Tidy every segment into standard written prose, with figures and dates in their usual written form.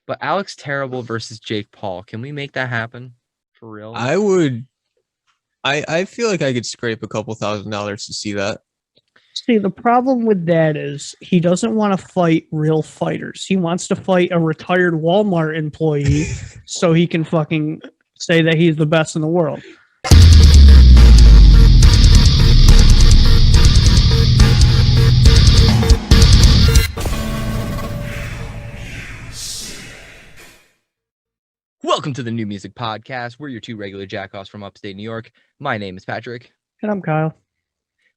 But Alex Terrible versus Jake Paul. Can we make that happen? For real? I would. I feel like I could scrape a couple $1,000s to see that. See, the problem with that is he doesn't want to fight real fighters. He wants to fight a retired Walmart employee so he can fucking say that he's the best in the world. Welcome to the New Music Podcast. We're your two regular jackoffs from upstate New York. My name is Patrick. And I'm Kyle.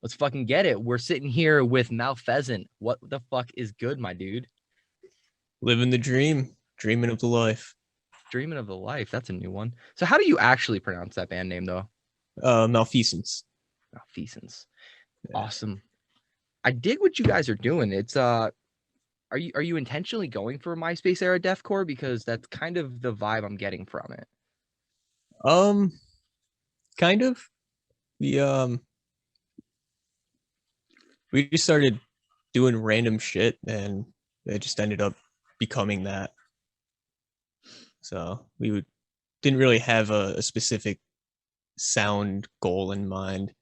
Let's fucking get it. We're sitting here with Malfeasance. What the fuck is good, my dude? Living the dream. Dreaming of the life. Dreaming of the life. That's a new one. So how do you actually pronounce that band name, though? Malfeasance. Malfeasance. Yeah. Awesome. I dig what you guys are doing. It's Are you intentionally going for MySpace era deathcore? Because that's kind of the vibe I'm getting from it. Kind of. We just started doing random shit, and it just ended up becoming that. So we didn't really have a specific sound goal in mind.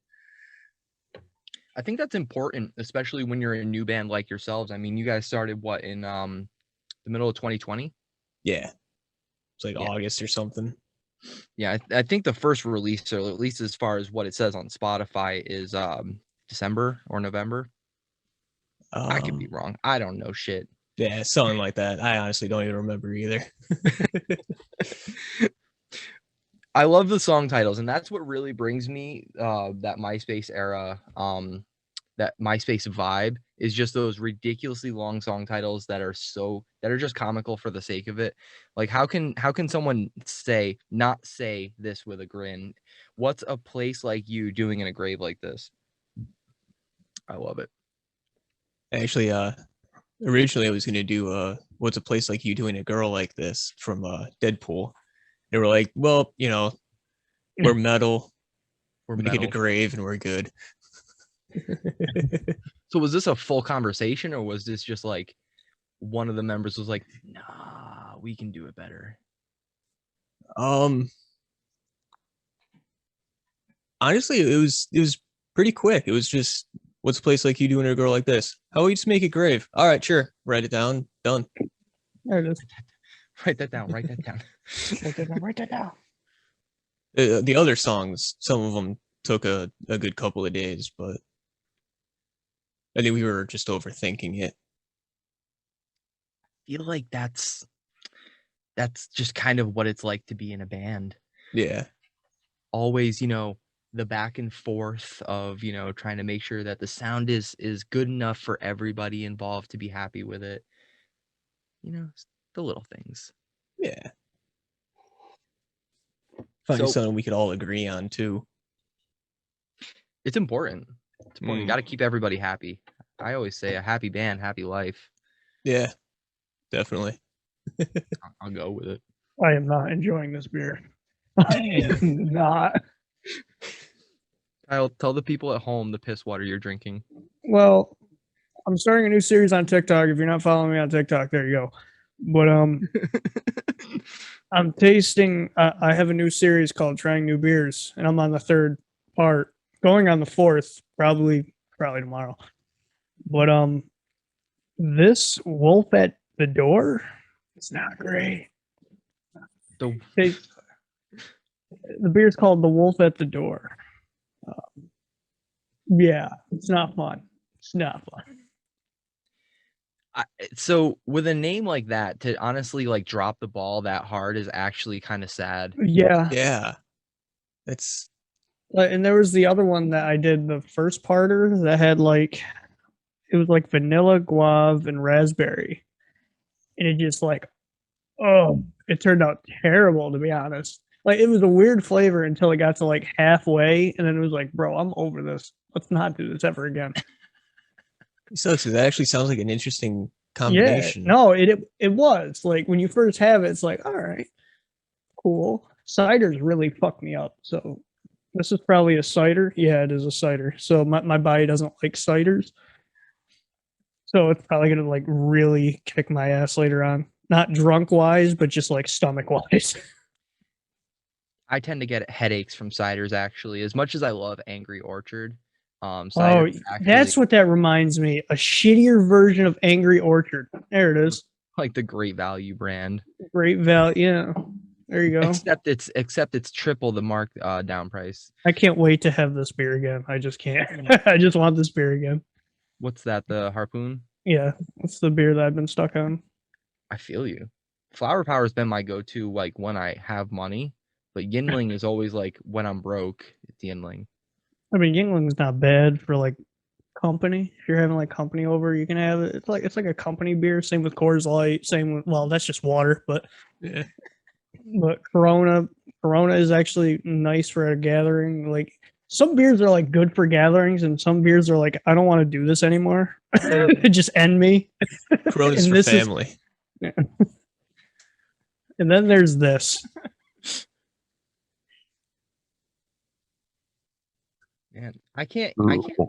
I think that's important, especially when you're a new band like yourselves. I mean, you guys started what in the middle of 2020? Yeah. It's like August or something. Yeah, I think the first release, or at least as far as what it says on Spotify, is December or November. I could be wrong. I don't know shit. Yeah, something like that. I honestly don't even remember either. I love the song titles, and that's what really brings me that MySpace era, that MySpace vibe is just those ridiculously long song titles that are just comical for the sake of it. Like how can someone not say this with a grin? What's a place like you doing in a grave like this? I love it. Actually, originally I was gonna do what's a place like you doing a girl like this from Deadpool. They were like, well, you know, we're metal. We're making a grave and we're good. So was this a full conversation, or was this just like one of the members was like, nah, we can do it better? Honestly, it was pretty quick. It was just, what's a place like you doing a girl like this? How about we just make a grave? All right, sure. Write it down. Done. There it is. Write that down. Write that down. Write that down. The other songs, some of them took a good couple of days, but I think we were just overthinking it. I feel like that's just kind of what it's like to be in a band. Yeah. Always, you know, the back and forth of, you know, trying to make sure that the sound is good enough for everybody involved to be happy with it. You know, the little things. Yeah. Finding something we could all agree on too. It's important. It's important. You got to keep everybody happy. I always say a happy band, happy life. Yeah, definitely. I'll go with it. I am not enjoying this beer. I am not. Kyle, tell the people at home the piss water you're drinking. Well, I'm starting a new series on TikTok. If you're not following me on TikTok, there you go. But I'm tasting. I have a new series called Trying New Beers, and I'm on the third part, going on the fourth, probably tomorrow. But this Wolf at the Door, it's not great. The beer's called the Wolf at the Door. Yeah, it's not fun. It's not fun. So with a name like that, to honestly like drop the ball that hard is actually kind of sad. Yeah. It's and there was the other one that I did, the first parter that had like, it was like vanilla, guava, and raspberry, and it just like, it turned out terrible, to be honest. Like, it was a weird flavor until it got to like halfway, and then it was like, bro, I'm over this. Let's not do this ever again. So that actually sounds like an interesting combination. Yeah, no, it was like when you first have it, it's like, all right, cool. Ciders really fucked me up. So this is probably a cider. Yeah, it is a cider. So my body doesn't like ciders. So it's probably gonna like really kick my ass later on. not drunk wise, but just like stomach wise. I tend to get headaches from ciders actually. As much as I love Angry Orchard, Oh, ciders actually that's what that reminds me. A shittier version of Angry Orchard. There it is. like the Great Value brand. Great value. Yeah. There you go. Except it's triple the mark down price. I can't wait to have this beer again. I just can't. I just want this beer again. What's that? The Harpoon? Yeah, that's the beer that I've been stuck on. I feel you. Flower Power has been my go-to like when I have money, but Yinling is always like when I'm broke. It's Yinling. I mean, Yingling's not bad for like company. If you're having like company over, you can have it. It's like a company beer. Same with Coors Light. Same with, well, that's just water, but Yeah. but Corona is actually nice for a gathering. Like some beers are like good for gatherings, and some beers are like I don't want to do this anymore. Just end me. Corona's And for this is- family. And then there's this. Man, I can't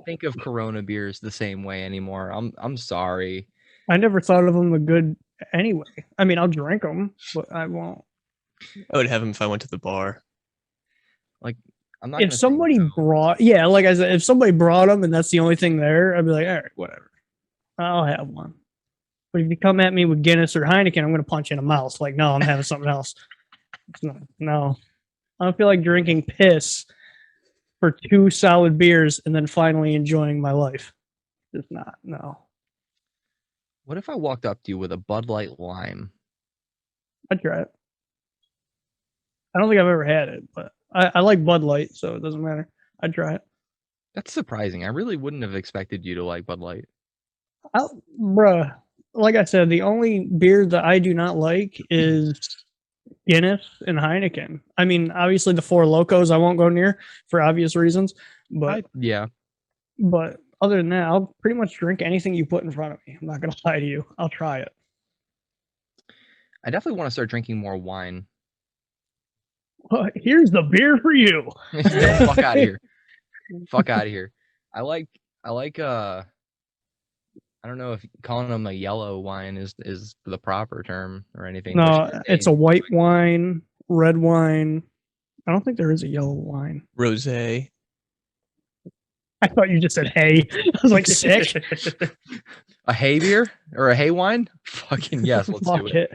think of Corona beers the same way anymore. I'm sorry. I never thought of them a good anyway. I mean, I'll drink them, but I won't. I would have them if I went to the bar. I'm not. If somebody brought, yeah, like I said, if somebody brought them and that's the only thing there, I'd be like, all right, whatever, I'll have one. But if you come at me with Guinness or Heineken, I'm going to punch you in the mouth. Like, no, I'm having something else. No, I don't feel like drinking piss for 2 solid beers and then finally enjoying my life. Just not. No, What if I walked up to you with a Bud Light Lime? I'd try it. I don't think I've ever had it, but I like Bud Light, so it doesn't matter. I'd try it. That's surprising. I really wouldn't have expected you to like Bud Light. Bruh, like I said, the only beer that I do not like is Guinness and Heineken. I mean, obviously the Four Locos I won't go near for obvious reasons, but but other than that, I'll pretty much drink anything you put in front of me. I'm not gonna lie to you. I'll try it. I definitely want to start drinking more wine. Well, here's the beer for you. Fuck out of here. Fuck out of here. I like I don't know if calling them a yellow wine is the proper term or anything. No, it's a white wine, red wine. I don't think there is a yellow wine. Rosé. I thought you just said hay. I was like, sick. A hay beer or a hay wine? Fucking yes, let's do it.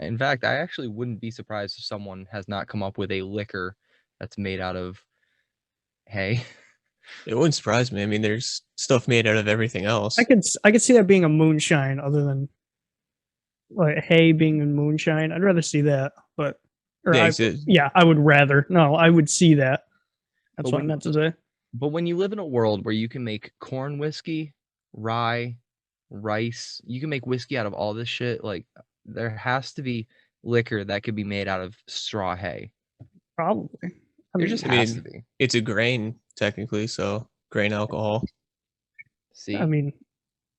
In fact, I actually wouldn't be surprised if someone has not come up with a liquor that's made out of hay. It wouldn't surprise me. I mean, there's stuff made out of everything else. I could see that being a moonshine, other than like hay being a moonshine. I'd rather see that, but I would rather. No, I would see that. That's what I meant to say. But when you live in a world where you can make corn whiskey, rye, rice, you can make whiskey out of all this shit, like there has to be liquor that could be made out of straw hay. Probably. There just has to be. It's a grain, technically, so grain alcohol. See? I mean,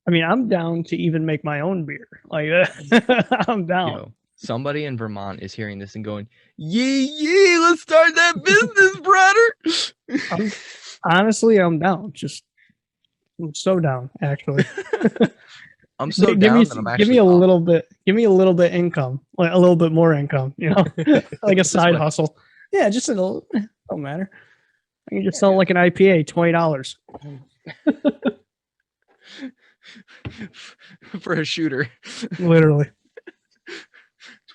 I'm down to even make my own beer. Like I'm down. You know, somebody in Vermont is hearing this and going, yee, let's start that business, brother. Honestly, I'm down. I'm so down, actually. I'm so down that I'm actually give me a little bit income, like a little bit more income, you know, like a side hustle. Yeah, just a little, don't matter. I can just sell like an IPA, $20 for a shooter. Literally.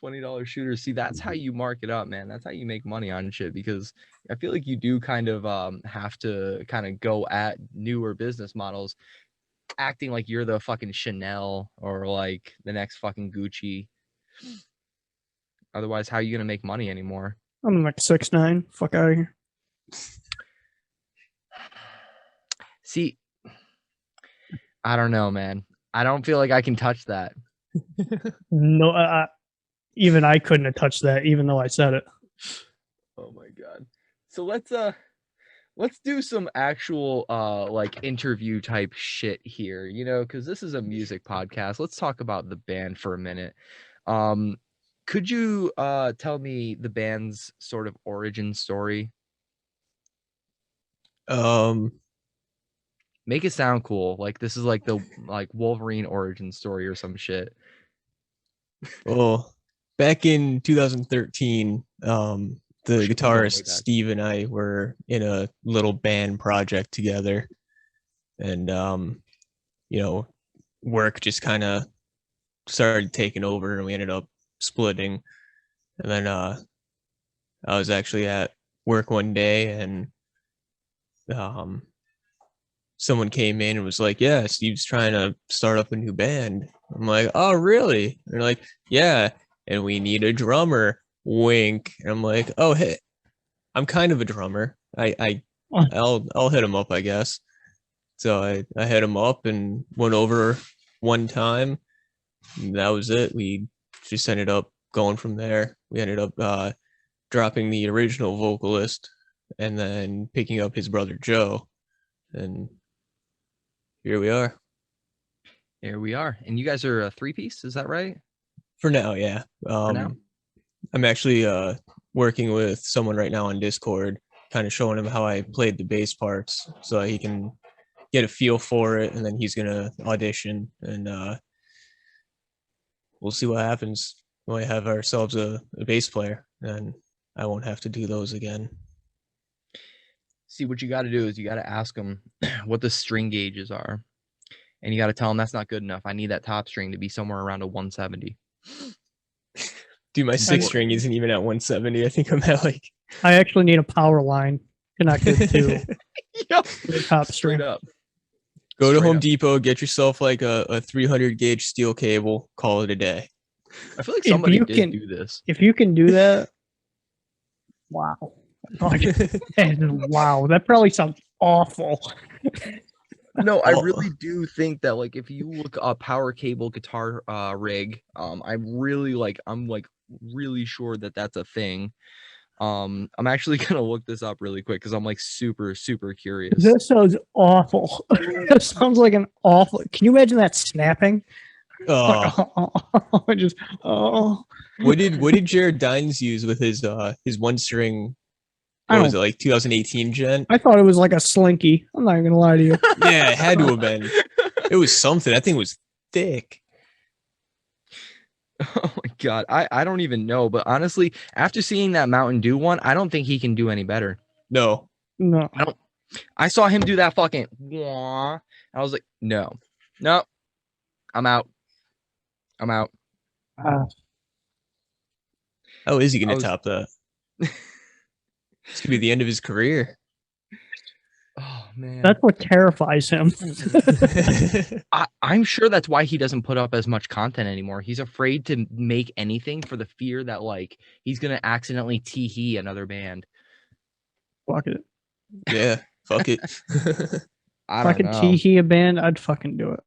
$20 shooter. See, that's how you mark it up, man. That's how you make money on shit, because I feel like you do kind of have to kind of go at newer business models acting like you're the fucking Chanel or like the next fucking Gucci. Otherwise, how are you gonna make money anymore? I'm like 6'9". Fuck out of here. See, I don't know, man. I don't feel like I can touch that. No, even I couldn't have touched that, even though I said it. Oh my god. So let's do some actual like interview type shit here, you know, because this is a music podcast. Let's talk about the band for a minute. Could you tell me the band's sort of origin story? Make it sound cool, like this is like the Wolverine origin story or some shit. Well, back in 2013, the Shit, we're going way guitarist back. Steve and I were in a little band project together, and work just kind of started taking over, and we ended up splitting. And then I was actually at work one day, and someone came in and was like, "Yeah, Steve's trying to start up a new band." I'm like, "Oh, really?" And they're like, "Yeah, and we need a drummer." Wink. And I'm like, "Oh, hey, I'm kind of a drummer. I'll hit him up, I guess." So I hit him up and went over one time. And that was it. We just ended up going from there. We ended up dropping the original vocalist and then picking up his brother Joe, and here we are. Here we are. And you guys are a 3-piece, is that right? For now, yeah. now. I'm actually working with someone right now on Discord, kind of showing him how I played the bass parts so he can get a feel for it, and then he's gonna audition, and we'll see what happens. We might have ourselves a bass player, and I won't have to do those again. See, what you got to do is you got to ask them what the string gauges are. And you got to tell them that's not good enough. I need that top string to be somewhere around a 170. Dude, my sixth string isn't even at 170. I think I'm at like... I actually need a power line connected to the top Straight string. up. Go to Straight Home up. Depot, get yourself like a 300 gauge steel cable, call it a day. I feel like somebody you did can- do this. If you can do that, wow. Wow, that probably sounds awful. No, I Oh. really do think that like if you look up power cable guitar rig, I'm really sure that that's a thing. I'm actually gonna look this up really quick because I'm like super curious. That sounds awful. That sounds like an awful. Can you imagine that snapping? Oh. Just What did Jared Dines use with his one string? What was it, like 2018 gen? I thought it was like a slinky. I'm not even gonna lie to you. Yeah, it had to have been. It was something. That thing was thick. Oh my god, I don't even know, but honestly, after seeing that Mountain Dew one, I don't think he can do any better. No. No. I saw him do that fucking wah. I was like, no, I'm out. How is he gonna top that? It's gonna be the end of his career. Oh man, That's what terrifies him. I'm sure that's why he doesn't put up as much content anymore. He's afraid to make anything for the fear that like he's gonna accidentally tee another band. Fuck it. Yeah, fuck it. I If I don't could know. tee a band, I'd fucking do it.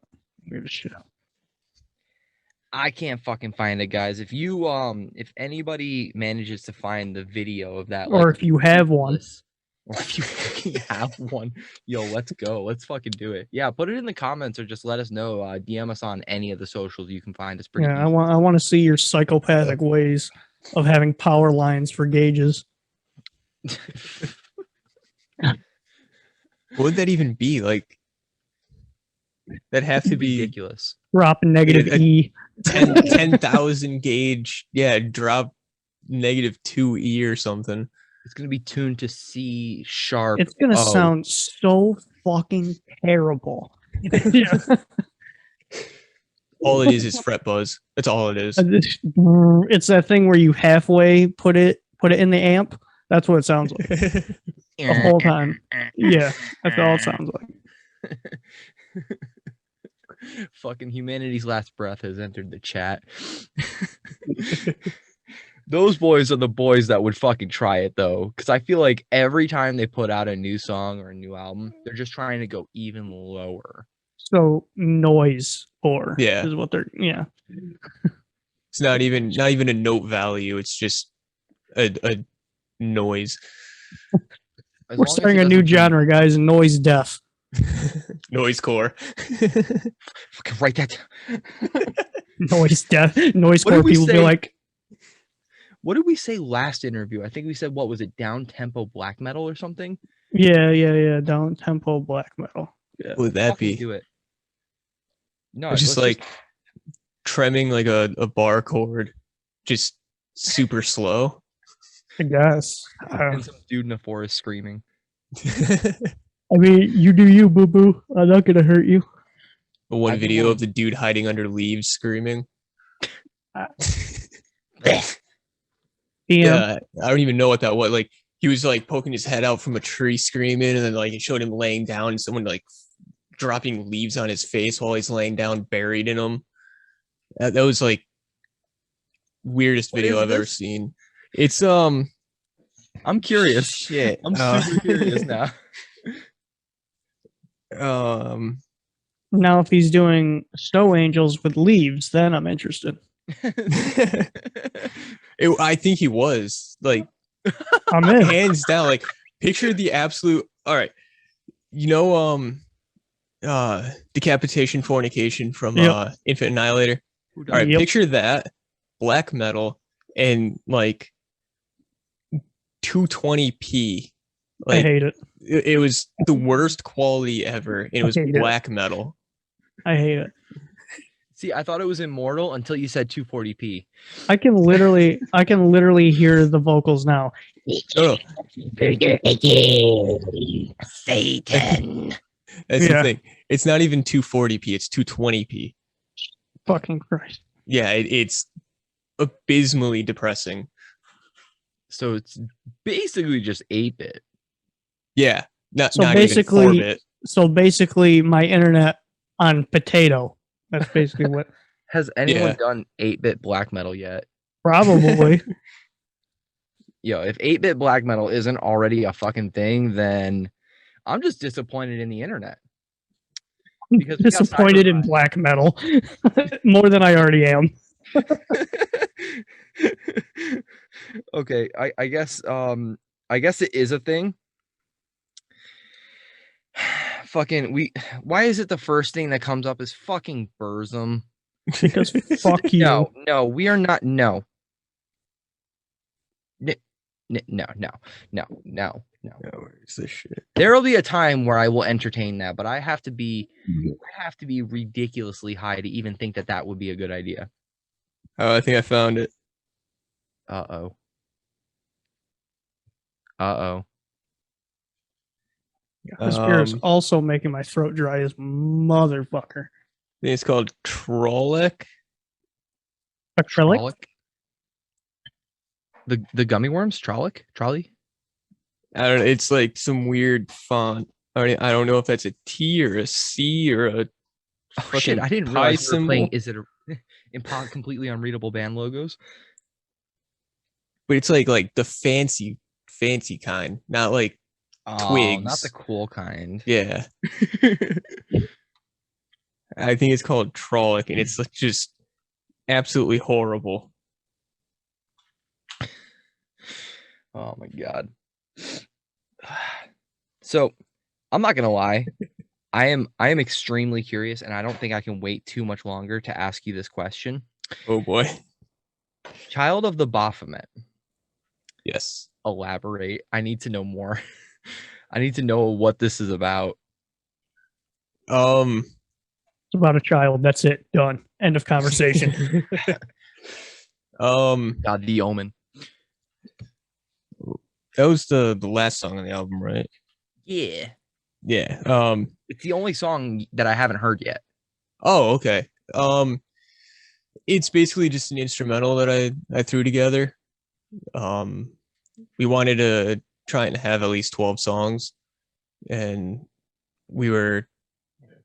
Weird as shit. I can't fucking find it, guys. If you if anybody manages to find the video of that, Or like, if you have one. or if you fucking have one, yo, let's go. Let's fucking do it. Yeah, put it in the comments or just let us know. DM us on any of the socials you can find. It's pretty Yeah, easy. I want to see your psychopathic ways of having power lines for gauges. What would that even be? Like, that'd have to be ridiculous. Drop negative A- E. 10,000 gauge. Yeah, drop -2 E or something. It's gonna be tuned to C sharp. It's gonna O. sound so fucking terrible. Yeah. All it is fret buzz. That's all it is. It's that thing where you halfway put it in the amp. That's what it sounds like the whole time. Yeah, that's all it sounds like. Fucking humanity's last breath has entered the chat. Those boys are the boys that would fucking try it though, because I feel like every time they put out a new song or a new album, they're just trying to go even lower. So noise or Yeah. is what they're It's not even a note value. It's just a noise. As We're long as starting it a new doesn't turn- genre, guys. Noise death. Noise core. Fucking write that down. Noise death. Noise What did core we people be say? like, What did we say last interview? I think we said, what was it, down tempo black metal or something? yeah, down tempo black metal. Yeah. What would that Fucking be? do it. No, It's just let's like trimming like a bar chord, just super slow. I guess. And some dude in a forest screaming. I mean, you do you, boo boo. I'm not gonna hurt you. One I do video want- of the dude hiding under leaves screaming. Yeah, I don't even know what that was. Like he was like poking his head out from a tree screaming, and then like it showed him laying down and someone like dropping leaves on his face while he's laying down buried in them. That was like weirdest What video is I've ever this? seen. It's I'm curious. shit. I'm super curious now. Now, if he's doing snow angels with leaves, then I'm interested. I think he was like I'm in. hands down. Like picture the absolute. All right, you know, decapitation, fornication from Yep. Infant Annihilator. Who All right, Yep. picture that black metal and like 220p. I Like hate it. it was the worst quality ever. And it was hate it. black metal. I hate it. See, I thought it was immortal until you said 240p. I can literally hear the vocals now. Oh, Satan. that's Yeah. the thing. It's not even 240p. It's 220p. Fucking Christ. Yeah, it's abysmally depressing. So it's basically just 8-bit. Yeah, not So not basically- even 4-bit. So basically, my internet on potato. That's basically what. Has anyone Yeah. done 8-bit black metal yet? Probably. Yo, if 8-bit black metal isn't already a fucking thing, then I'm just disappointed in the internet. Because we got Disappointed in Cyberpunk. black metal more than I already am. Okay, I guess it is a thing. Why is it the first thing that comes up is fucking Burzum? Because fuck you. No, we are not. No. No. Where's this shit? There will be a time where I will entertain that, but I have to be ridiculously high to even think that would be a good idea. Oh, I think I found it. Uh-oh. This beer is Um, also making my throat dry as motherfucker. I think it's called Trollic. Acrylic? Trollic? The gummy worms? Trollic? Trolley? I don't know. It's like some weird font. I don't know if that's a T or a C or a Oh shit! fucking I didn't pi realize we were playing. symbol. Is it a completely unreadable band logos? But it's like the fancy kind, not like Oh, Twigs. not the cool kind. yeah. I think it's called Trollic, and it's like just absolutely horrible. Oh my god. So, I'm not gonna lie. I am extremely curious, and I don't think I can wait too much longer to ask you this question. Oh boy. Child of the Baphomet. Yes. Elaborate. I need to know more. I need to know what this is about. Um. It's about a child. That's it. Done. End of conversation. God, The Omen. That was the last song on the album, right? Yeah. Yeah. It's the only song that I haven't heard yet. Oh, okay. It's basically just an instrumental that I threw together. We wanted to try and have at least 12 songs, and we were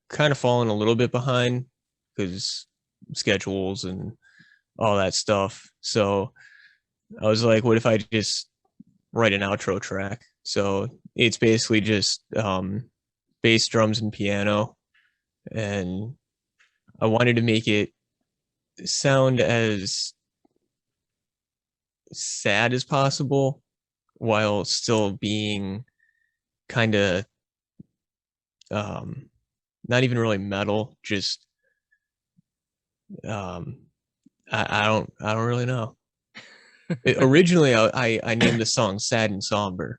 kind of falling a little bit behind because schedules and all that stuff. So I was like, what if I just write an outro track? So it's basically just bass, drums, and piano, and I wanted to make it sound as sad as possible while still being kind of not even really metal, just I don't really know. Originally I named the song Sad and Somber,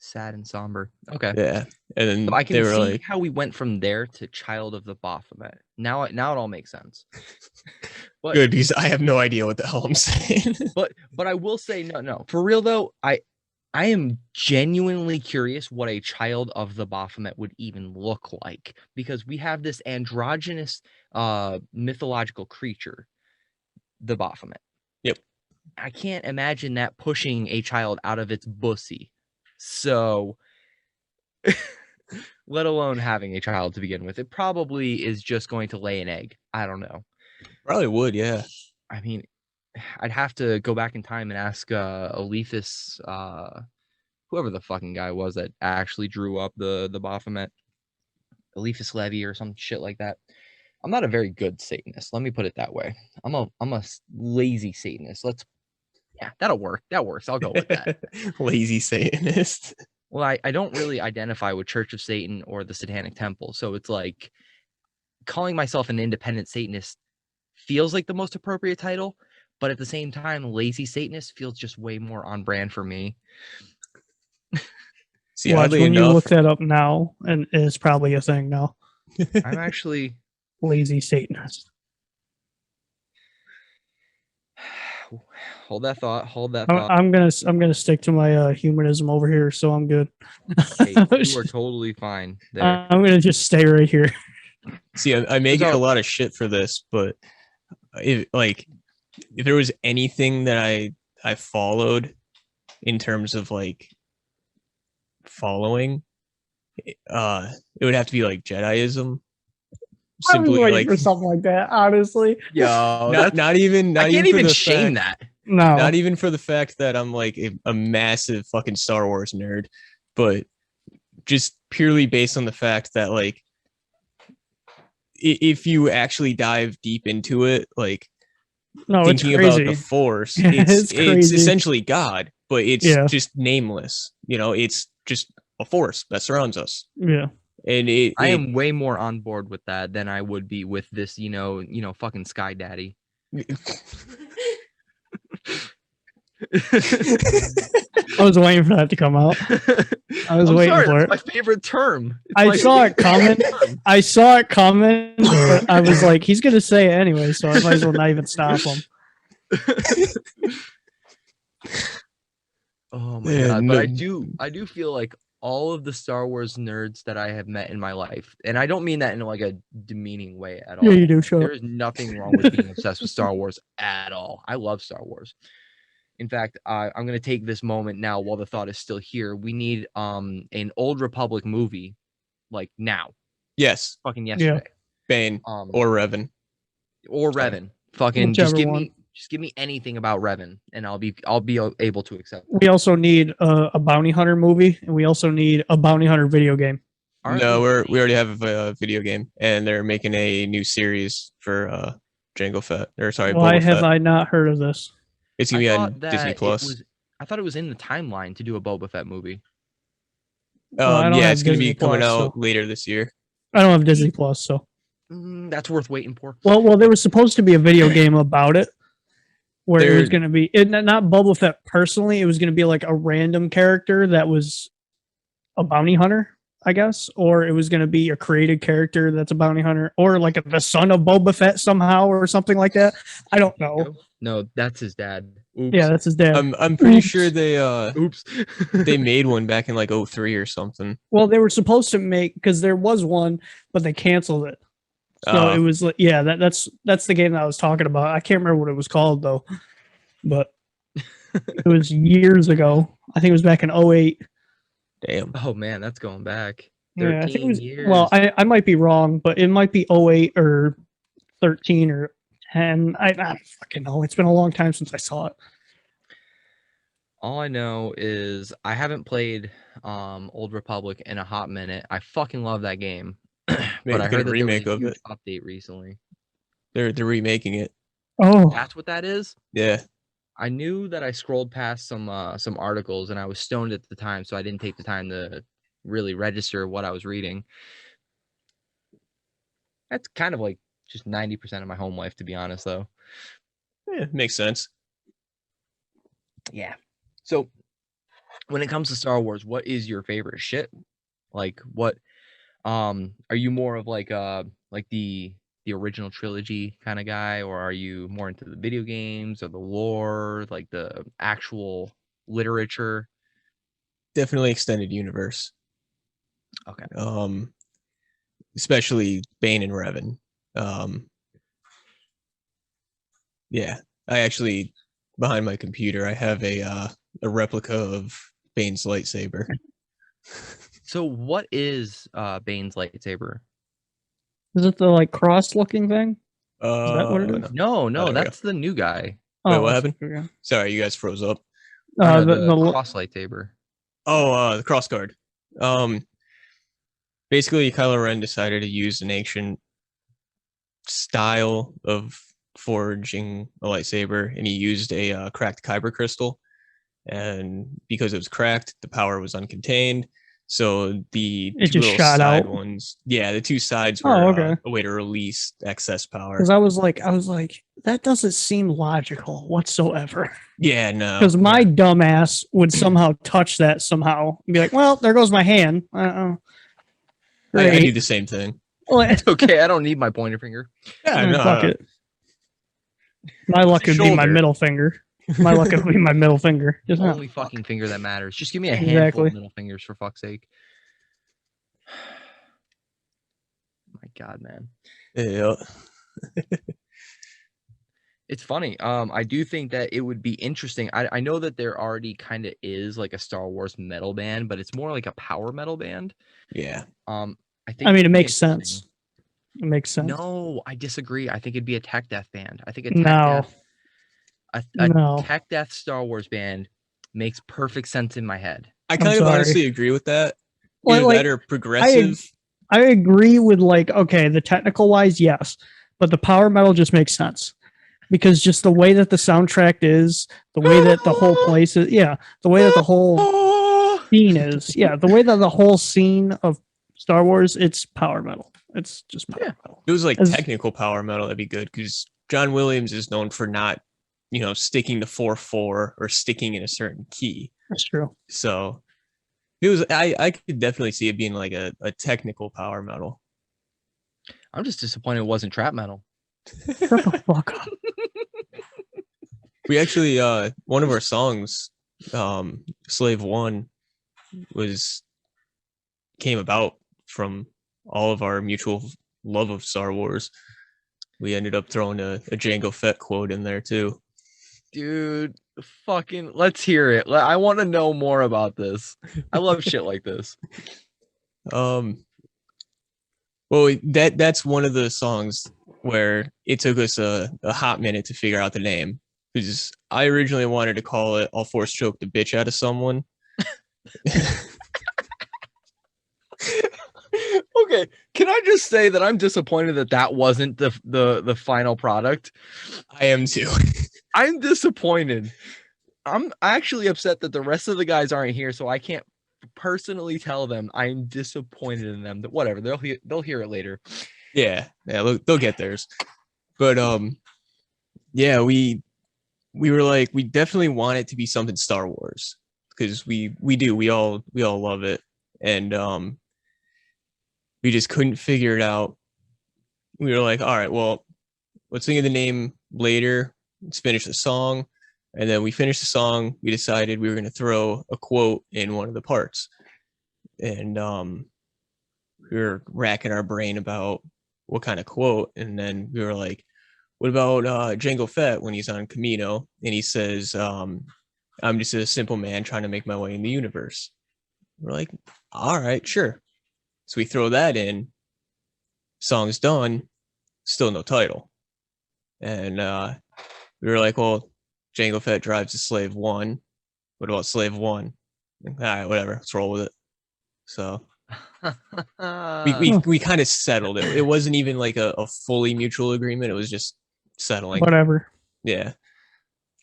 Sad and somber. Okay. Yeah, and then I they can were see like, how we went from there to Child of the Baphomet. Now it all makes sense. But good, because I have no idea what the hell I'm saying. but I will say no. For real though, I am genuinely curious what a Child of the Baphomet would even look like, because we have this androgynous mythological creature, the Baphomet. Yep. I can't imagine that pushing a child out of its bussy. So let alone having a child to begin with. It probably is just going to lay an egg. I don't know. Probably would, yeah. I mean, I'd have to go back in time and ask Alephus, whoever the fucking guy was that actually drew up the Baphomet, Alephus Levy or some shit like that. I'm not a very good Satanist. Let me put it that way. I'm a lazy Satanist. Yeah, that'll work. That works. I'll go with that. Lazy Satanist. Well, I don't really identify with Church of Satan or the Satanic Temple. So it's like calling myself an independent Satanist feels like the most appropriate title. But at the same time, lazy Satanist feels just way more on brand for me. See, Watch, oddly when you enough, look that up now, and it's probably a thing now. I'm actually Lazy Satanist. hold that thought. I'm gonna stick to my humanism over here, so I'm good. Hey, you are totally fine there. I'm gonna just stay right here. see, I may get a lot of shit for this, but if there was anything that I followed in terms of like following, it would have to be like Jediism. Simply like for something like that, honestly. Yo, not even I can't for even the shame fact, that. No, not even for the fact that I'm like a massive fucking Star Wars nerd, but just purely based on the fact that like if you actually dive deep into it, like no, it's thinking crazy. about the Force, Yeah, it's crazy. essentially God, but it's Yeah. just nameless. You know, it's just a force that surrounds us. Yeah. And I am way more on board with that than I would be with this, fucking Sky Daddy. I was waiting for that to come out. I was waiting for it. My favorite term. I saw it coming. I saw it coming, but I was like, he's gonna say it anyway, so I might as well not even stop him. Oh my god! But I do feel like all of the Star Wars nerds that I have met in my life, and I don't mean that in like a demeaning way at all. Yeah, you do. Sure. There is nothing wrong with being obsessed with Star Wars at all. I love Star Wars. In fact, I'm going to take this moment now while the thought is still here. We need an Old Republic movie, like now. Yes. Fucking yesterday. Yeah. Bane or Revan. Or Revan. Fucking whichever just give me anything about Revan, and I'll be able to accept it. We also need a bounty hunter movie, and we also need a bounty hunter video game. No, we already have a video game, and they're making a new series for Jango Fett. Or sorry, why Boba have Fett. I not heard of this? It's gonna be on Disney Plus. I thought it was in the timeline to do a Boba Fett movie. Yeah, it's gonna be coming out later this year. I don't have Disney Plus, so that's worth waiting for. Well, there was supposed to be a video game about it, where it was going to be not Boba Fett personally. It was going to be like a random character that was a bounty hunter, I guess, or it was going to be a created character that's a bounty hunter, or like the son of Boba Fett somehow, or something like that. I don't know. No, that's his dad. Oops. Yeah, that's his dad. I'm pretty sure they oops they made one back in like 2003 or something. Well, they were supposed to make, because there was one, but they canceled it. So it was like, yeah, that's the game that I was talking about. I can't remember what it was called though, but it was years ago. I think it was back in 2008. Damn. Oh man, that's going back 13 I think it was, years. Well, I might be wrong, but it might be 2008 or 13 or 10. I don't fucking know. It's been a long time since I saw it. All I know is I haven't played Old Republic in a hot minute. I fucking love that game. But I heard that remake there was a of huge update recently. They're remaking it. Oh, that's what that is? Yeah. I knew that I scrolled past some articles and I was stoned at the time, so I didn't take the time to really register what I was reading. That's kind of like just 90% of my home life, to be honest, though. Yeah, makes sense. Yeah. So when it comes to Star Wars, what is your favorite shit? Like what are you more of like the original trilogy kind of guy, or are you more into the video games or the lore, like the actual literature? Definitely extended universe. Okay. Especially Bane and Revan. Yeah, I actually behind my computer I have a replica of Bane's lightsaber. So what is Bane's lightsaber? Is it the like cross-looking thing? Is that what it is? No, there we that's the new guy. Wait, what Oh, happened? okay. Sorry, you guys froze up. No, The, the the cross lightsaber. Oh, the cross guard. Basically, Kylo Ren decided to use an ancient style of forging a lightsaber, and he used a cracked kyber crystal. And because it was cracked, the power was uncontained. So the It two just little shot side out. ones, yeah, the two sides were okay. a way to release excess power. Because I was like, that doesn't seem logical whatsoever. Yeah, no. Because my dumbass would somehow touch that somehow and be like, well, there goes my hand. I Great. do the same thing. It's okay. I don't need my pointer finger. Yeah, no. Fuck it. My luck would be my Shoulder. middle finger. My luck would be my middle finger. Just Only fucking finger that matters. Just give me a handful Exactly. of middle fingers for fuck's sake. My God, man. Yeah. It's funny. I do think that it would be interesting. I know that there already kind of is like a Star Wars metal band, but it's more like a power metal band. Yeah. I think. I mean, it it'd be makes sense. interesting. It makes sense. No, I disagree. I think it'd be a tech death band. I think a tech No. death, a No. tech death Star Wars band makes perfect sense in my head. I kind of sorry. honestly agree with that. Well, Either like, that or progressive. I agree with like, okay, the technical wise, yes, but the power metal just makes sense because just the way that the soundtrack is, the way that the whole place is, the way that the whole scene is, the way that the whole scene of Star Wars, it's power metal. It's just power metal. It was like technical power metal, that'd be good because John Williams is known for not, sticking to 4/4 or sticking in a certain key. That's true. So it was. I could definitely see it being like a technical power metal. I'm just disappointed it wasn't trap metal. Shut the fuck up. We actually one of our songs, Slave One, came about from all of our mutual love of Star Wars. We ended up throwing a Jango Fett quote in there too. Dude, fucking let's hear it. I want to know more about this. I love shit like this. Well, that's one of the songs where it took us a hot minute to figure out the name, because I originally wanted to call it "I'll force choke the bitch out of someone." Okay, can I just say that I'm disappointed that wasn't the final product? I am too. I'm disappointed. I'm actually upset that the rest of the guys aren't here, so I can't personally tell them I'm disappointed in them. That whatever, they'll hear it later. Yeah, they'll get theirs. But yeah, we were like, we definitely want it to be something Star Wars, because we all love it, and we just couldn't figure it out. We were like, all right, well, let's think of the name later. Let's finish the song. And then we finished the song. We decided we were going to throw a quote in one of the parts. And we were racking our brain about what kind of quote. And then we were like, what about Jango Fett when he's on Camino? And he says, I'm just a simple man trying to make my way in the universe. We're like, all right, sure. So we throw that in. Song's done. Still no title. And we were like, well, Jango Fett drives a Slave One. What about Slave One? All right, whatever. Let's roll with it. So we kind of settled it. It wasn't even like a fully mutual agreement. It was just settling. Whatever. Yeah.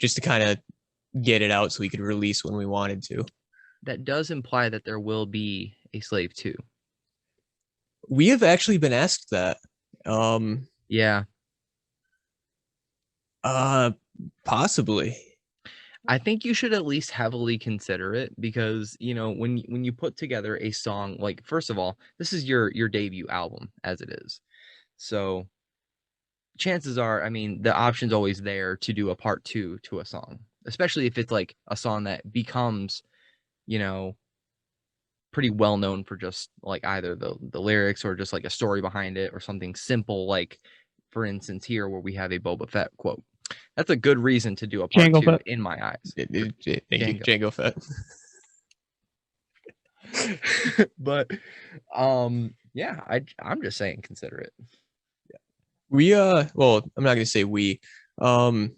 Just to kind of get it out so we could release when we wanted to. That does imply that there will be a Slave 2. We have actually been asked that. Yeah. Possibly. I think you should at least heavily consider it because, you know, when you put together a song, like, first of all, this is your debut album as it is. So chances are, I mean, the option's always there to do a part 2 to a song, especially if it's like a song that becomes, you know, pretty well known for just like either the lyrics or just like a story behind it or something simple, like for instance here where we have a Boba Fett quote. That's a good reason to do a part Jango 2 Fett. in my eyes. Thank you, Jango Fett. But yeah, I'm just saying consider it. We well, I'm not gonna say we. I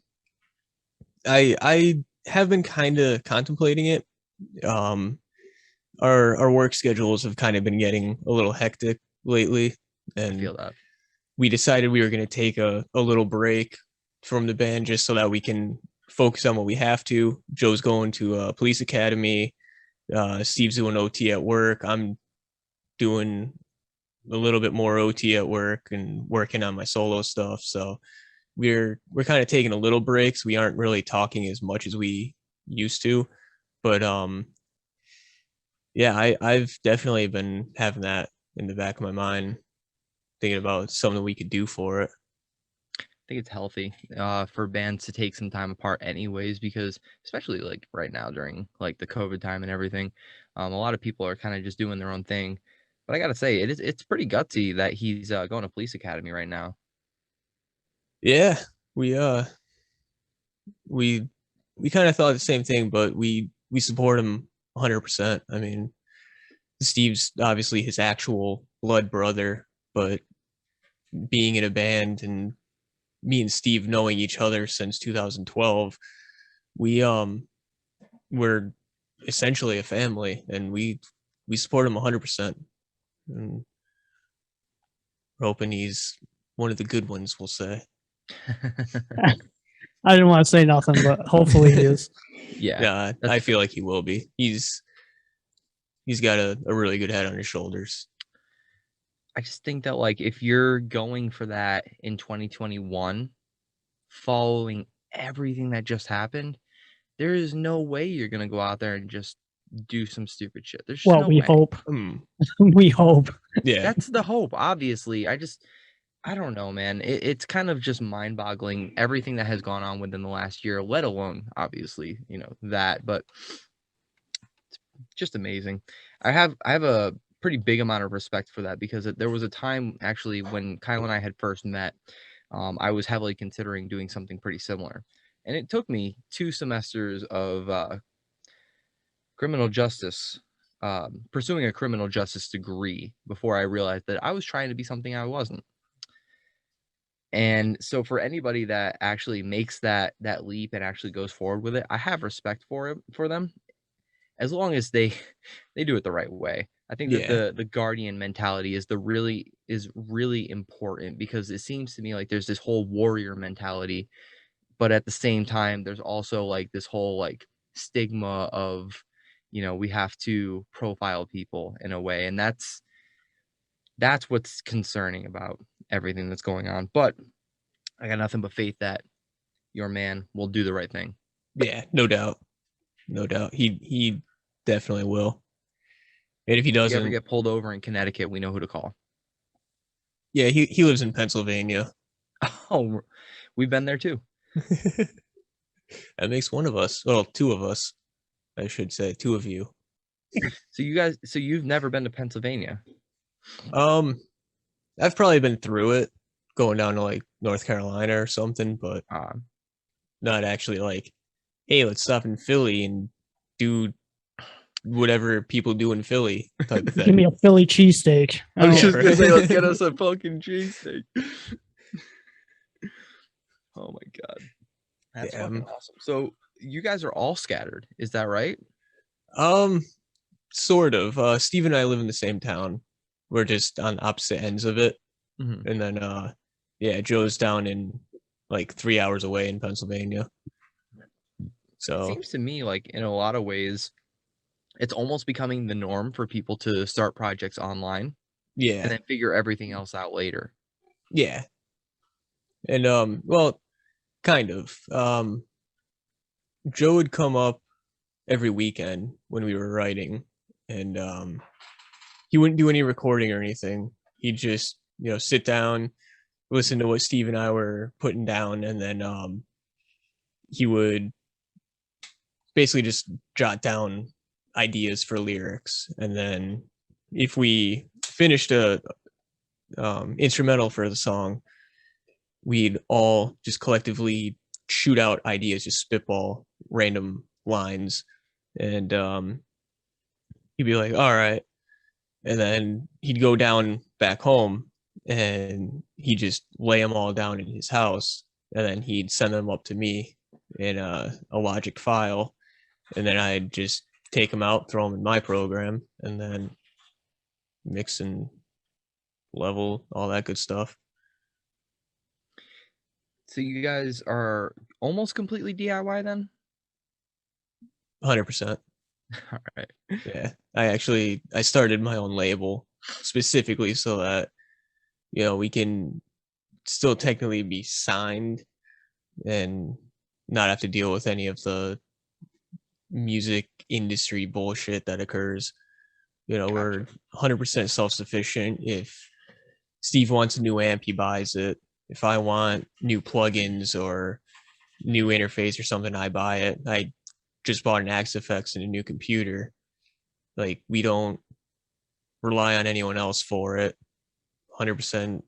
have been kind of contemplating it. Our work schedules have kind of been getting a little hectic lately, I and feel that. we decided we were gonna take a little break from the band just so that we can focus on what we have to. Joe's going to police academy. Steve's doing OT at work. I'm doing a little bit more OT at work and working on my solo stuff. So we're kind of taking a little breaks. We aren't really talking as much as we used to, but yeah, I've definitely been having that in the back of my mind, thinking about something we could do for it. I think it's healthy for bands to take some time apart anyways, because especially like right now during like the COVID time and everything, a lot of people are kind of just doing their own thing. But I gotta say, it's pretty gutsy that he's going to police academy right now. Yeah, we we kind of thought the same thing, but we support him 100%. I mean, Steve's obviously his actual blood brother, but being in a band and me and Steve knowing each other since 2012, we're essentially a family, and we support him 100%. And we're hoping he's one of the good ones, we'll say. I didn't want to say nothing, but hopefully he is. Yeah, I feel like he will be. He's got a really good head on his shoulders. I just think that like if you're going for that in 2021, following everything that just happened, there is no way you're gonna go out there and just do some stupid shit. There's just Well, no we way. hope. We hope. Yeah, That's the hope, obviously. I don't know, man. It's kind of just mind-boggling everything that has gone on within the last year, let alone obviously, you know, that, but it's just amazing. I have a pretty big amount of respect for that because there was a time actually when Kyle and I had first met, I was heavily considering doing something pretty similar. And it took me 2 semesters of criminal justice, pursuing a criminal justice degree before I realized that I was trying to be something I wasn't. And so for anybody that actually makes that leap and actually goes forward with it, I have respect for them as long as they do it the right way. I think yeah, that the guardian mentality is really important because it seems to me like there's this whole warrior mentality, but at the same time there's also like this whole like stigma of, you know, we have to profile people in a way, and that's what's concerning about everything that's going on. But I got nothing but faith that your man will do the right thing. yeah. No doubt. He definitely will. And if he If you ever doesn't, get pulled over in Connecticut, we know who to call. yeah, he lives in Pennsylvania. Oh, we've been there too. That makes one of us. Well, two of us, I should say, two of you. So you've never been to Pennsylvania? I've probably been through it, going down to like North Carolina or something, but not actually like, hey, let's stop in Philly and do whatever people do in Philly type of thing. Give me a Philly cheesesteak. I was just gonna say, let's right. get us a fucking cheesesteak. Oh my god, that's fucking awesome. So you guys are all scattered, is that right? Sort of. Steve and I live in the same town. We're just on opposite ends of it. Mm-hmm. And then yeah, Joe's down in like 3 hours away in Pennsylvania. So It seems to me like in a lot of ways it's almost becoming the norm for people to start projects online. Yeah. And then figure everything else out later. Yeah. And well, kind of. Joe would come up every weekend when we were writing, and he wouldn't do any recording or anything. He'd just, sit down, listen to what Steve and I were putting down, and then he would basically just jot down ideas for lyrics. And then if we finished a instrumental for the song, we'd all just collectively shoot out ideas, just spitball random lines, and he'd be like, all right. And then he'd go down back home and he'd just lay them all down in his house, and then he'd send them up to me in a Logic file, and then I'd just take them out, throw them in my program, and then mix and level, all that good stuff. So you guys are almost completely DIY then? 100%. All right. Yeah. I started my own label specifically so that, we can still technically be signed and not have to deal with any of the music industry bullshit that occurs. We're 100% self-sufficient. If Steve wants a new amp, he buys it. If I want new plugins or new interface or something, I buy it. I just bought an Axe Effects and a new computer. Like, we don't rely on anyone else for it. 100%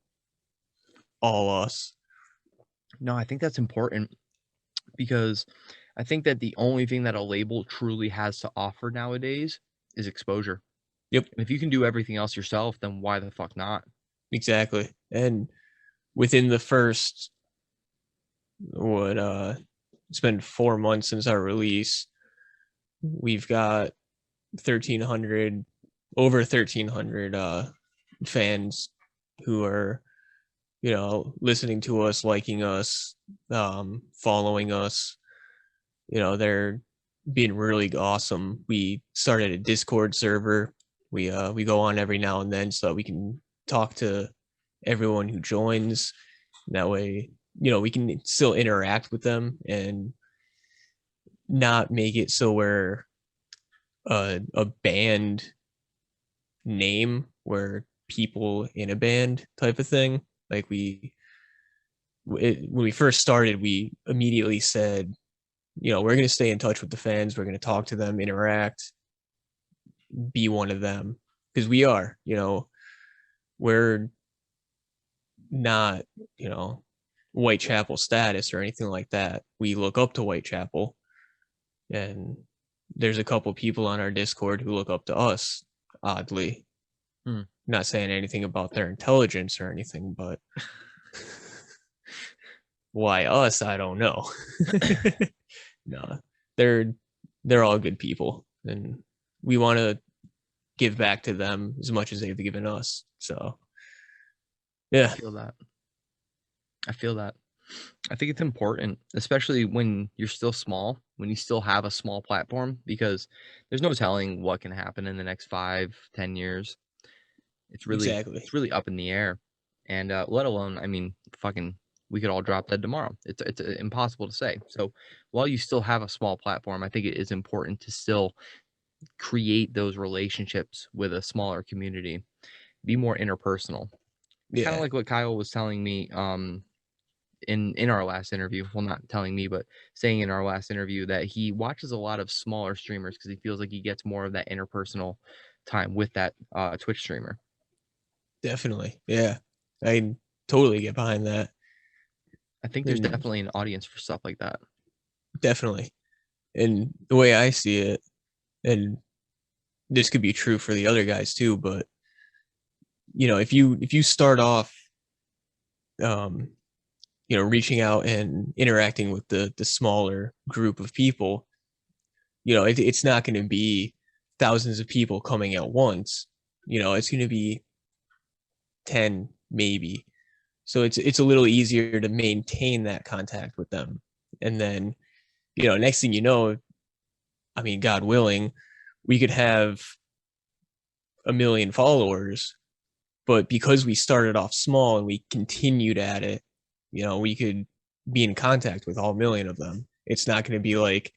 all us. No, I think that's important, because I think that the only thing that a label truly has to offer nowadays is exposure. Yep. And if you can do everything else yourself, then why the fuck not? Exactly. And within the first, it's been 4 months since our release, we've got over 1,300 fans who are, listening to us, liking us, following us. They're being really awesome. We started a Discord server. We go on every now and then so that we can talk to everyone who joins. That way, we can still interact with them and not make it so we're a band name, where people in a band type of thing. Like, when we first started, we immediately said, we're going to stay in touch with the fans. We're going to talk to them, interact, be one of them, because we are, we're not, Whitechapel status or anything like that. We look up to Whitechapel, and there's a couple people on our Discord who look up to us, oddly. Not saying anything about their intelligence or anything, but why us, I don't know. No, they're all good people, and we want to give back to them as much as they've given us. So yeah. I feel that. I think it's important, especially when you're still small, when you still have a small platform, because there's no telling what can happen in the next 5-10 years. It's really up in the air. And let alone, I mean, fucking, we could all drop dead tomorrow. It's impossible to say. So while you still have a small platform, I think it is important to still create those relationships with a smaller community, be more interpersonal. Yeah. Kind of like what Kyle was telling me in our last interview. Well, not telling me, but saying in our last interview that he watches a lot of smaller streamers because he feels like he gets more of that interpersonal time with that Twitch streamer. Definitely. Yeah. I totally get behind that. I think there's definitely an audience for stuff like that. Definitely. And the way I see it, and this could be true for the other guys too, but if you start off reaching out and interacting with the smaller group of people, it's not going to be thousands of people coming at once. It's going to be 10 maybe. So it's a little easier to maintain that contact with them. And then, next thing you know, I mean, God willing, we could have 1 million followers, but because we started off small and we continued at it, we could be in contact with all 1 million of them. It's not going to be like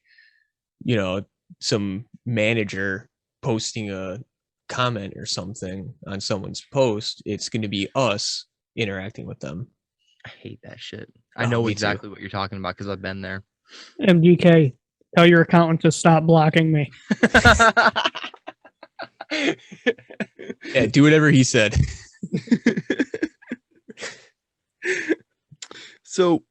you know, some manager posting a comment or something on someone's post. It's going to be us interacting with them. I hate that shit. I Oh, know me exactly too. what you're talking about because I've been there. MDK, tell your accountant to stop blocking me. Yeah, do whatever he said. So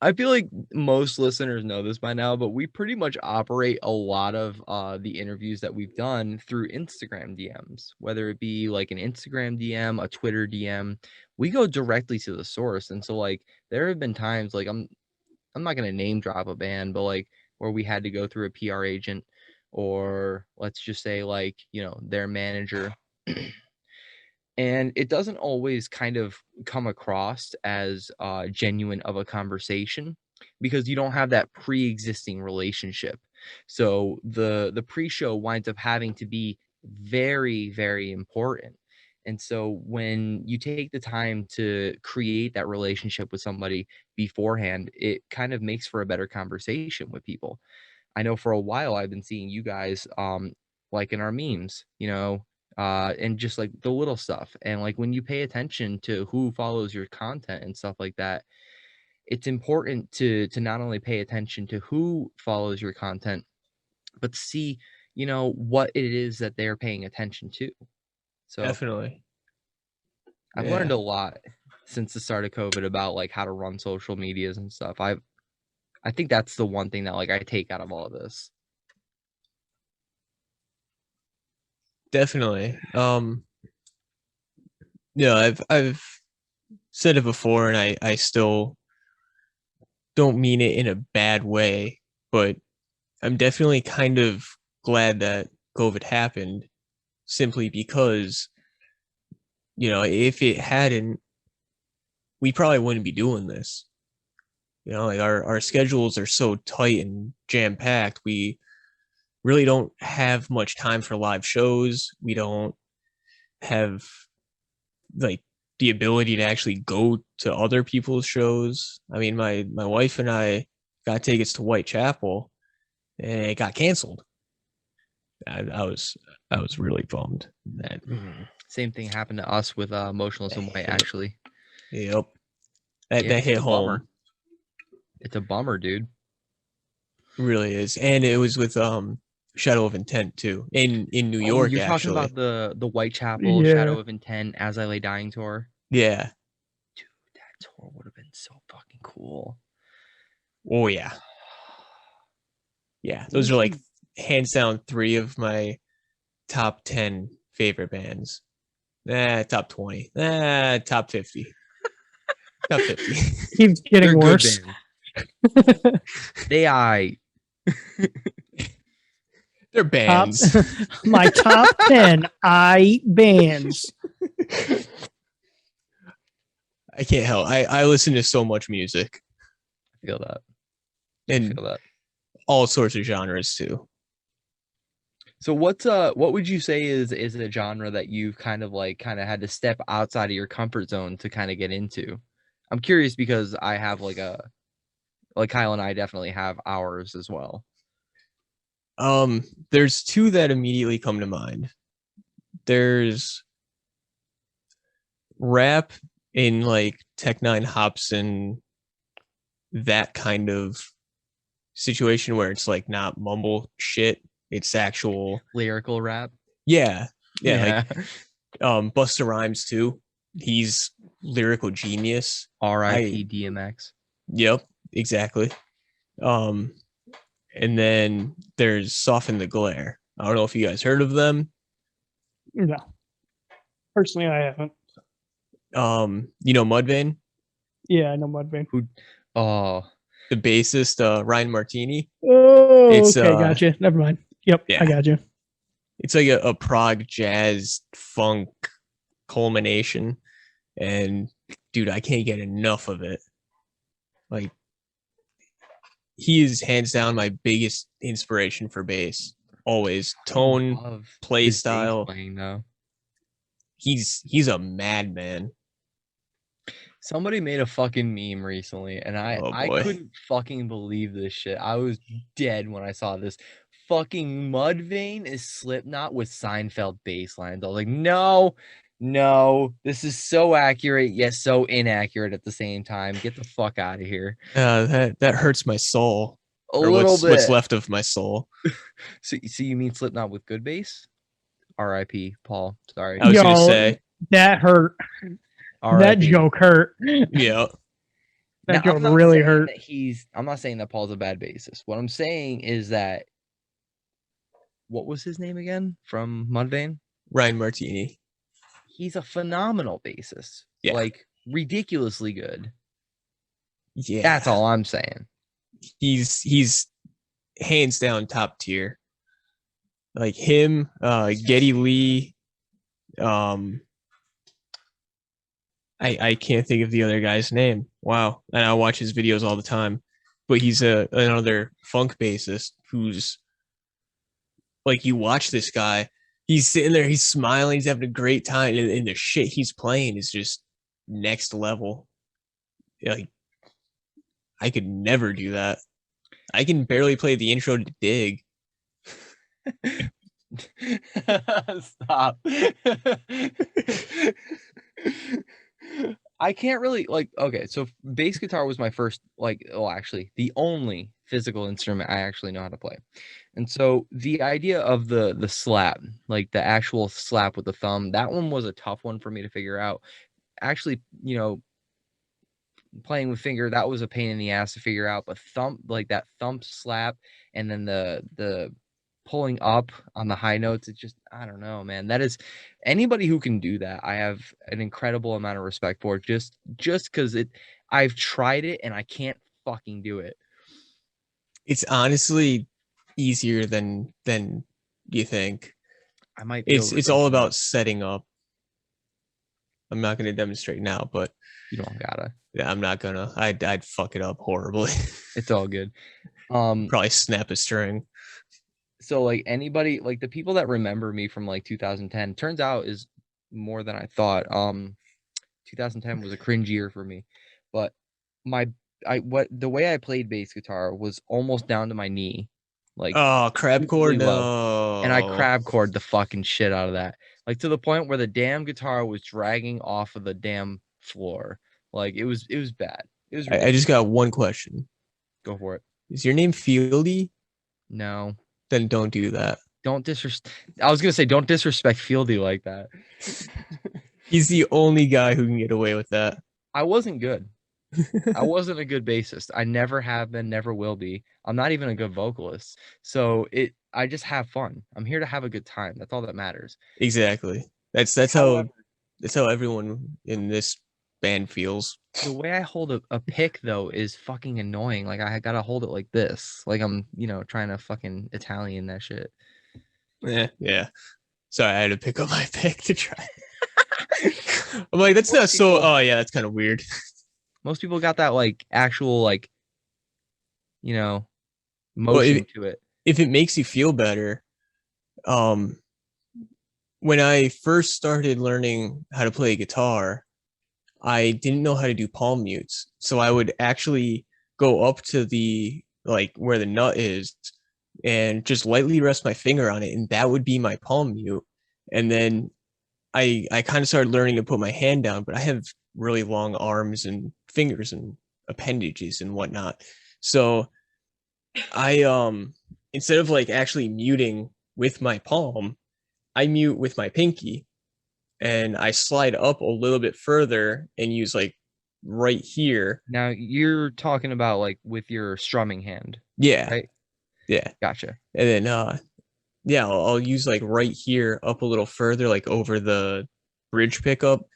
I feel like most listeners know this by now, but we pretty much operate a lot of the interviews that we've done through Instagram DMs, whether it be like an Instagram DM, a Twitter DM. We go directly to the source. And so like there have been times like I'm not going to name drop a band, but like where we had to go through a PR agent, or let's just say like, you know, their manager. And it doesn't always kind of come across as genuine of a conversation because you don't have that pre-existing relationship. So the pre-show winds up having to be very, very important. And so when you take the time to create that relationship with somebody beforehand, it kind of makes for a better conversation with people. I know for a while I've been seeing you guys like in our memes, you know, and just like the little stuff. And like when you pay attention to who follows your content and stuff like that, it's important to not only pay attention to who follows your content, but see, you know, what it is that they're paying attention to. So Definitely. I've learned a lot since the start of COVID about like how to run social medias and stuff. I think that's the one thing that like I take out of all of this. Definitely. Yeah, I've said it before, and I still don't mean it in a bad way, but I'm definitely kind of glad that COVID happened, simply because, you know, if it hadn't, we probably wouldn't be doing this. You know, like our schedules are so tight and jam packed. We really don't have much time for live shows. We don't have like the ability to actually go to other people's shows. I mean, my wife and I got tickets to Whitechapel, and it got canceled. I was really bummed. That Same thing happened to us with Motionless in White, actually. Yep. That Yeah, hit it's a home. bummer. It's a bummer, dude. It really is. And it was with Shadow of Intent too. In New Oh, York, you're talking actually. about the Whitechapel Yeah. Shadow of Intent As I Lay Dying tour. Yeah. Dude, that tour would have been so fucking cool. Oh yeah. Yeah. Those are like hands down 3 of my top 10 favorite bands. Top 20. Top 50. Top 50. Keeps getting They're worse. good bands. They They're bands. My top 10 bands. I can't help. I listen to so much music. I feel that. And all sorts of genres too. So what would you say is a genre that you've kind of had to step outside of your comfort zone to kind of get into? I'm curious because I have like Kyle and I definitely have ours as well. There's 2 that immediately come to mind. There's rap in like Tech Nine Hops and that kind of situation where it's like not mumble shit, it's actual lyrical rap. Yeah. Like Busta Rhymes too. He's lyrical genius. R.I.P. DMX. Yep, exactly. And then there's Soften the Glare. I don't know if you guys heard of them. No. Personally, I haven't. You know Mudvayne? Yeah, I know Mudvayne. The bassist, Ryan Martini. Oh, okay, gotcha. Never mind. Yep, yeah. I got you. It's like a prog jazz funk culmination, and dude, I can't get enough of it. Like, he is hands down my biggest inspiration for bass. Always tone, play style. Playing, though. He's a madman. Somebody made a fucking meme recently, and Oh I boy. couldn't fucking believe this shit. I was dead when I saw this. Fucking Mudvayne is Slipknot with Seinfeld bass lines. I was like, no, this is so accurate yet so inaccurate at the same time. Get the fuck out of here. That hurts my soul. A Or little what's bit. left of my soul. So you mean Slipknot with good bass? R.I.P. Paul. Sorry. I was gonna say, that hurt. That R.I.P. joke hurt. yeah. That Now, joke really hurt. I'm not saying that Paul's a bad bassist. What I'm saying is that what was his name again from Mudvayne? Ryan Martini. He's a phenomenal bassist. Yeah. Like ridiculously good. Yeah. That's all I'm saying. He's hands down top tier. Like him, Geddy Lee, I can't think of the other guy's name. Wow. And I watch his videos all the time. But he's another funk bassist who's like, you watch this guy, he's sitting there, he's smiling, he's having a great time, and the shit he's playing is just next level. Like, I could never do that. I can barely play the intro to Dig. Stop. I can't really like, okay, so bass guitar was my first, like, actually the only physical instrument I actually know how to play. And so the idea of the slap, like the actual slap with the thumb, that one was a tough one for me to figure out. Actually, playing with finger, that was a pain in the ass to figure out, but thumb, like that thumb slap, and then the pulling up on the high notes, it's just, I don't know, man. That is, anybody who can do that, I have an incredible amount of respect for, just because I've tried it and I can't fucking do it. It's honestly easier than you think. I might be It's all about setting up. I'm not going to demonstrate now, but you don't gotta. Yeah, I'm not gonna. I'd fuck it up horribly. It's all good. Probably snap a string. So like anybody, like the people that remember me from like 2010, turns out is more than I thought. 2010 was a cringe year for me, but the way I played bass guitar was almost down to my knee. Like, oh, crab chord, no. And I crab chord the fucking shit out of that. Like to the point where the damn guitar was dragging off of the damn floor. Like it was bad. It was I just got one question. Go for it. Is your name Fieldy? No. Then don't do that. Don't disrespect. I was gonna say don't disrespect Fieldy like that. He's the only guy who can get away with that. I wasn't good. I wasn't a good bassist. I never have been, never will be. I'm not even a good vocalist. So I just have fun. I'm here to have a good time. That's all that matters. Exactly. That's how everyone in this band feels. The way I hold a pick though is fucking annoying. Like I gotta hold it like this. Like I'm, trying to fucking Italian that shit. Yeah. Sorry, I had to pick up my pick to try. I'm like, that's not so. Oh yeah, that's kind of weird. Most people got that like actual like, motion to it. If it makes you feel better, when I first started learning how to play guitar, I didn't know how to do palm mutes. So I would actually go up to the, like where the nut is and just lightly rest my finger on it. And that would be my palm mute. And then I kind of started learning to put my hand down, but I have really long arms and fingers and appendages and whatnot. So I, instead of like actually muting with my palm, I mute with my pinky. And I slide up a little bit further and use like right here. Now you're talking about like with your strumming hand. Yeah. Right? Yeah. Gotcha. And then I'll use like right here up a little further, like over the bridge pickup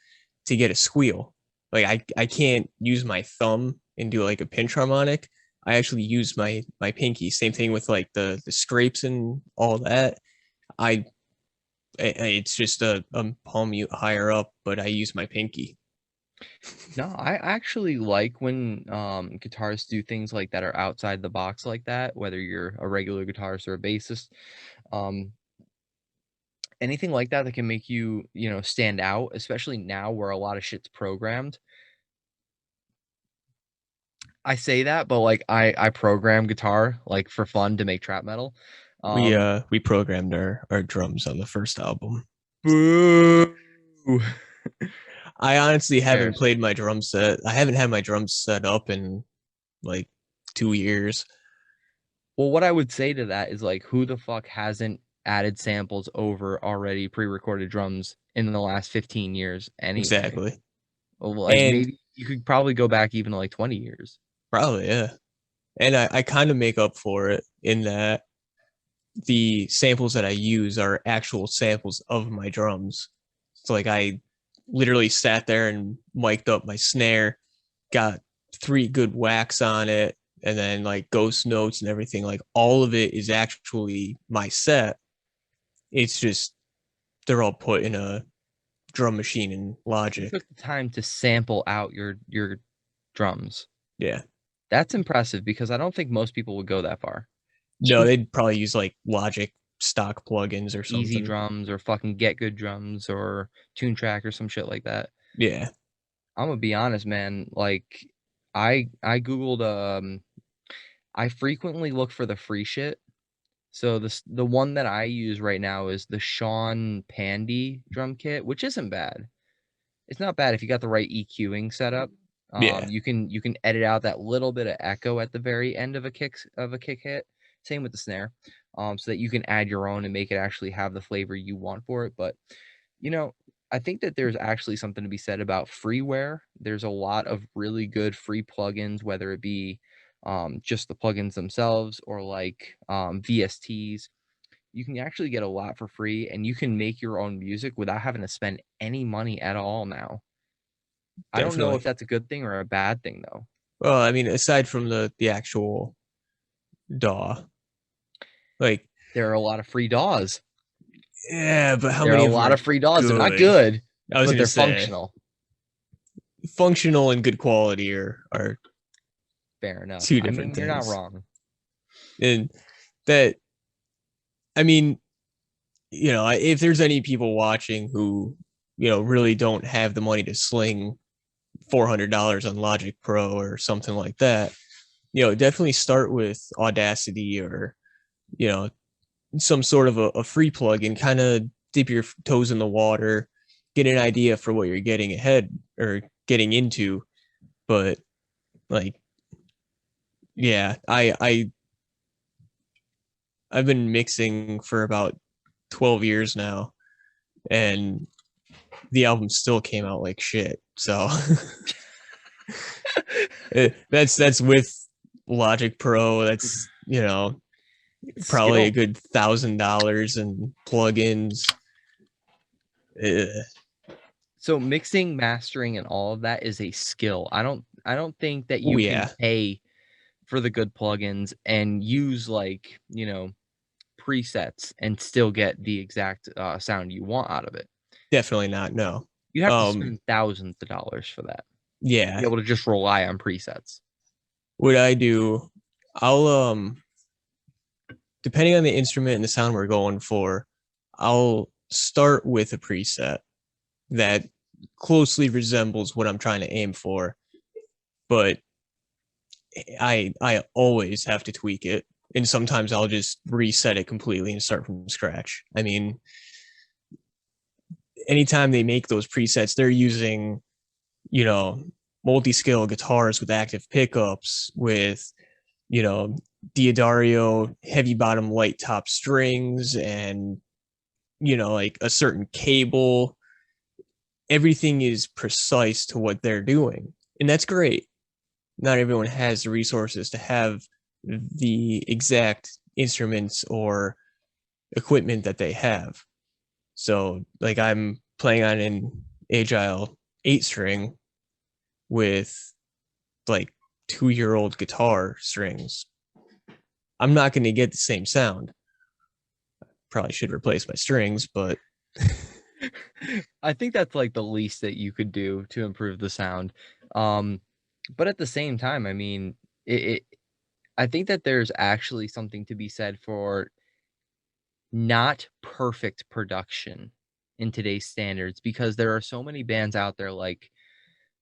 to get a squeal. Like I can't use my thumb and do like a pinch harmonic. I actually use my pinky. Same thing with like the scrapes and all that. It's just a palm mute higher up, but I use my pinky. No, I actually like when guitarists do things like that are outside the box like that, whether you're a regular guitarist or a bassist. Anything like that can make you, stand out, especially now where a lot of shit's programmed. I say that, but like I program guitar like for fun to make trap metal. We programmed our drums on the first album. Boo. I honestly haven't Cares? played my drum set. I haven't had my drums set up in like 2 years. Well, what I would say to that is like, who the fuck hasn't added samples over already pre-recorded drums in the last 15 years anyway? Exactly. Well, like And maybe you could probably go back even to like 20 years. probably, yeah. And I kind of make up for it in that the samples that I use are actual samples of my drums. So like I literally sat there and mic'd up my snare, got 3 good whacks on it, and then like ghost notes and everything. Like all of it is actually my set. It's just they're all put in a drum machine in You Logic. took the time to sample out your drums. Yeah. That's impressive because I don't think most people would go that far. No, they'd probably use like Logic stock plugins or Easy something. drums or fucking Get Good drums or Tune Track or some shit like that. Yeah. I'm gonna be honest, man. Like I googled I frequently look for the free shit. So the one that I use right now is the Sean Pandy drum kit, which isn't bad. It's not bad if you got the right EQing setup. Yeah. You can edit out that little bit of echo at the very end of a kick hit. Same with the snare, so that you can add your own and make it actually have the flavor you want for it. But you know, I think that there's actually something to be said about freeware. There's a lot of really good free plugins, whether it be just the plugins themselves or like VSTs. You can actually get a lot for free and you can make your own music without having to spend any money at all now. I don't know Definitely. if that's a good thing or a bad thing though. Well, I mean, aside from the actual DAW, like There are a lot of free DAWs. yeah, but how There are many a of them lot are of free DAWs. They're not good? good, I was but gonna they're say functional. functional and good quality are Fair enough. two I different mean, you're not things. wrong. And that, I mean, you know, if there's any people watching who, you know, really don't have the money to sling $400 on Logic Pro or something like that, you know, definitely start with Audacity or, you know, some sort of a free plug and kind of dip your toes in the water, get an idea for what you're getting ahead or getting into. But like, yeah, I've been mixing for about 12 years now, and the album still came out like shit. So that's with Logic Pro. That's, you know, It's probably a skill. good $1,000 in plugins. So mixing, mastering, and all of that is a skill. I don't think that Oh you can yeah, pay for the good plugins and use like, presets and still get the exact sound you want out of it. definitely not. No. You have to spend thousands of dollars for that. Yeah. Be able to just rely on presets. What I do, I'll depending on the instrument and the sound we're going for, I'll start with a preset that closely resembles what I'm trying to aim for, but I always have to tweak it, and sometimes I'll just reset it completely and start from scratch. I mean, anytime they make those presets, they're using, you know, multi-scale guitars with active pickups, with, you know, Diodario heavy bottom light top strings, and, you know, like a certain cable. Everything is precise to what they're doing, and that's great. Not everyone has the resources to have the exact instruments or equipment that they have. So like I'm playing on an Agile 8-string with like 2-year-old guitar strings. I'm not going to get the same sound. Probably should replace my strings, but I think that's like the least that you could do to improve the sound. But at the same time, I mean, I think that there's actually something to be said for not perfect production in today's standards because there are so many bands out there like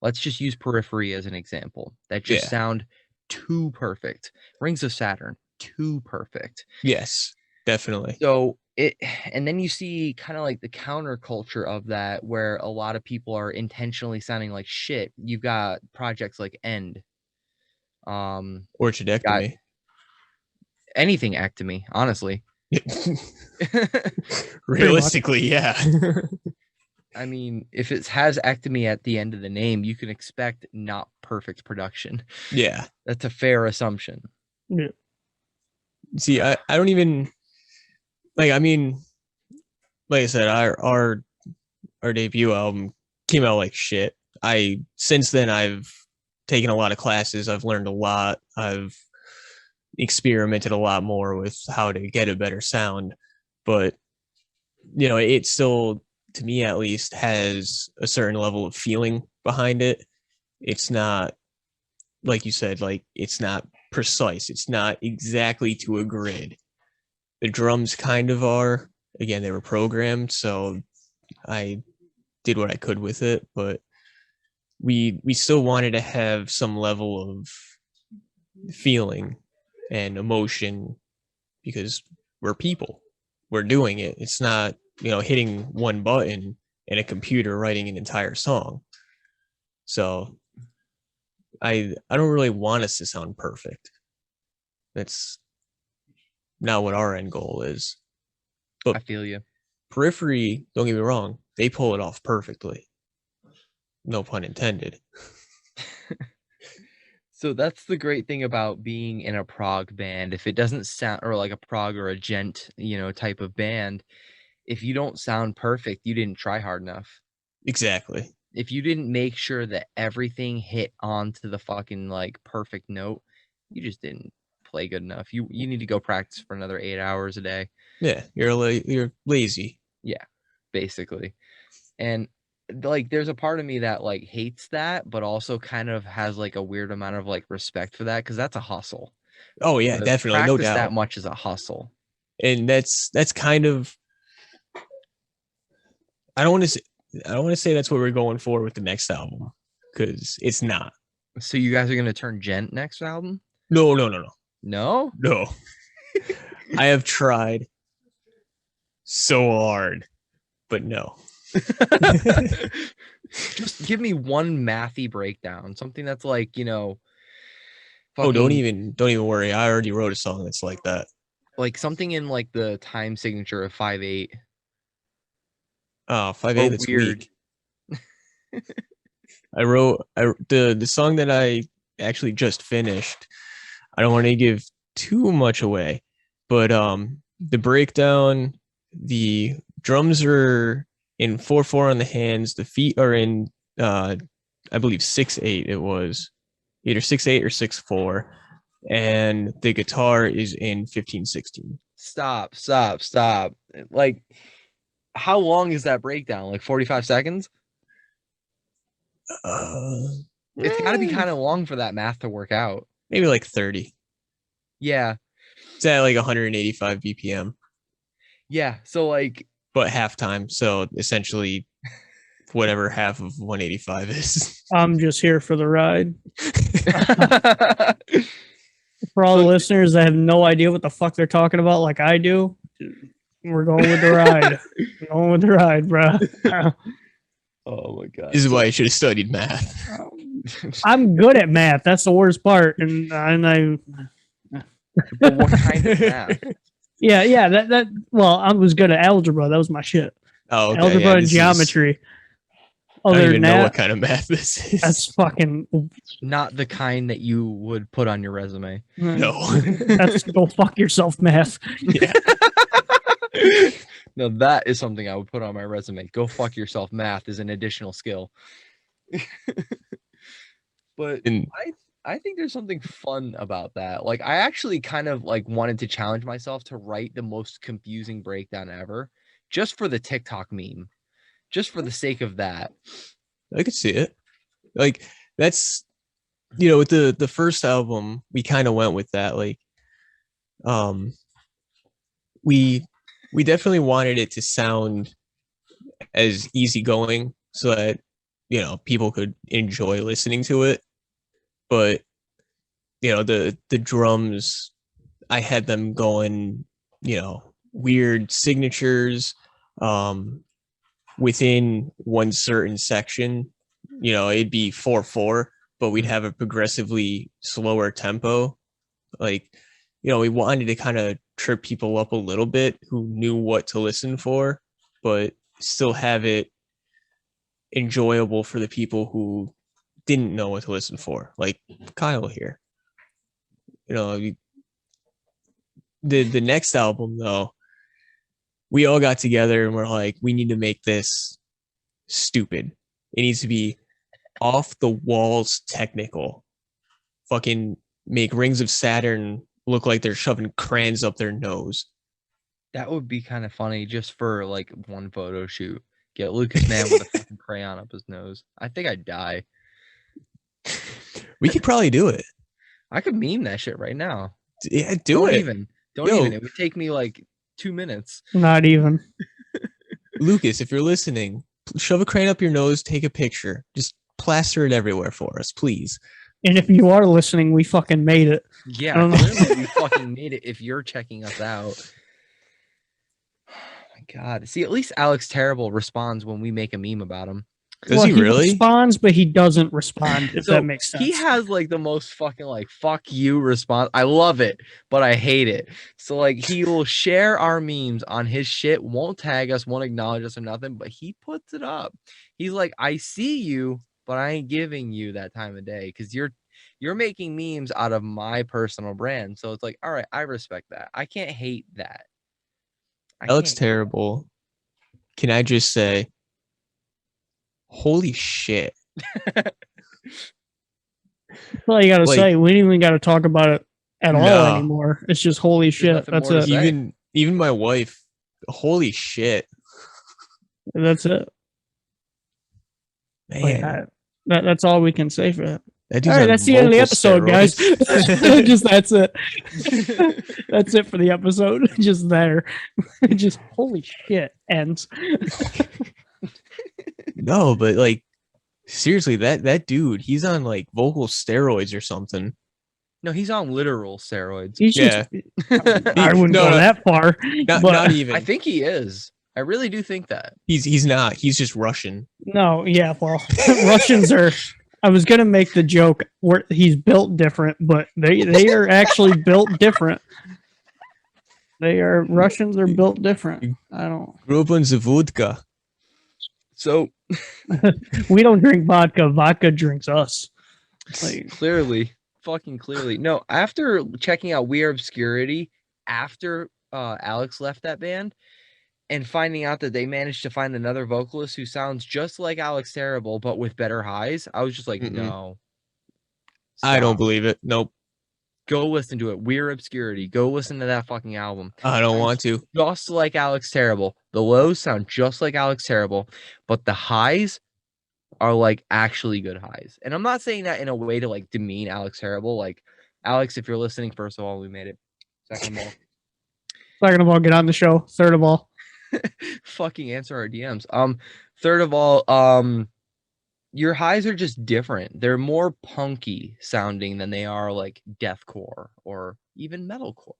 let's just use Periphery as an example that just yeah, sound too perfect. Rings of Saturn, too perfect. Yes, definitely. So and then you see kind of like the counterculture of that, where a lot of people are intentionally sounding like shit. You've got projects like End, got Orchidectomy. anything Ectomy, honestly. Realistically, yeah. I mean, if it has Ectomy at the end of the name, you can expect not perfect production. Yeah. That's a fair assumption. Yeah. See, I don't even like. I mean, like I said, our debut album came out like shit. Since then I've taken a lot of classes. I've learned a lot. I've experimented a lot more with how to get a better sound, but it still, to me at least, has a certain level of feeling behind it. It's not, like you said, like it's not precise. It's not exactly to a grid. The drums kind of are. Again, they were programmed, so I did what I could with it, but we still wanted to have some level of feeling and emotion because we're people. We're doing it. It's not, hitting one button and a computer writing an entire song. So I don't really want us to sound perfect. That's not what our end goal is. But I feel you. Periphery, don't get me wrong, they pull it off perfectly. No pun intended. So that's the great thing about being in a prog band. If it doesn't sound, or like a prog or a gent, type of band, if you don't sound perfect, you didn't try hard enough. Exactly. If you didn't make sure that everything hit onto the fucking like perfect note, you just didn't play good enough. You need to go practice for another 8 hours a day. Yeah, you're lazy. Yeah, basically. And like there's a part of me that like hates that, but also kind of has like a weird amount of like respect for that, because that's a hustle. Oh yeah, To definitely, no practice doubt. that much is a hustle. And that's kind of, I don't want to say that's what we're going for with the next album, because it's not. So you guys are gonna turn gent next album? No. No? I have tried so hard, but no. Just give me one mathy breakdown, something that's like, Oh, fucking, don't even worry. I already wrote a song that's like that. like something in like the time signature of 5/8. Oh, 5/8, that's weird. weak. I wrote the song that I actually just finished. I don't want to give too much away, but the breakdown, the drums are in 4/4 on the hands, the feet are in I believe 6/8. It was either 6/8 or 6/4, and the guitar is in 15/16. Stop. Like, how long is that breakdown? Like 45 seconds? It's got to be kind of long for that math to work out. Maybe like 30. Yeah. It's at like 185 BPM. Yeah. So like, but halftime. So essentially, whatever half of 185 is. I'm just here for the ride. For all the listeners that have no idea what the fuck they're talking about, like I do, we're going with the ride. We're going with the ride, bro. Oh my god. This is why I should have studied math. I'm good at math. That's the worst part. And I But what kind of math? yeah, that well, I was good at algebra. That was my shit. Oh, okay. Algebra and geometry. I don't even know what kind of math this is. That's fucking not the kind that you would put on your resume. No. That's go fuck yourself math. Yeah. No, that is something I would put on my resume. Go fuck yourself math is an additional skill. But I think there's something fun about that. Like I actually kind of like wanted to challenge myself to write the most confusing breakdown ever, just for the TikTok meme, just for the sake of that. I could see it. Like that's, with the first album, we kind of went with that. Like, we definitely wanted it to sound as easygoing so that people could enjoy listening to it, but the drums, I had them going, weird signatures within one certain section. It'd be 4/4, but we'd have a progressively slower tempo. Like, we wanted to kind of trip people up a little bit who knew what to listen for, but still have it enjoyable for the people who didn't know what to listen for, like Kyle here. The next album, though, we all got together and we're like, we need to make this stupid. It needs to be off the walls technical. Fucking make Rings of Saturn look like they're shoving crayons up their nose. That would be kind of funny just for like one photo shoot. Get Lucas Man with a fucking crayon up his nose. I think I'd die. We could probably do it. I could meme that shit right now. Yeah, Don't it. even. It would take me like 2 minutes. Not even. Lucas, if you're listening, shove a crayon up your nose, take a picture. Just plaster it everywhere for us, please. And if you are listening, we fucking made it. Yeah, clearly we fucking made it if you're checking us out. Oh my God. See, at least Alex Terrible responds when we make a meme about him. Does he really? He responds, but he doesn't respond, if that makes sense. He has like the most fucking like fuck you response. I love it, but I hate it. So like he will share our memes on his shit, won't tag us, won't acknowledge us or nothing, but he puts it up. He's like, I see you, but I ain't giving you that time of day because you're making memes out of my personal brand. So it's like, all right, I respect that. I can't hate that. That looks terrible. Can I just say, holy shit. That's all you gotta say. We ain't even gotta talk about it at all anymore. It's just holy shit. That's it. Even my wife, holy shit. That's it. Man. Like that's all we can say for that. All right, that's the end of the episode, guys. Just that's it. That's it for the episode. Just there. Just holy shit. Ends. No, but like seriously, that dude, he's on like vocal steroids or something. No, he's on literal steroids. I wouldn't go that far. Not even. I think he is. I really do think that. He's not. He's just Russian. No, yeah, well, Russians are. I was gonna make the joke where he's built different, but they are actually built different. Russians are built different. I don't. Grew up on the vodka. So we don't drink vodka. Vodka drinks us. Like, fucking clearly. No, after checking out We Are Obscurity, after Alex left that band, and finding out that they managed to find another vocalist who sounds just like Alex Terrible, but with better highs, I was just like, no. Stop. I don't believe it. Nope. Go listen to it. We're Obscurity. Go listen to that fucking album. I don't want to. Just like Alex Terrible. The lows sound just like Alex Terrible, but the highs are like actually good highs. And I'm not saying that in a way to like demean Alex Terrible. Like, Alex, if you're listening, first of all, we made it. Second of all, get on the show. Third of all, fucking answer our DMs. Third of all, your highs are just different. They're more punky sounding than they are like deathcore or even metalcore.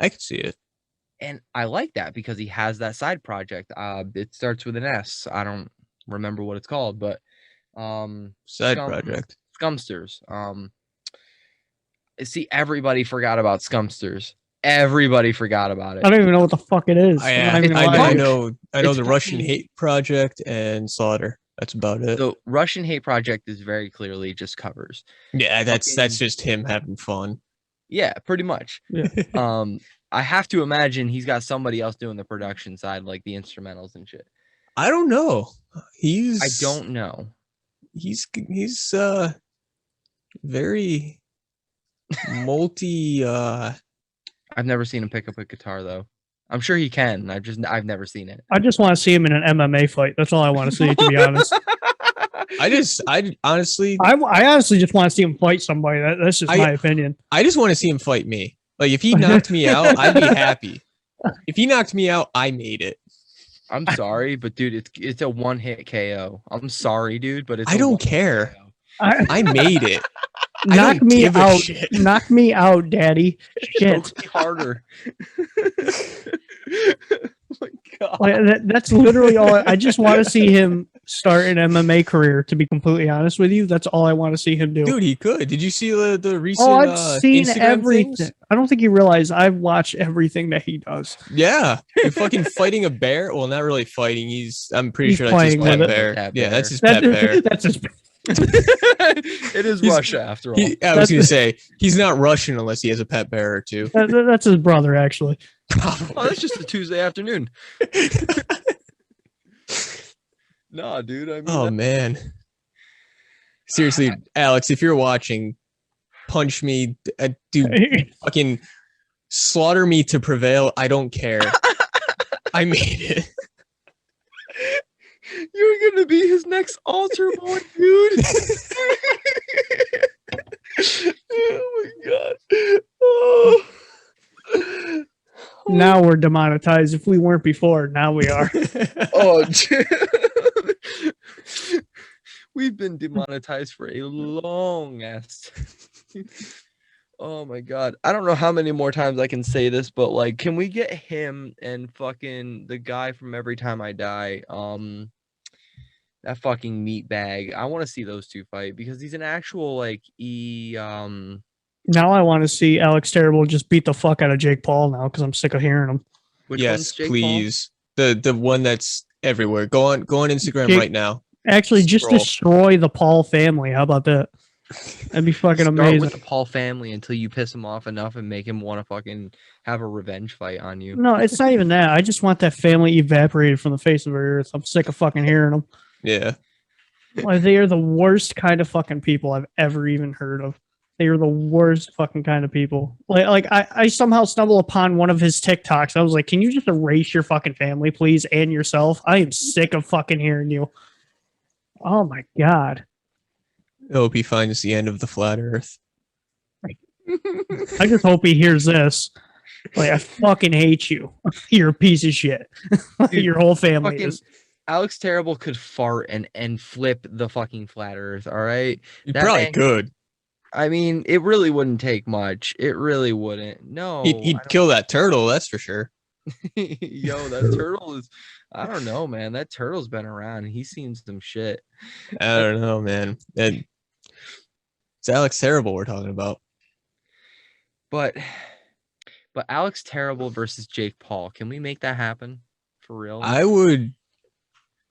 I can see it. And I like that because he has that side project. It starts with an S. I don't remember what it's called, but side project. Scumsters. See, everybody forgot about Scumsters. Everybody forgot about it. I don't even know what the fuck it is. I know the Russian Hate Project and Slaughter. That's about it. The Russian Hate Project is very clearly just covers. Yeah, that's just him having fun. Yeah, pretty much. Yeah. I have to imagine he's got somebody else doing the production side, like the instrumentals and shit. I don't know. I don't know. He's very multi. I've never seen him pick up a guitar though. I'm sure he can. I've never seen it. I just want to see him in an MMA fight. That's all I want to see, to be honest. I honestly just want to see him fight somebody. That's just my opinion. I just want to see him fight me. Like, if he knocked me out, I'd be happy. If he knocked me out, I made it. I'm sorry, but dude, it's a one-hit KO. I'm sorry, dude, but I don't care. I made it. Knock don't me give a out. shit. Knock me out, daddy. Shit. Choke me harder. Oh my God. That's literally all. I just want to see him start an MMA career, to be completely honest with you. That's all I want to see him do. Dude, he could. Did you see the recent Oh, I've seen Instagram everything. things? I don't think you realize I've watched everything that he does. Yeah. You're fucking fighting a bear. Well, not really fighting. I'm pretty He's sure that's his playing pet with bear. Pet Yeah, bear. that's his pet bear. That's his. It is He's- Russia after all. I was going to say, he's not Russian unless he has a pet bear or two. That's his brother, actually. Oh, that's just a Tuesday afternoon. Nah, dude. I mean, Oh, man. Seriously, Alex, if you're watching, punch me. Dude, fucking slaughter me to prevail. I don't care. I made it. you're gonna be his next altar boy, dude. Oh my God. Oh. Now we're demonetized. If we weren't before, now we are. Oh, dude. We've been demonetized for a long ass. Oh my God. I don't know how many more times I can say this, but like, can we get him and fucking the guy from Every Time I Die? That fucking meat bag. I want to see those two fight because he's an actual like Now I want to see Alex Terrible just beat the fuck out of Jake Paul now because I'm sick of hearing him. which one's Yes, Jake please. The one that's everywhere. Go on Instagram Jake- right now. Actually, just Scroll. destroy the Paul family. How about that? That'd be Paul? fucking Start amazing. with the Paul family until you piss him off enough and make him want to fucking have a revenge fight on you. No, it's not even that. I just want that family evaporated from the face of the earth. I'm sick of fucking hearing them. Yeah. Like, they are the worst kind of fucking people I've ever even heard of. They are the worst fucking kind of people. Like I somehow stumbled upon one of his TikToks. I was like, can you just erase your fucking family, please, and yourself? I am sick of fucking hearing you. Oh my God. I hope he finds the end of the flat earth. I just hope he hears this. Like, I fucking hate you. You're a piece of shit. Dude, Your whole family fucking is. Alex Terrible could fart and flip the fucking flat earth, all right? You That probably man- could. I mean, it really wouldn't take much. It really wouldn't. No. He'd kill that turtle, that's for sure. Yo, that turtle is I don't know, man. That turtle's been around. He's seen some shit. I don't know, man. It's Alex Terrible we're talking about. But Alex Terrible versus Jake Paul. Can we make that happen? For real? I would.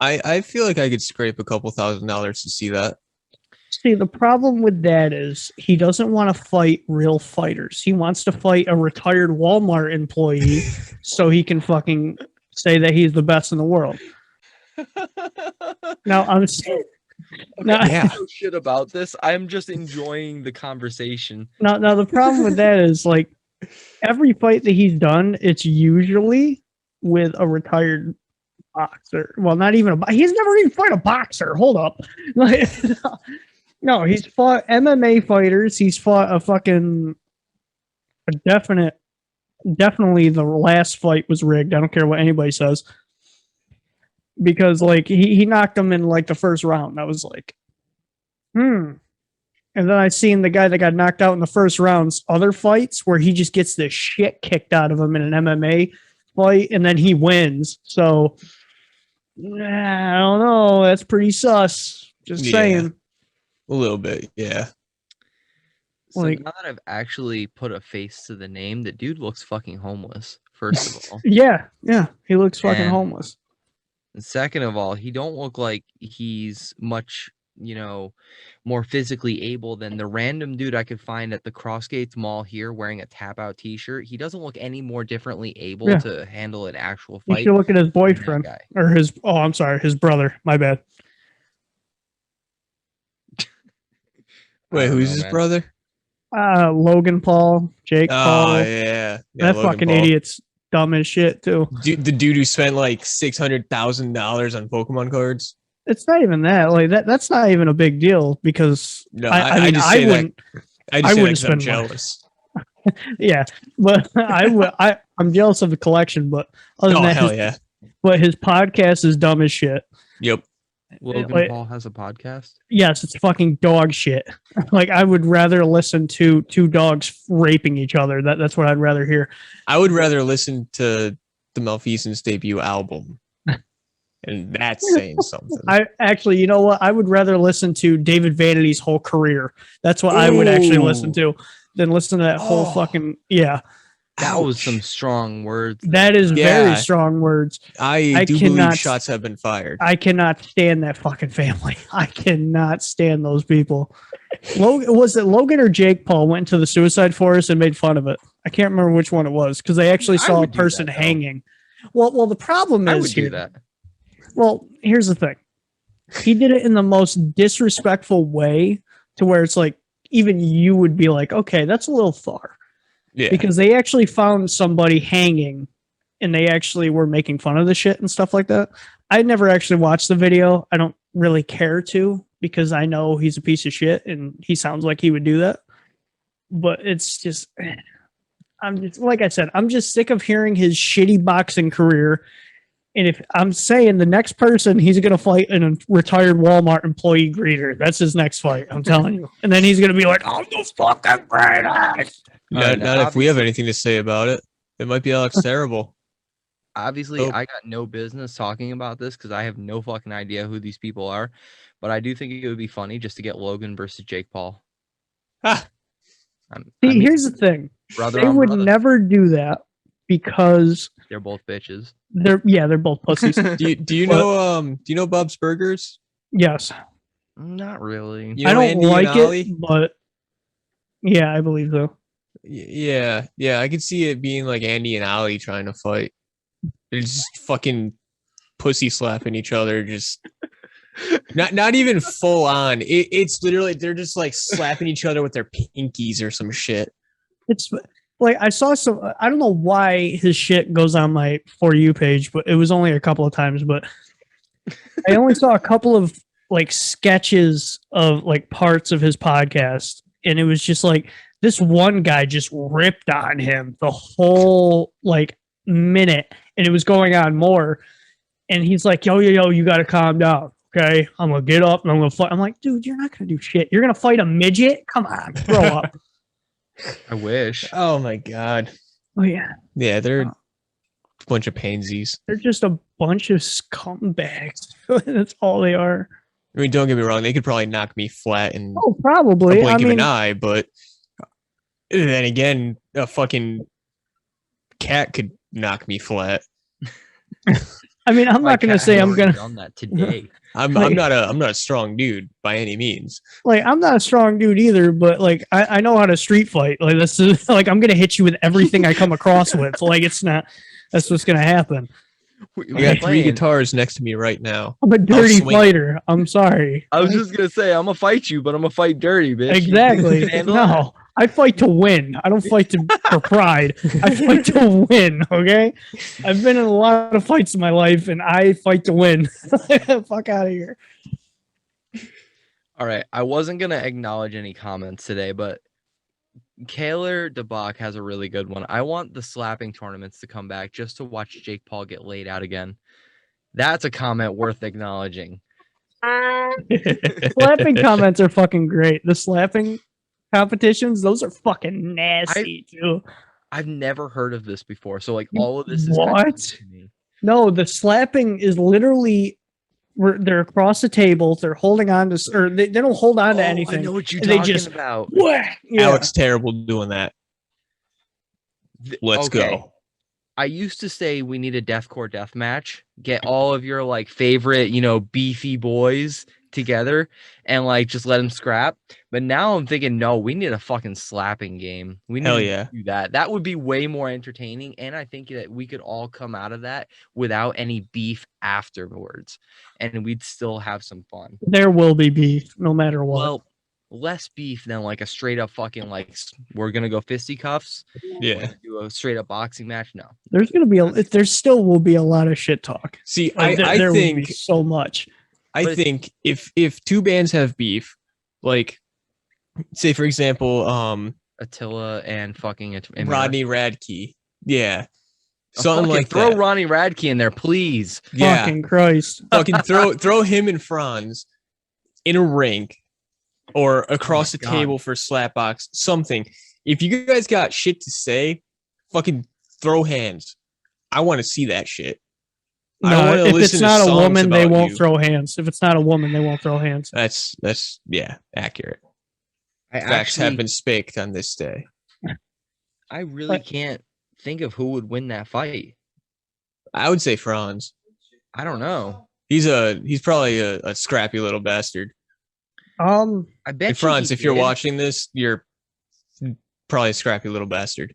I feel like I could scrape a couple $1,000s to see that. See, the problem with that is he doesn't want to fight real fighters. He wants to fight a retired Walmart employee so he can fucking say that he's the best in the world. Now, I'm saying, now, Yeah. I know shit about this. I'm just enjoying the conversation. now the problem with that is like every fight that he's done, it's usually with a retired boxer. Well, not even he's never even fought a boxer. Hold up. Like, no, he's fought MMA fighters. He's fought definitely the last fight was rigged. I don't care what anybody says. Because like he knocked him in like the first round. I was like, And then I seen the guy that got knocked out in the first round's other fights where he just gets the shit kicked out of him in an MMA fight and then he wins. So I don't know. That's pretty sus. Just Yeah. saying. A little bit, yeah. So Like- now that I've actually put a face to the name, the dude looks fucking homeless, first of all. Yeah. He looks fucking And- homeless. And second of all, he don't look like he's much, more physically able than the random dude I could find at the Crossgates Mall here wearing a tap out t-shirt. He doesn't look any more differently able Yeah. to handle an actual You fight. should look at his than that boyfriend guy. or his brother. My bad. I Wait, don't who's know, his man. brother? Logan Paul, Jake Paul. Oh, yeah. That Logan fucking Paul. idiot's dumb as shit too. The dude who spent like $600,000 on Pokemon cards. It's not even that. Like that's not even a big deal because No, I mean just I say that. wouldn't. I I just say that wouldn't 'cause I'm spend money. jealous. Yeah, but I'm jealous of the collection. But other Oh than that, hell yeah! but his podcast is dumb as shit. Yep. Logan Paul has a podcast? Yes, it's fucking dog shit. Like, I would rather listen to two dogs raping each other. That's what I'd rather hear. I would rather listen to the Malfeasance debut album. And that's saying something. I actually, you know what? I would rather listen to David Vanity's whole career. That's what I would actually listen to than listen to that whole fucking, yeah. That was some strong words. That is very strong words. I do believe shots have been fired. I cannot stand that fucking family. I cannot stand those people. Was it Logan or Jake Paul went to the suicide forest and made fun of it? I can't remember which one it was because they actually saw a person hanging. Well, the problem is I would do that. Well, here's the thing. He did it in the most disrespectful way to where it's like, even you would be like, okay, that's a little far. Yeah. Because they actually found somebody hanging and they actually were making fun of the shit and stuff like that. I never actually watched the video. I don't really care to because I know he's a piece of shit and he sounds like he would do that. But it's just, I'm just, like I said, I'm just sick of hearing his shitty boxing career. And if I'm saying the next person he's going to fight a retired Walmart employee greeter, that's his next fight. I'm telling you. And then he's going to be like, "I'm the fucking greatest." Not if we have anything to say about it. It might be Alex Terrible. Obviously, I got no business talking about this because I have no fucking idea who these people are. But I do think it would be funny just to get Logan versus Jake Paul. Here's the thing. They would never do that because they're both bitches. They're both pussies. do you know Bob's Burgers? Yes. Not really. I don't like it, but yeah, I believe so. Yeah, I could see it being like Andy and Ollie trying to fight. They're just fucking pussy slapping each other, just not even full on. It's literally they're just like slapping each other with their pinkies or some shit. It's like I saw some. I don't know why his shit goes on my For You page, but it was only a couple of times. But I only saw a couple of like sketches of like parts of his podcast, and it was just like this one guy just ripped on him the whole like minute, and it was going on more. And he's like, yo, you got to calm down. Okay, I'm going to get up and I'm going to fight. I'm like, dude, you're not going to do shit. You're going to fight a midget? Come on, grow up. I wish. Oh, my God. Oh, yeah. Yeah, they're a bunch of pansies. They're just a bunch of scumbags. That's all they are. I mean, don't get me wrong. They could probably knock me flat in probably. a blink of an eye. But then again, a fucking cat could knock me flat. I mean, I'm not going to say I'm going to done that today. I'm not a strong dude by any means. Like, I'm not a strong dude either, but like I know how to street fight. Like this is like I'm gonna hit you with everything I come across with. Like it's not. That's what's gonna happen. I got 3 guitars next to me right now. I'm a dirty fighter. I'm sorry. I was just gonna say I'm gonna fight you, but I'm gonna fight dirty, bitch. Exactly. No, I fight to win. I don't fight for pride. I fight to win. Okay. I've been in a lot of fights in my life, and I fight to win. Fuck out of here. All right. I wasn't gonna acknowledge any comments today, but Kaylor DeBach has a really good one. I want the slapping tournaments to come back just to watch Jake Paul get laid out again. That's a comment worth acknowledging. Slapping comments are fucking great. The slapping competitions, those are fucking nasty too. I've never heard of this before. So like all of this is what? To me. No, the slapping is literally they're across the table. They're holding on to, or they don't hold on to anything. I know what you're talking about. Yeah. Alex Terrible doing that. Let's go. I used to say we need a deathcore death match. Get all of your like favorite, beefy boys together and like just let them scrap. But now I'm thinking, no, we need a fucking slapping game. We need to do that. That would be way more entertaining, and I think that we could all come out of that without any beef afterwards, and we'd still have some fun. There will be beef no matter what. Well, less beef than like a straight up fucking like we're gonna go fisticuffs. Yeah, do a straight up boxing match. No, there still will be a lot of shit talk. See, like, I think will be so much. I think if two bands have beef, like say for example, Attila and fucking Rodney Radke, yeah, Something like throw that. Ronnie Radke in there, please. Yeah. Fucking Christ. Fucking throw him and Franz in a ring or across the table for slapbox. Something. If you guys got shit to say, fucking throw hands. I want to see that shit. I don't want to if listen it's to not a songs woman, they about won't you. throw hands. If it's not a woman, they won't throw hands. That's accurate. I Facts have been spaked on this day. I really can't think of who would win that fight. I would say Franz. I don't know. He's probably a scrappy little bastard. I bet and Franz, if you're watching this, you're probably a scrappy little bastard.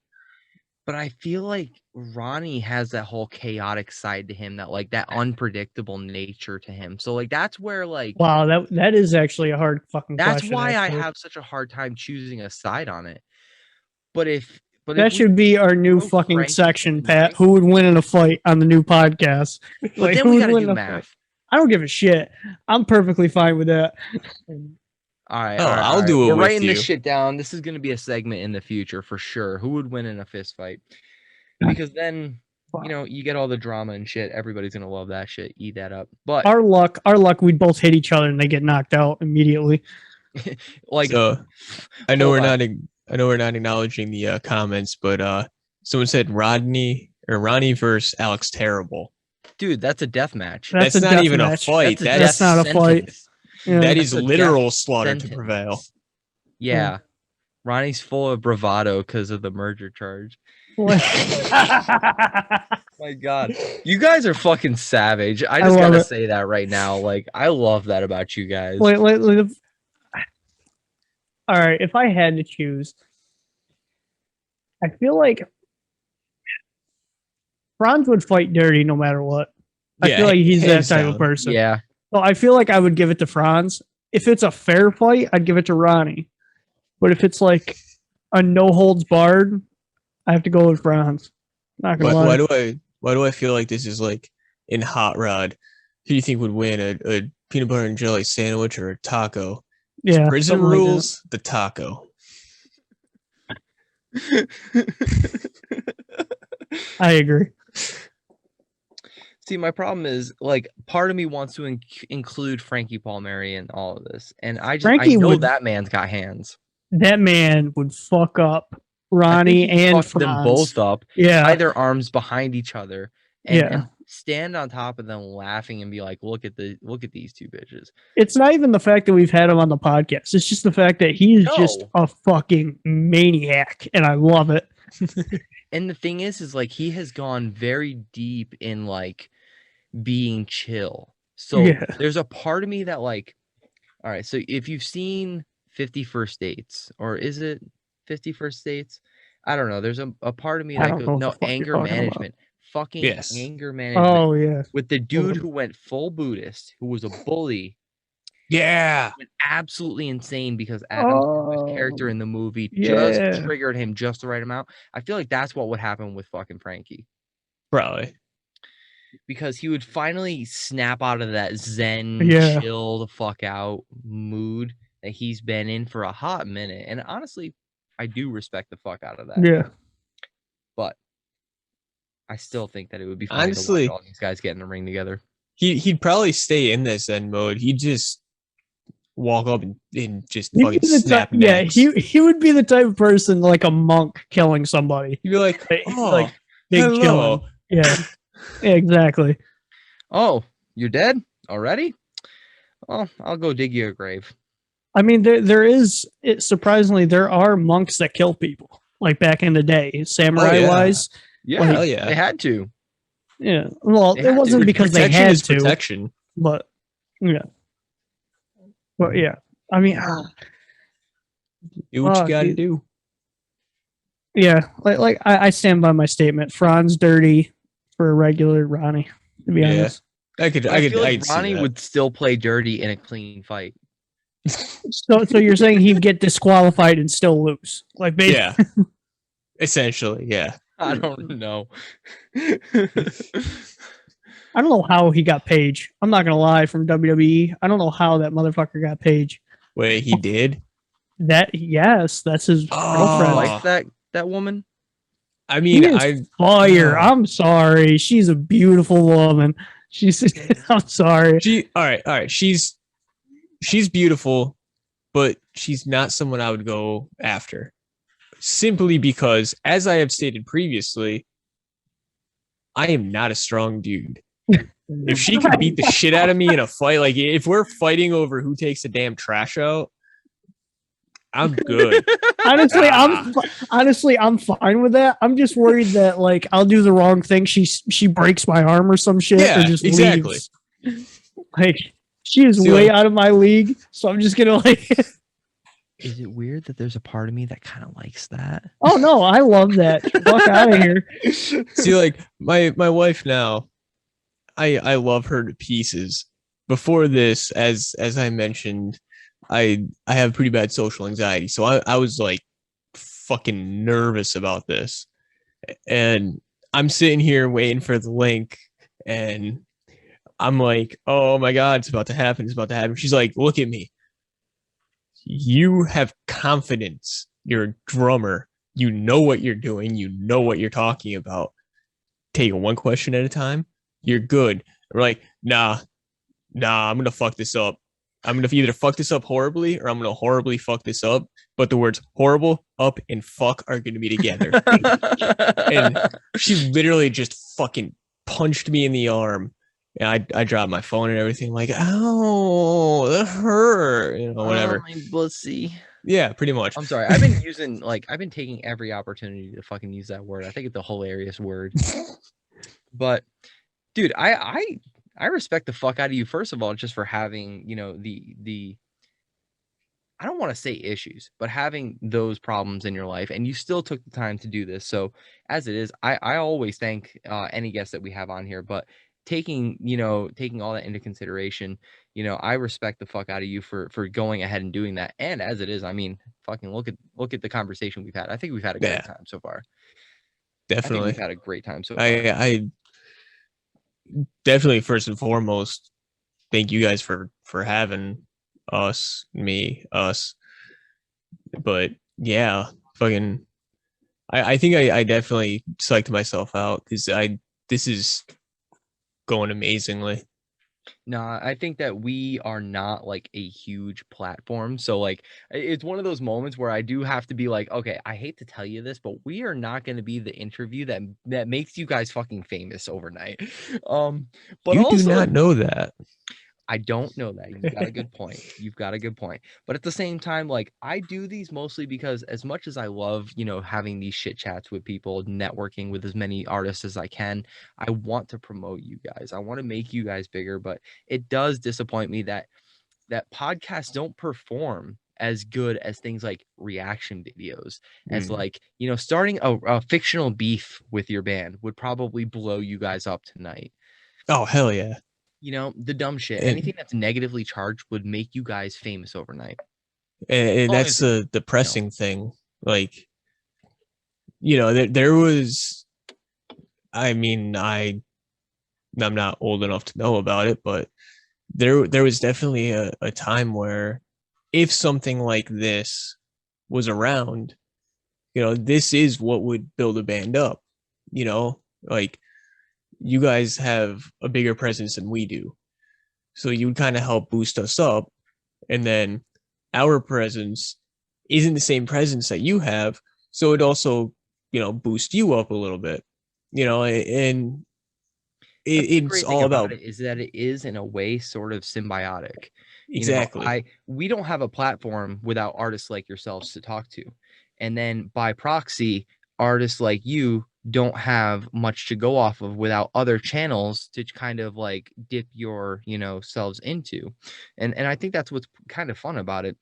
But I feel like Ronnie has that whole chaotic side to him, that unpredictable nature to him. So that's where wow, that is actually a hard fucking that's question. Why actually. I have such a hard time choosing a side on it. But that should be our new fucking section, Pat. Who would win in a fight on the new podcast? But then we gotta do math. I don't give a shit. I'm perfectly fine with that. All right. I'll do it. We're with writing you. this shit down. This is going to be a segment in the future for sure. Who would win in a fist fight? Because then, you get all the drama and shit. Everybody's going to love that shit. Eat that up. But our luck, we'd both hit each other and they get knocked out immediately. So, I know we're not acknowledging the comments, but someone said Ronnie versus Alex Terrible. Dude, that's a death match. That's not even a fight. That's not a fight. Yeah. That is literal slaughter to prevail. Yeah. Ronnie's full of bravado because of the murder charge. My God. You guys are fucking savage. I just gotta say that right now. I love that about you guys. Wait. All right, if I had to choose, I feel like Franz would fight dirty no matter what. I feel like he's that type of person. Yeah. So I feel like I would give it to Franz. If it's a fair fight, I'd give it to Ronnie. But if it's like a no holds barred, I have to go with Franz. Not gonna lie. Why do I feel like this is like in Hot Rod? Who do you think would win, a peanut butter and jelly sandwich or a taco? Yeah, prison rules, the taco. I agree. See, my problem is part of me wants to include Frankie Palmeri in all of this, and I know that man's got hands. That man would fuck up Ronnie and Franz. Them both up. Yeah, tie their arms behind each other, and stand on top of them, laughing and be like, "Look at these two bitches." It's not even the fact that we've had him on the podcast; it's just the fact that he's just a fucking maniac, and I love it. And the thing is he has gone very deep in being chill. So there's a part of me that all right, so if you've seen 50 First Dates, or is it 50 First Dates? I don't know. There's a part of me that goes, no, anger management. Fucking anger management. Oh, yeah. With the dude who went full Buddhist, who was a bully. Yeah. Went absolutely insane because Adam's character in the movie just triggered him just the right amount. I feel like that's what would happen with fucking Frankie. Probably. Because he would finally snap out of that zen, chill the fuck out mood that he's been in for a hot minute. And honestly, I do respect the fuck out of that. Yeah. But I still think that it would be fun to watch all these guys get in the ring together. He'd probably stay in this zen mode. He'd just walk up and just fucking snap necks. Yeah, he would be the type of person like a monk killing somebody. He'd be like, oh, like big hello. killing. Yeah. Exactly. Oh, you're dead already? Well, I'll go dig you a grave. I mean, surprisingly, there are monks that kill people, like back in the day, samurai-wise. Yeah, they had to. Yeah, well, it wasn't because they had to. Protection. But, yeah. But, yeah. I mean... do what you gotta do. Yeah, I stand by my statement. Franz dirty for a regular Ronnie, to be honest. I feel like Ronnie would still play dirty in a clean fight. So you're saying he'd get disqualified and still lose? Yeah. Essentially, yeah. I don't know. I don't know how he got Paige. I'm not gonna lie, from WWE. I don't know how that motherfucker got Paige. Wait, he did? That's his girlfriend. Like that woman? I mean, fire. I'm sorry. She's a beautiful woman. I'm sorry. All right. She's beautiful, but she's not someone I would go after. Simply because, as I have stated previously, I am not a strong dude. If she could beat the shit out of me in a fight, like if we're fighting over who takes the damn trash out, I'm good. Honestly, I'm fine with that. I'm just worried that like I'll do the wrong thing. She breaks my arm or some shit, Yeah, or just exactly. leaves. Like she is way out of my league, so I'm just gonna like. Is it weird that there's a part of me that kind of likes that? Oh no, I love that. Fuck out of here. See, like my wife now, I love her to pieces. Before this, as I mentioned, I have pretty bad social anxiety, so I was like fucking nervous about this, and I'm sitting here waiting for the link, and I'm like, oh my god, it's about to happen. It's about to happen. She's like, look at me. You have confidence. You're a drummer. You know what you're doing. You know what you're talking about. Take it one question at a time. You're good. We're like, nah, I'm going to fuck this up. I'm going to either fuck this up horribly or I'm going to horribly fuck this up. But the words horrible, up, and fuck are going to be together. And she literally just fucking punched me in the arm. And I dropped my phone and everything. Like, oh, that hurt. You know, whatever. Oh, my pussy. Yeah, pretty much. I'm sorry. I've been taking every opportunity to fucking use that word. I think it's a hilarious word. But, dude, I respect the fuck out of you, first of all, just for having, you know, the I don't want to say issues, but having those problems in your life, and you still took the time to do this. So as it is, I always thank any guest that we have on here, but taking all that into consideration, you know, I respect the fuck out of you for going ahead and doing that. And as it is, I mean, fucking look at the conversation we've had. I think we've had a great time so far. Definitely. I think we've had a great time so far. I definitely, first and foremost, thank you guys for having us. But yeah, fucking I think I definitely psyched myself out because this is going amazingly. No, I think that we are not like a huge platform. So like it's one of those moments where I do have to be like, okay, I hate to tell you this, but we are not going to be the interview that makes you guys fucking famous overnight. But you also, do not know that. I don't know that. You've got a good point. You've got a good point. But at the same time, like I do these mostly because as much as I love, you know, having these shit chats with people, networking with as many artists as I can, I want to promote you guys. I want to make you guys bigger, but it does disappoint me that podcasts don't perform as good as things like reaction videos, as like, you know, starting a fictional beef with your band would probably blow you guys up tonight. Oh, hell yeah. You know, the dumb shit. Anything that's negatively charged would make you guys famous overnight. And that's the depressing thing. Like, you know, there was, I mean, I'm not old enough to know about it, but there was definitely a time where if something like this was around, you know, this is what would build a band up. You know, like you guys have a bigger presence than we do. So you would kind of help boost us up. And then our presence isn't the same presence that you have. So it also, you know, boost you up a little bit, you know, and it's all about it is that it is in a way sort of symbiotic. Exactly. You know, we don't have a platform without artists like yourselves to talk to. And then by proxy, artists like you don't have much to go off of without other channels to kind of like dip your, you know, selves into. And I think that's what's kind of fun about it,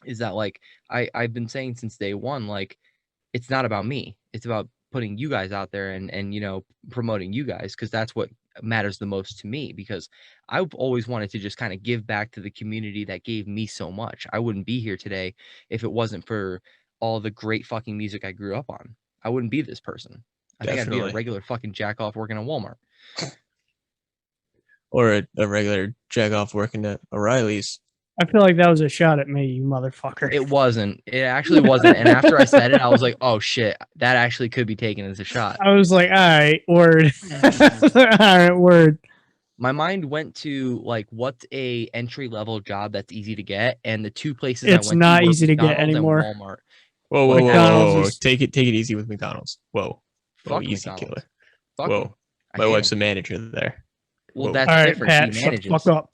is that like I've been saying since day one, like it's not about me. It's about putting you guys out there and you know, promoting you guys, because that's what matters the most to me, because I've always wanted to just kind of give back to the community that gave me so much. I wouldn't be here today if it wasn't for all the great fucking music I grew up on. I wouldn't be this person. I think I'd be a regular fucking jack off working at Walmart. Or a regular jack off working at O'Reilly's. I feel like that was a shot at me, you motherfucker. It wasn't. It actually wasn't. And after I said it, I was like, oh shit, that actually could be taken as a shot. I was like, all right, word. All right, word. My mind went to like, what's a entry level job that's easy to get, and the two places It's I went not to were easy to get McDonald's anymore. and Walmart. Whoa, McDonald's is- Take it easy with McDonald's. Whoa. Fuck Easy McDonald's. killer. Fuck Whoa. 'em. I My hate wife's 'em. a manager there. Well, Whoa. that's All right, different. Pat, She shut the manages. fuck up.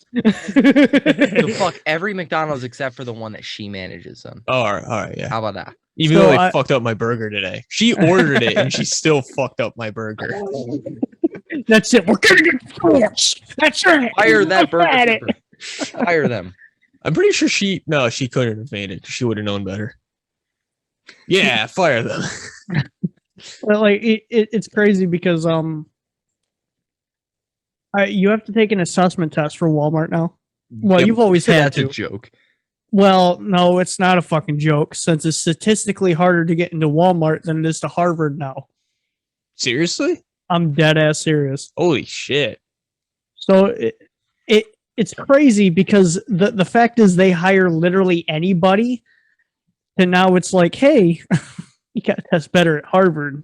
So fuck every McDonald's except for the one that she manages them. Oh, all right, yeah. How about that? Even So though they I- fucked up my burger today. She ordered it and she still fucked up my burger. That's it. We're gonna get force. That's it. Fire that Look at burger. it. keeper. Fire them. I'm pretty sure she couldn't have made it. She would have known better. Yeah, fire them. But like it's crazy because you have to take an assessment test for Walmart now. Well, Yeah, you've always had that's to. a joke. Well, no, it's not a fucking joke since it's statistically harder to get into Walmart than it is to Harvard now. Seriously? I'm dead ass serious. Holy shit. So it's crazy because the fact is they hire literally anybody, and now it's like, hey, you got to test better at Harvard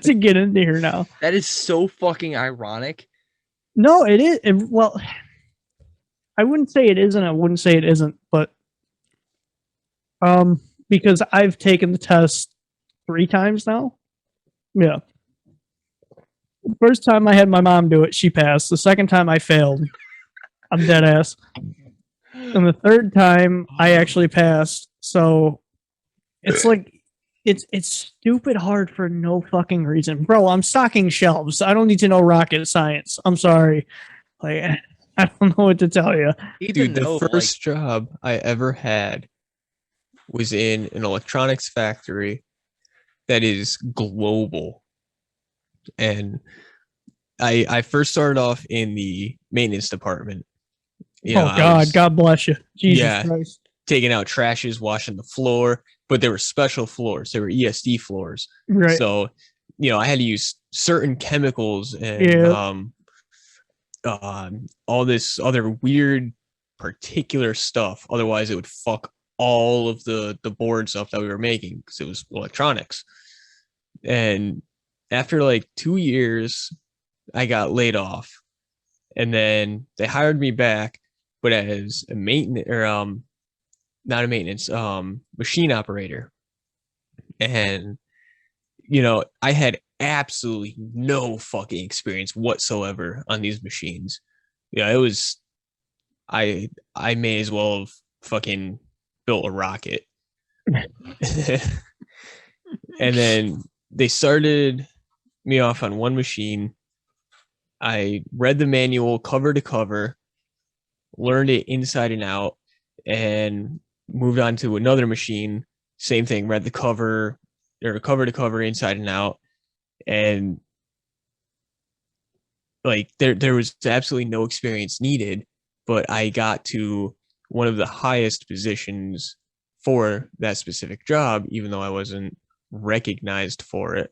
to get into here now. That is so fucking ironic. No, it is. Well, I wouldn't say it isn't. I wouldn't say it isn't, but because I've taken the test 3 times now. Yeah. The first time I had my mom do it, she passed. The second time I failed. I'm dead ass. And the third time I actually passed. So it's like it's stupid hard for no fucking reason. Bro, I'm stocking shelves. I don't need to know rocket science. I'm sorry. Like I don't know what to tell you. Even Dude, though, the first job I ever had was in an electronics factory that is global. And I first started off in the maintenance department. You know, oh God, God bless you. Jesus Yeah. Christ. taking out trashes, washing the floor, but there were special floors. There were ESD floors. Right. So, you know, I had to use certain chemicals and all this other weird particular stuff. Otherwise, it would fuck all of the boards up that we were making because it was electronics. And after like 2 years, I got laid off. And then they hired me back, but as a maintenance or not a maintenance, machine operator. And, you know, I had absolutely no fucking experience whatsoever on these machines. Yeah, it was, I may as well have fucking built a rocket. And then they started me off on one machine. I read the manual cover to cover, learned it inside and out, and moved on to another machine. Same thing, read the cover or cover to cover inside and out. And like there was absolutely no experience needed, but I got to one of the highest positions for that specific job, even though I wasn't recognized for it.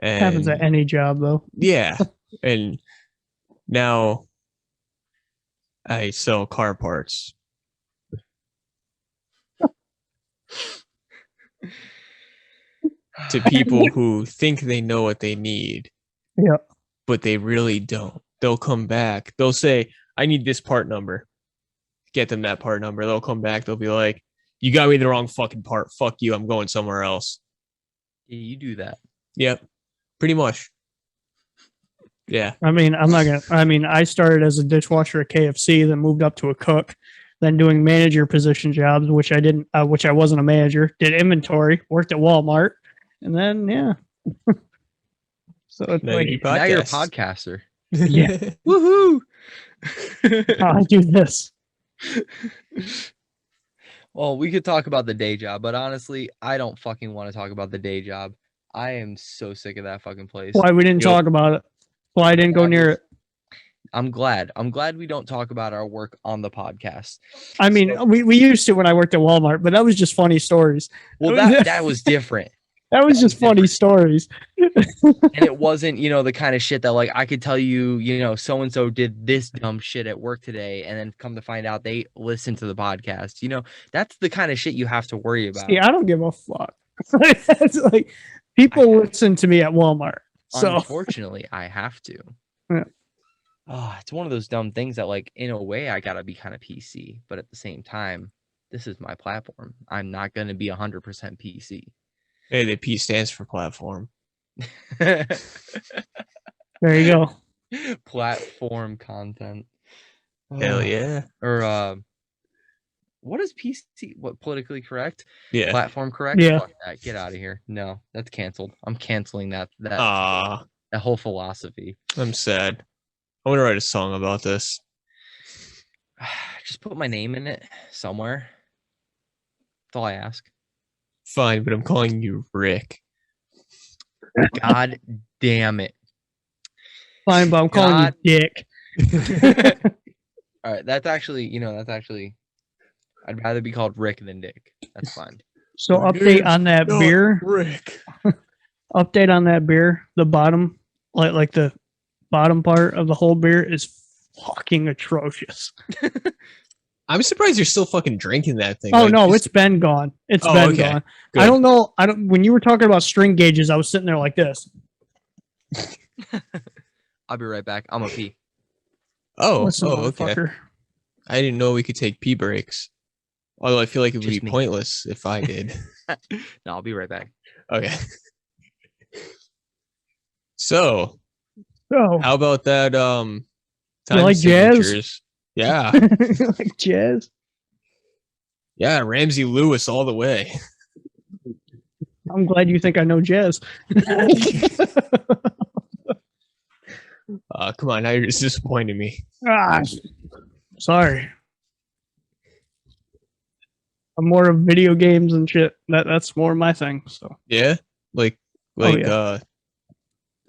And Happens at any job though. yeah. And now I sell car parts. To people who think they know what they need. Yeah. But they really don't. They'll come back. They'll say, I need this part number. Get them that part number. They'll come back. They'll be like, you got me the wrong fucking part. Fuck you. I'm going somewhere else. Yeah, you do that. Yep. Pretty much. Yeah. I mean, I started as a dishwasher at KFC, then moved up to a cook, then doing manager position jobs, which I wasn't a manager, did inventory, worked at Walmart, and then, yeah. So it's Now like, you Now you're a podcast. podcaster. yeah, Woohoo! I do this. Well, we could talk about the day job, but honestly, I don't fucking want to talk about the day job. I am so sick of that fucking place. Why we didn't Yep. talk about it. Why I didn't go near it. I'm glad. I'm glad we don't talk about our work on the podcast. I mean, So- we used to when I worked at Walmart, but that was just funny stories. Well, that was different. That was just funny stories. And it wasn't, the kind of shit that like I could tell you, so and so did this dumb shit at work today, and then come to find out they listened to the podcast. That's the kind of shit you have to worry about. See, I don't give a fuck. It's like people listen to me at Walmart. So unfortunately, I have to. Yeah. It's one of those dumb things that, like, in a way, I gotta be kind of PC, but at the same time, this is my platform. I'm not gonna be 100% PC. Hey, the P stands for platform. there you go. Platform content. Hell yeah. Or what is PC? What, politically correct? Yeah. Platform correct? Yeah. Fuck that. Get out of here. No, that's canceled. I'm canceling that whole philosophy. I'm sad. I want to write a song about this. Just put my name in it somewhere. That's all I ask. Fine, but I'm calling you Rick. God damn it. Fine, but I'm calling you Dick. All right, that's actually, I'd rather be called Rick than Dick. That's fine. So update on that beer. Rick. Update on that beer. The bottom, like the bottom part of the whole beer is fucking atrocious. I'm surprised you're still fucking drinking that thing. Oh no, it's been gone. It's been gone. Good. I don't know. When you were talking about string gauges, I was sitting there like this. I'll be right back. I'm a pee. Okay. I didn't know we could take pee breaks. Although I feel like it would be pointless if I did. No, I'll be right back. Okay. So how about that? Time you like jazz? Yeah. Like jazz? Yeah, Ramsey Lewis all the way. I'm glad you think I know jazz. Come on, now you're just disappointing me. Sorry. I'm more of video games and shit. That's more my thing. So yeah,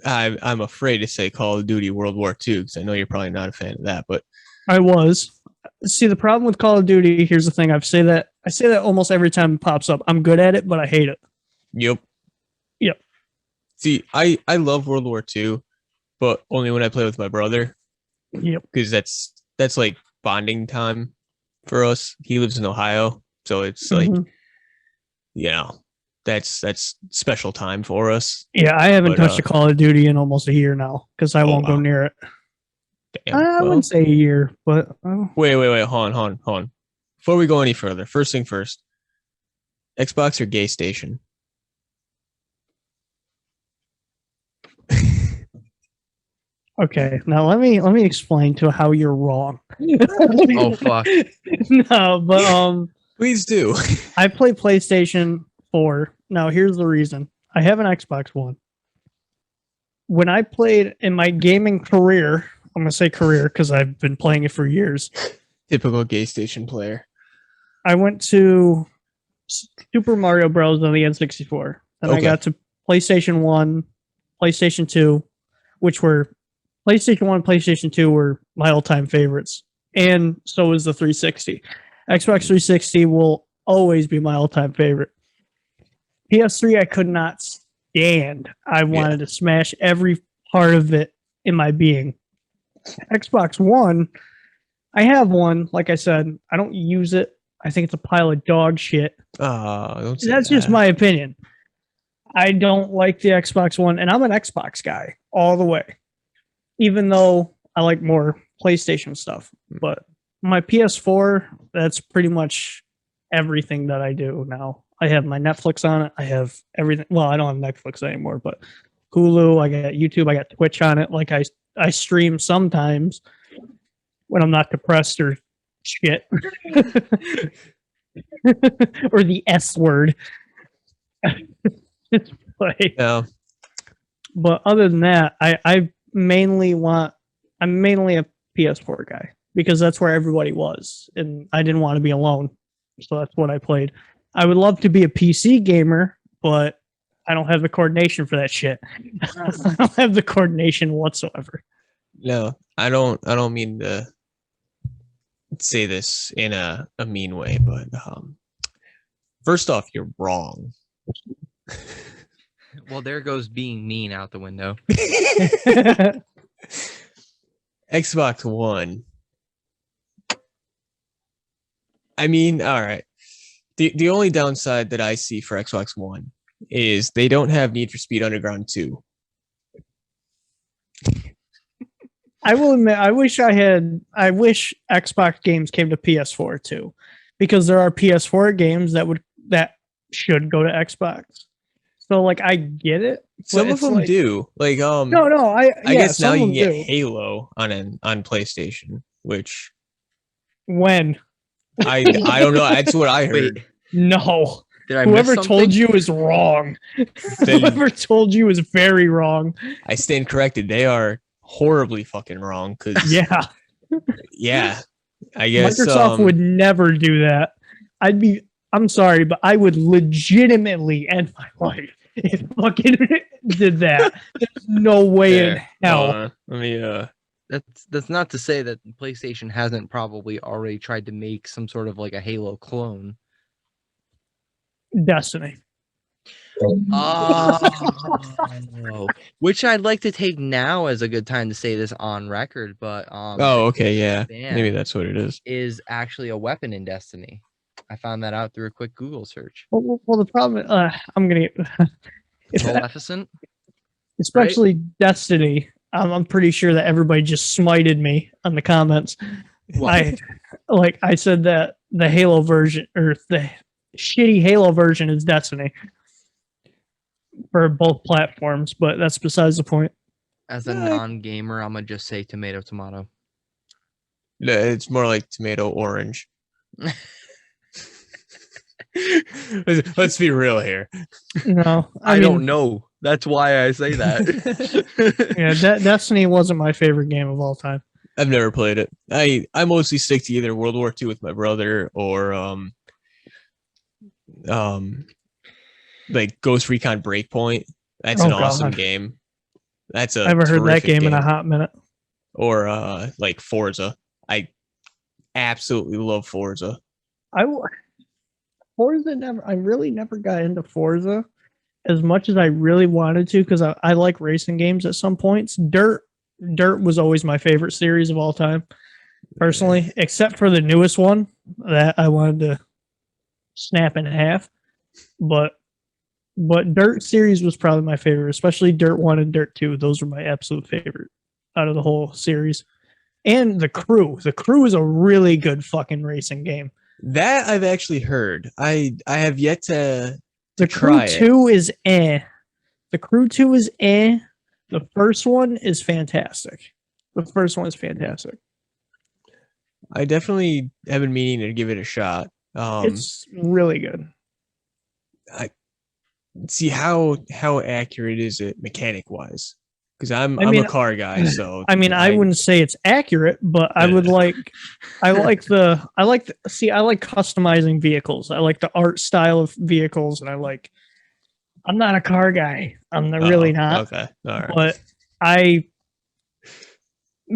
I'm afraid to say Call of Duty World War II because I know you're probably not a fan of that, but I was. See, the problem with Call of Duty, here's the thing. I say that almost every time it pops up. I'm good at it, but I hate it. Yep. See, I love World War II, but only when I play with my brother. Yep. Because that's like bonding time for us. He lives in Ohio, so it's like, that's special time for us. Yeah, I haven't touched a Call of Duty in almost a year now because I won't go near it. Damn, I wouldn't say a year, but wait, hold on. Before we go any further, first thing first, Xbox or Gay Station? Okay, now let me explain to how you're wrong. Oh fuck. No, but please do. I play PlayStation 4. Now here's the reason. I have an Xbox One. When I played in my gaming career, I'm gonna say career because I've been playing it for years. Typical Gay Station player. I went to Super Mario Bros. On the N64. Then I got to PlayStation 1, PlayStation 2, which were PlayStation 1 and PlayStation 2 were my all-time favorites. And so is the 360. Xbox 360 will always be my all-time favorite. PS3 I could not stand. I wanted to smash every part of it in my being. Xbox One, I have one. Like I said, I don't use it. I think it's a pile of dog shit. Don't say That's that. just my opinion. I don't like the Xbox One, and I'm an Xbox guy all the way. Even though I like more PlayStation stuff. But my PS4, that's pretty much everything that I do now. I have my Netflix on it. I have everything. Well, I don't have Netflix anymore, but Hulu, I got YouTube, I got Twitch on it. Like I stream sometimes when I'm not depressed or shit. Or the S word. Yeah. But other than that, I'm mainly a PS4 guy because that's where everybody was, and I didn't want to be alone, so that's what I played. I would love to be a PC gamer, but I don't have the coordination for that shit. I don't have the coordination whatsoever. No, I don't mean to say this in a mean way, but first off, you're wrong. Well, there goes being mean out the window. Xbox One. I mean, all right. The only downside that I see for Xbox One is they don't have Need for Speed Underground 2. I will admit, I wish Xbox games came to PS4 too, because there are PS4 games that should go to Xbox. So like, I get it. Some of them do. Like no, I guess now you can get do. Halo on PlayStation, which When? I don't know. That's what I heard. Wait, No. did I Whoever miss told something? you is wrong. Then Whoever told you is very wrong. I stand corrected. They are horribly fucking wrong. Cause Yeah. yeah, I guess Microsoft would never do that. I'm sorry, but I would legitimately end my life if fucking did that. There's no way in hell. Let me That's not to say that PlayStation hasn't probably already tried to make some sort of like a Halo clone. Destiny. Oh, which I'd like to take now as a good time to say this on record, but oh, okay, yeah, ban maybe that's what it is. actually a weapon in Destiny. I found that out through a quick Google search. Well, the problem, I'm gonna Maleficent. especially Destiny. I'm pretty sure that everybody just smited me on the comments. I said that the Halo version or the shitty Halo version is Destiny for both platforms, but that's besides the point. As a non-gamer, I'm gonna just say tomato. No, it's more like tomato orange. Let's be real here. No, I don't know. That's why I say that. Yeah, Destiny wasn't my favorite game of all time. I've never played it. I mostly stick to either World War II with my brother or like Ghost Recon Breakpoint. That's an awesome game. That's a I haven't heard that terrific game in a hot minute. Or like Forza. I absolutely love Forza. I really never got into Forza as much as I really wanted to, because I like racing games at some points. Dirt was always my favorite series of all time, personally, except for the newest one that I wanted to snap in half. But Dirt series was probably my favorite, especially Dirt 1 and Dirt 2. Those were my absolute favorite out of the whole series. And The Crew. The Crew is a really good fucking racing game. That I've actually heard. I have yet to The Crew 2 is eh. The Crew 2 is eh. The first one is fantastic. I definitely have been meaning to give it a shot. It's really good. I see how accurate is it mechanic wise? Because I'm a car guy, so I wouldn't say it's accurate, but I like customizing vehicles. I like the art style of vehicles, and I'm not a car guy. I'm really not. Okay, all right. But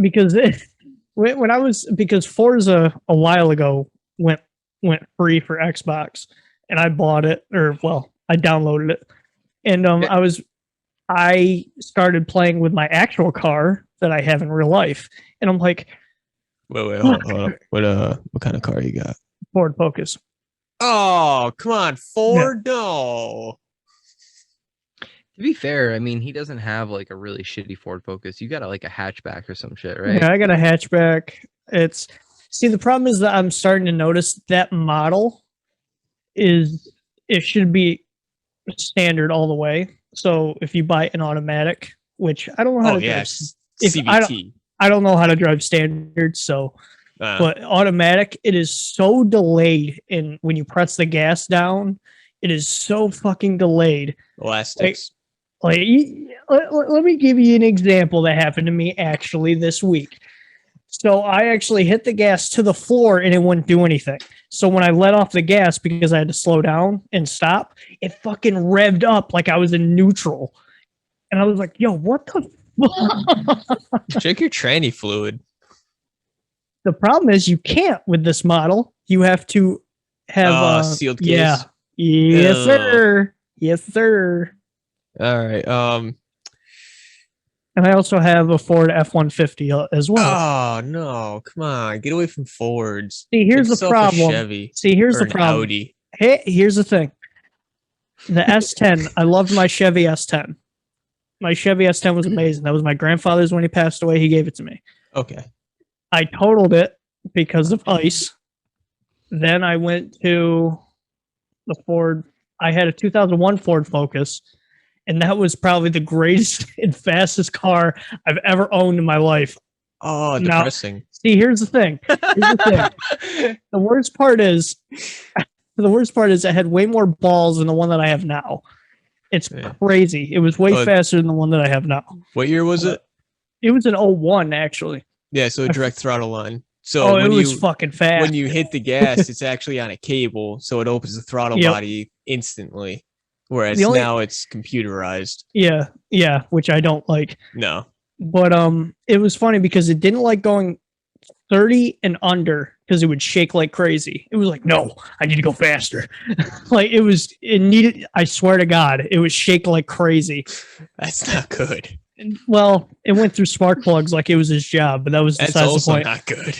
because Forza a while ago went free for Xbox, and I bought it, I downloaded it, and I started playing with my actual car that I have in real life, and I'm like, wait, hold on. What kind of car you got? Ford Focus. Oh, come on, Ford, no. To be fair, I mean, he doesn't have like a really shitty Ford Focus. You got a hatchback or some shit, right? Yeah, I got a hatchback. The problem is that I'm starting to notice that model it should be standard all the way. So if you buy an automatic, which I don't know how to drive, CVT. I don't know how to drive standard, so but automatic, it is so delayed in when you press the gas down, it is so fucking delayed. Elastics. Let me give you an example that happened to me actually this week. So I actually hit the gas to the floor and it wouldn't do anything. So when I let off the gas because I had to slow down and stop, it fucking revved up like I was in neutral. And I was like, yo, what the fuck? Check your tranny fluid. The problem is you can't with this model. You have to have sealed case. Yeah. Yes, sir. Yes, sir. All right. And I also have a Ford F-150 as well. Oh no! Come on, get away from Fords. See, here's the Get yourself a problem. Chevy See, here's or the an problem. Audi. Hey, here's the thing. The S10, I loved my Chevy S10. My Chevy S10 was amazing. That was my grandfather's when he passed away. He gave it to me. Okay. I totaled it because of ice. Then I went to the Ford. I had a 2001 Ford Focus, and that was probably the greatest and fastest car I've ever owned in my life. Oh, Now, depressing. see, here's the thing. The worst part is I had way more balls than the one that I have now. It's crazy. It was way faster than the one that I have now. What year was it? It was an 01, actually. Yeah, so a direct throttle line. So it was fucking fast. When you hit the gas, it's actually on a cable, so it opens the throttle body instantly. Whereas now it's computerized. Yeah, which I don't like. No. But it was funny because it didn't like going 30 and under because it would shake like crazy. It was like, no, I need to go faster. I swear to God, it was shake like crazy. That's not good. Well, it went through spark plugs like it was his job, but that was That's also not good.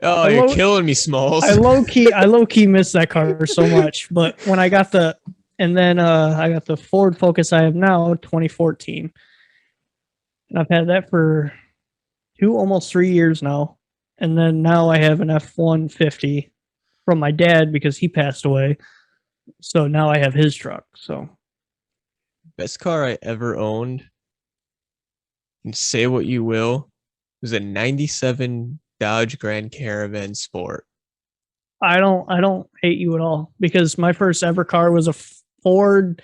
You're killing me, Smalls. I low key miss that car so much. But when I got I got the Ford Focus I have now, 2014. And I've had that for almost 3 years now. And then now I have an F-150 from my dad because he passed away. So now I have his truck. So best car I ever owned, and say what you will, was a 97 Dodge Grand Caravan Sport. I don't hate you at all because my first ever car was a Ford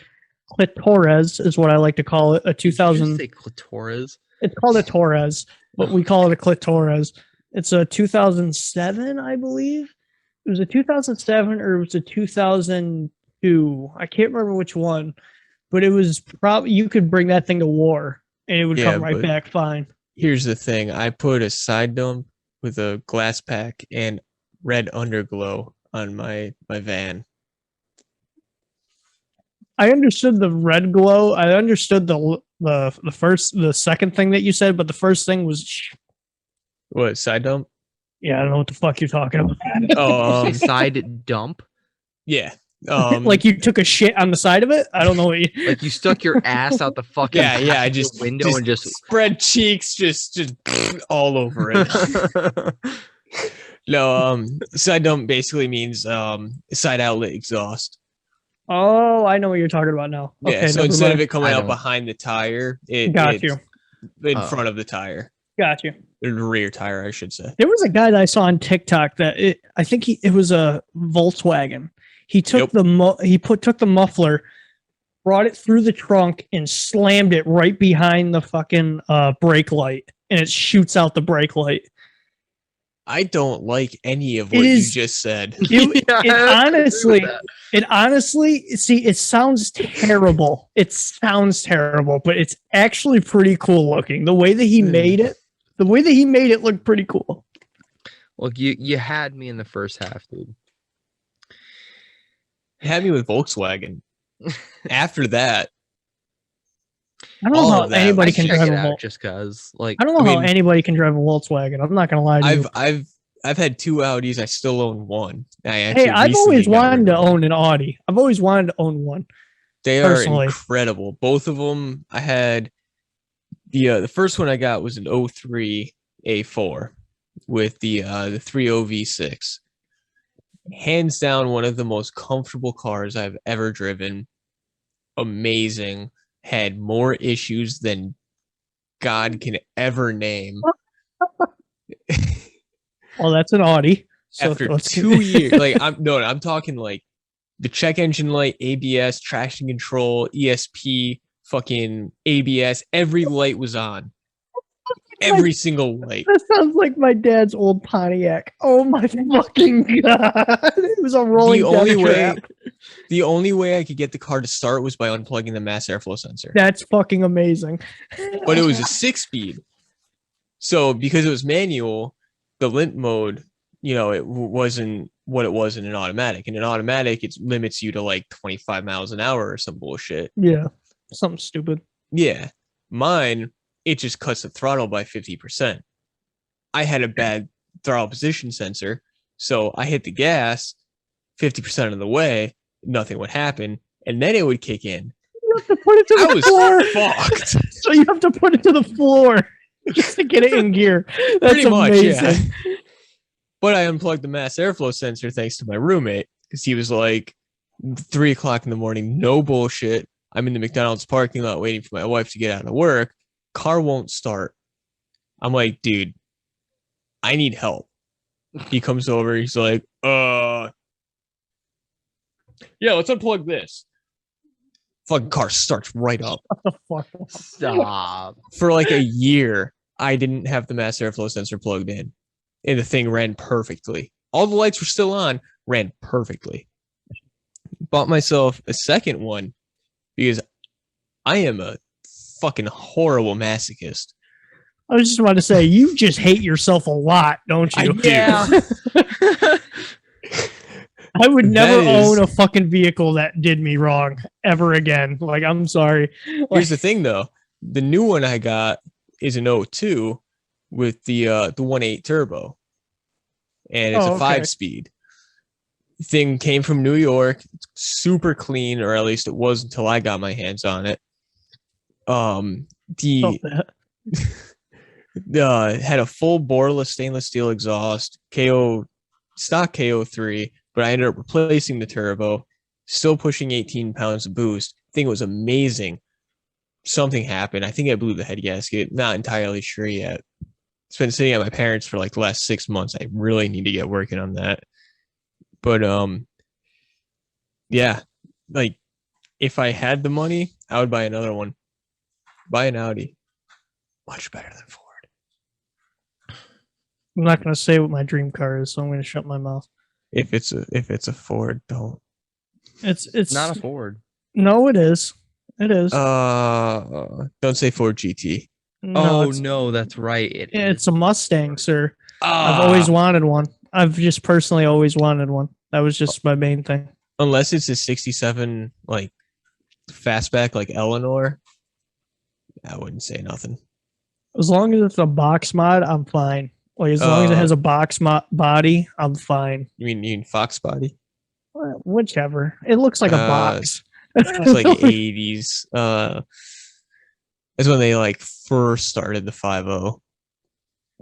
Clitoris, is what I like to call it. A 2000. Did you say Clitoris? It's called a Torres, but we call it a Clitoris. It's a 2007, I believe. It was a 2007 or it was a 2002. I can't remember which one, but it was probably, you could bring that thing to war and it would come right back fine. Here's the thing. I put a side dump with a glass pack and red underglow on my van. I understood the red glow. I understood the second thing that you said, but the first thing was what, side dump? Yeah, I don't know what the fuck you're talking about. Oh, side dump. Yeah, like you took a shit on the side of it. I don't know what you like. You stuck your ass out the fucking I just window and just spread cheeks, just all over it. No, side dump basically means side outlet exhaust. Oh, I know what you're talking about now. Yeah, okay, so instead of it coming out behind the tire, got you in front of the tire. Got you. The rear tire, I should say. There was a guy that I saw on TikTok that I think it was a Volkswagen. He took took the muffler, brought it through the trunk, and slammed it right behind the fucking brake light, and it shoots out the brake light. I don't like any of what you just said. It honestly, see, it sounds terrible. It sounds terrible, but it's actually pretty cool looking. The way that he made it looked pretty cool. Look, you had me in the first half, dude. You had me with Volkswagen. After that, I don't know how anybody can drive a Volkswagen. Just because, like, I don't know how anybody can drive a Volkswagen. I'm not gonna lie to you. I've had two Audis. I still own one. I've always wanted to own an Audi. I've always wanted to own one. They are incredible. Both of them. I had the first one I got was an 03 A4 with the 3.0 V6. Hands down, one of the most comfortable cars I've ever driven. Amazing. Had more issues than God can ever name. Well, that's an Audi. So after 2 years, like I'm talking like the check engine light, ABS, traction control, ESP, fucking ABS, every light was on. Every single light. That sounds like my dad's old Pontiac. Oh my fucking God. It was a rolling The only way I could get the car to start was by unplugging the mass airflow sensor. That's fucking amazing. But it was a 6-speed. So because it was manual, the limp mode, it wasn't what it was in an automatic. In an automatic, it limits you to like 25 miles an hour or some bullshit. Yeah, something stupid. Yeah. Mine, it just cuts the throttle by 50%. I had a bad throttle position sensor, so I hit the gas 50% of the way, nothing would happen, and then it would kick in. You have to put it to the floor. Fucked. So you have to put it to the floor just to get it in gear. That's Pretty much, amazing. yeah. But I unplugged the mass airflow sensor thanks to my roommate, because he was like, 3 o'clock in the morning, no bullshit. I'm in the McDonald's parking lot waiting for my wife to get out of work. Car won't start. I'm like, dude, I need help. He comes over. He's like, yeah, let's unplug this. Fucking car starts right up. What the fuck? Stop. For like a year, I didn't have the mass airflow sensor plugged in, and the thing ran perfectly. All the lights were still on, ran perfectly. Bought myself a second one because I am a fucking horrible masochist. I was just about to say, you just hate yourself a lot, don't you? Yeah. I would never That is- own a fucking vehicle that did me wrong ever again. Like, I'm sorry. Here's the thing, though. The new one I got is an 02 with the 1.8 turbo, and it's a 5-speed. Thing came from New York, super clean, or at least it was until I got my hands on it. Had a full boreless stainless steel exhaust, stock KO3, but I ended up replacing the turbo, still pushing 18 pounds of boost. Thing was amazing. Something happened. I think I blew the head gasket. Not entirely sure yet. It's been sitting at my parents for like the last 6 months. I really need to get working on that. But yeah, like if I had the money, I would buy another one. Buy an Audi. Much better than Ford. I'm not going to say what my dream car is, so I'm going to shut my mouth. If it's a Ford, don't. It's Not a Ford. No, it is. It is. Don't say Ford GT. No, that's right. It's a Mustang, sir. Ah. I've always wanted one. I've just personally always wanted one. That was just my main thing. Unless it's a 67 like fastback like Eleanor, I wouldn't say nothing. As long as it's a box mod, I'm fine. Like as long as it has a box body, I'm fine. You mean Fox body? Well, whichever. It looks like a box. It's like 80s. That's when they like first started the 5.0.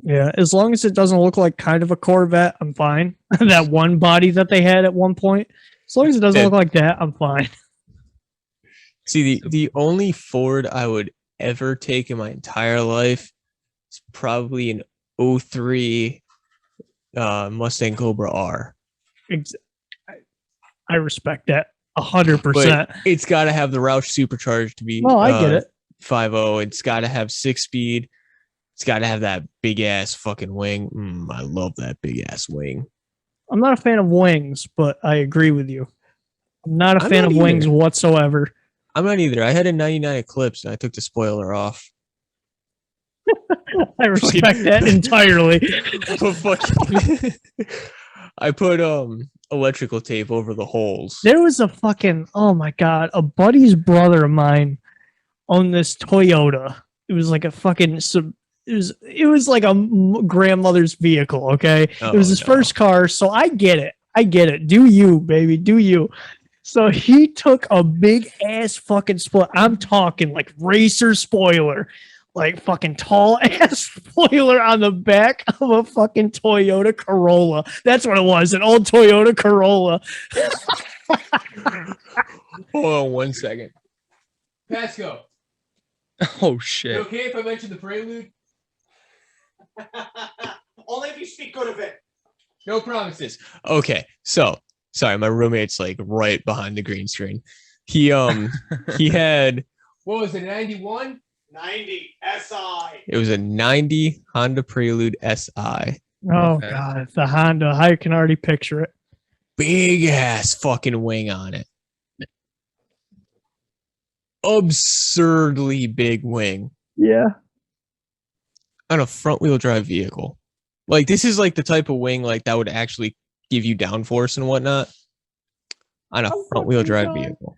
Yeah, as long as it doesn't look like kind of a Corvette, I'm fine. That one body that they had at one point. As long as it doesn't look like that, I'm fine. See, the only Ford I would ever take in my entire life is probably an 03 Mustang Cobra R. I respect that 100%. But it's got to have the Roush supercharged to be. No, I get it. 5.0. It's got to have 6-speed. It's got to have that big ass fucking wing. I love that big ass wing. I'm not a fan of wings, but I agree with you. I'm not a fan of wings whatsoever. I'm not either. I had a 99 Eclipse and I took the spoiler off. I respect that entirely. I put electrical tape over the holes. There was a fucking, oh my God, a buddy's brother of mine owned this Toyota. It was like a fucking, it was like a grandmother's vehicle, okay? It was his first car, so I get it. I get it. Do you, baby, do you. So he took a big ass fucking spoiler. I'm talking like racer spoiler. Like fucking tall ass spoiler on the back of a fucking Toyota Corolla. That's what it was, an old Toyota Corolla. Hold on 1 second. Pasco. Oh shit. You okay if I mention the prelude? Only if you speak good of it. No promises. Okay, so sorry, my roommate's like right behind the green screen. He had, what was it, 91? 90 SI. It was a 90 Honda Prelude SI. Oh God, the Honda. I can already picture it. Big ass fucking wing on it. Absurdly big wing. Yeah. On a front wheel drive vehicle. Like this is like the type of wing like that would actually give you downforce and whatnot on a front wheel drive vehicle.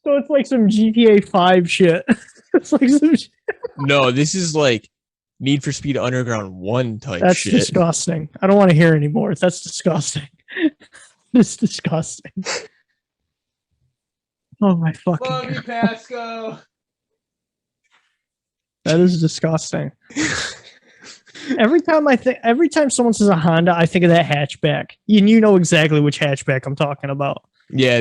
So it's like some GTA 5 shit. It's like some shit. No, this is like Need for Speed Underground 1 type That's shit. disgusting. I don't want to hear anymore. That's disgusting. It's disgusting. Oh my fucking Love you, Pasco. That is disgusting. Every time someone says a Honda, I think of that hatchback. You know exactly which hatchback I'm talking about. Yeah,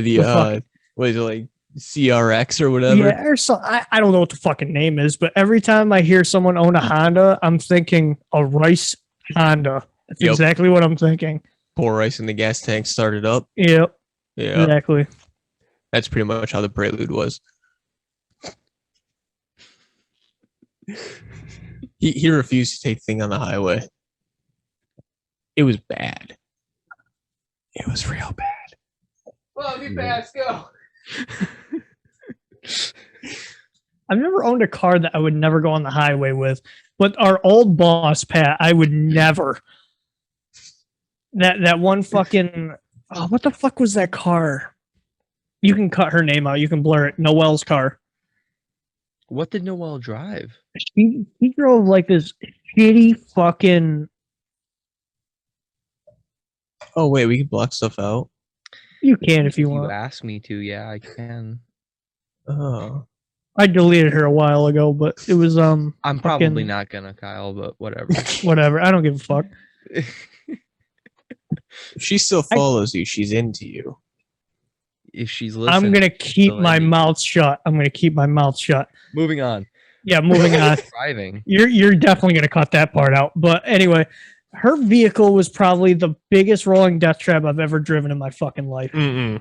what is it, like CRX or whatever? Yeah, or so I don't know what the fucking name is, but every time I hear someone own a Honda, I'm thinking a Rice Honda. That's exactly what I'm thinking. Pour rice in the gas tank, start it up. Yep. Yeah. Exactly. That's pretty much how the Prelude was. He refused to take the thing on the highway. It was bad. It was real bad. Love you, Pasco. I've never owned a car that I would never go on the highway with, but our old boss, Pat, I would never. That one fucking what the fuck was that car? You can cut her name out. You can blur it. Noelle's car. What did Noelle drive? He drove like this shitty fucking. Oh wait, we can block stuff out. You can if you If you want. ask me to, yeah, I can. Oh, I deleted her a while ago, but it was I'm fucking- probably not gonna, Kyle, but whatever. whatever. I don't give a fuck. if she still follows you, she's into you. If she's listening, I'm gonna keep still my in you. mouth shut. I'm gonna keep my mouth shut. Moving on. Yeah, moving on. Driving. You're definitely gonna cut that part out. But anyway, her vehicle was probably the biggest rolling death trap I've ever driven in my fucking life. Mm-mm.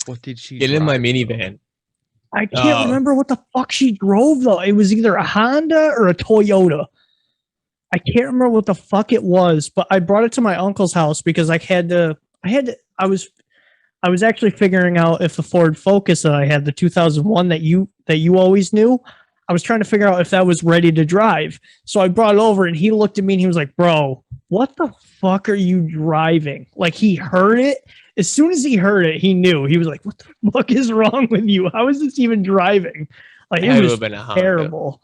What did she Get in my drive, minivan. I can't remember what the fuck she drove though. It was either a Honda or a Toyota. I can't remember what the fuck it was, but I brought it to my uncle's house because I was actually figuring out if the Ford Focus that I had, the 2001 that you always knew, I was trying to figure out if that was ready to drive. So I brought it over and he looked at me and he was like, "Bro, what the fuck are you driving?" Like he heard it. As soon as he heard it, he knew. He was like, "What the fuck is wrong with you? How is this even driving?" Like Had it to was have been a Honda. terrible.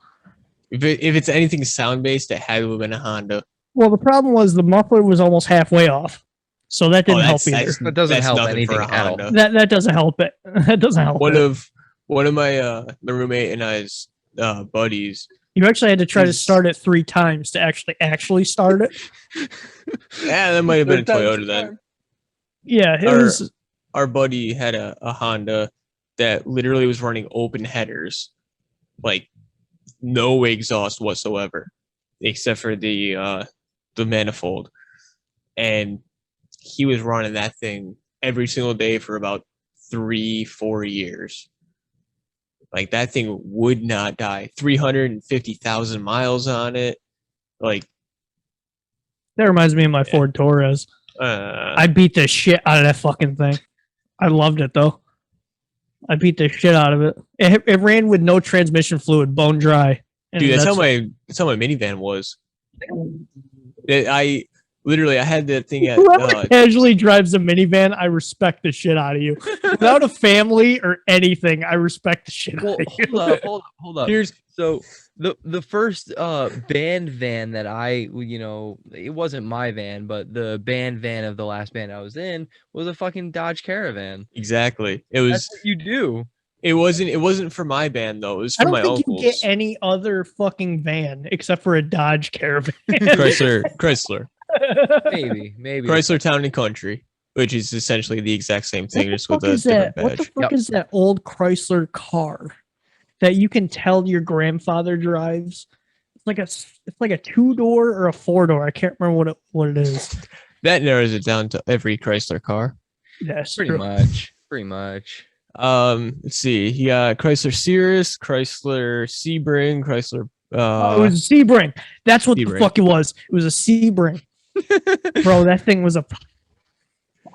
If it's anything sound based, it had to have been a Honda. Well, the problem was the muffler was almost halfway off. So that didn't help either. That doesn't that's help nothing for anything a at all. Honda. That doesn't help it. That doesn't help One it. of my roommate and I's buddies. You actually had to try to is- start it 3 times to actually start it. Yeah, that might have been a Third time's Toyota the then. charm. Yeah, it Our- was. Our buddy had a Honda that literally was running open headers, like no exhaust whatsoever, except for the manifold, and he was running that thing every single day for about 3-4 years. Like that thing would not die. 350,000 miles on it. Like That reminds me of my Ford Taurus. I beat the shit out of that fucking thing. I loved it though. I beat the shit out of it. It ran with no transmission fluid, bone dry. And dude, that's how my minivan was. I had that thing at whoever casually drives a minivan, I respect the shit out of you. Without a family or anything, I respect the shit Well, out of you. hold up. here's So the first band van that it wasn't my van, but the band van of the last band I was in was a fucking Dodge Caravan. exactly. That's what you do. It wasn't for my band though. It was I for don't my think uncle's. you get any other fucking van except for a Dodge Caravan. Chrysler. Maybe. Chrysler Town and Country, which is essentially the exact same thing, just What with the a fuck is that? different What the badge. fuck is that old Chrysler car that you can tell your grandfather drives? It's like a 2-door or a 4-door. I can't remember what it is. That narrows it down to every Chrysler car. Yes, Pretty much. Let's see. He got Chrysler Cirrus, Chrysler Sebring, Chrysler. It was a Sebring. That's what the Sebring. fuck it was. It was a Sebring. Bro, that thing was a.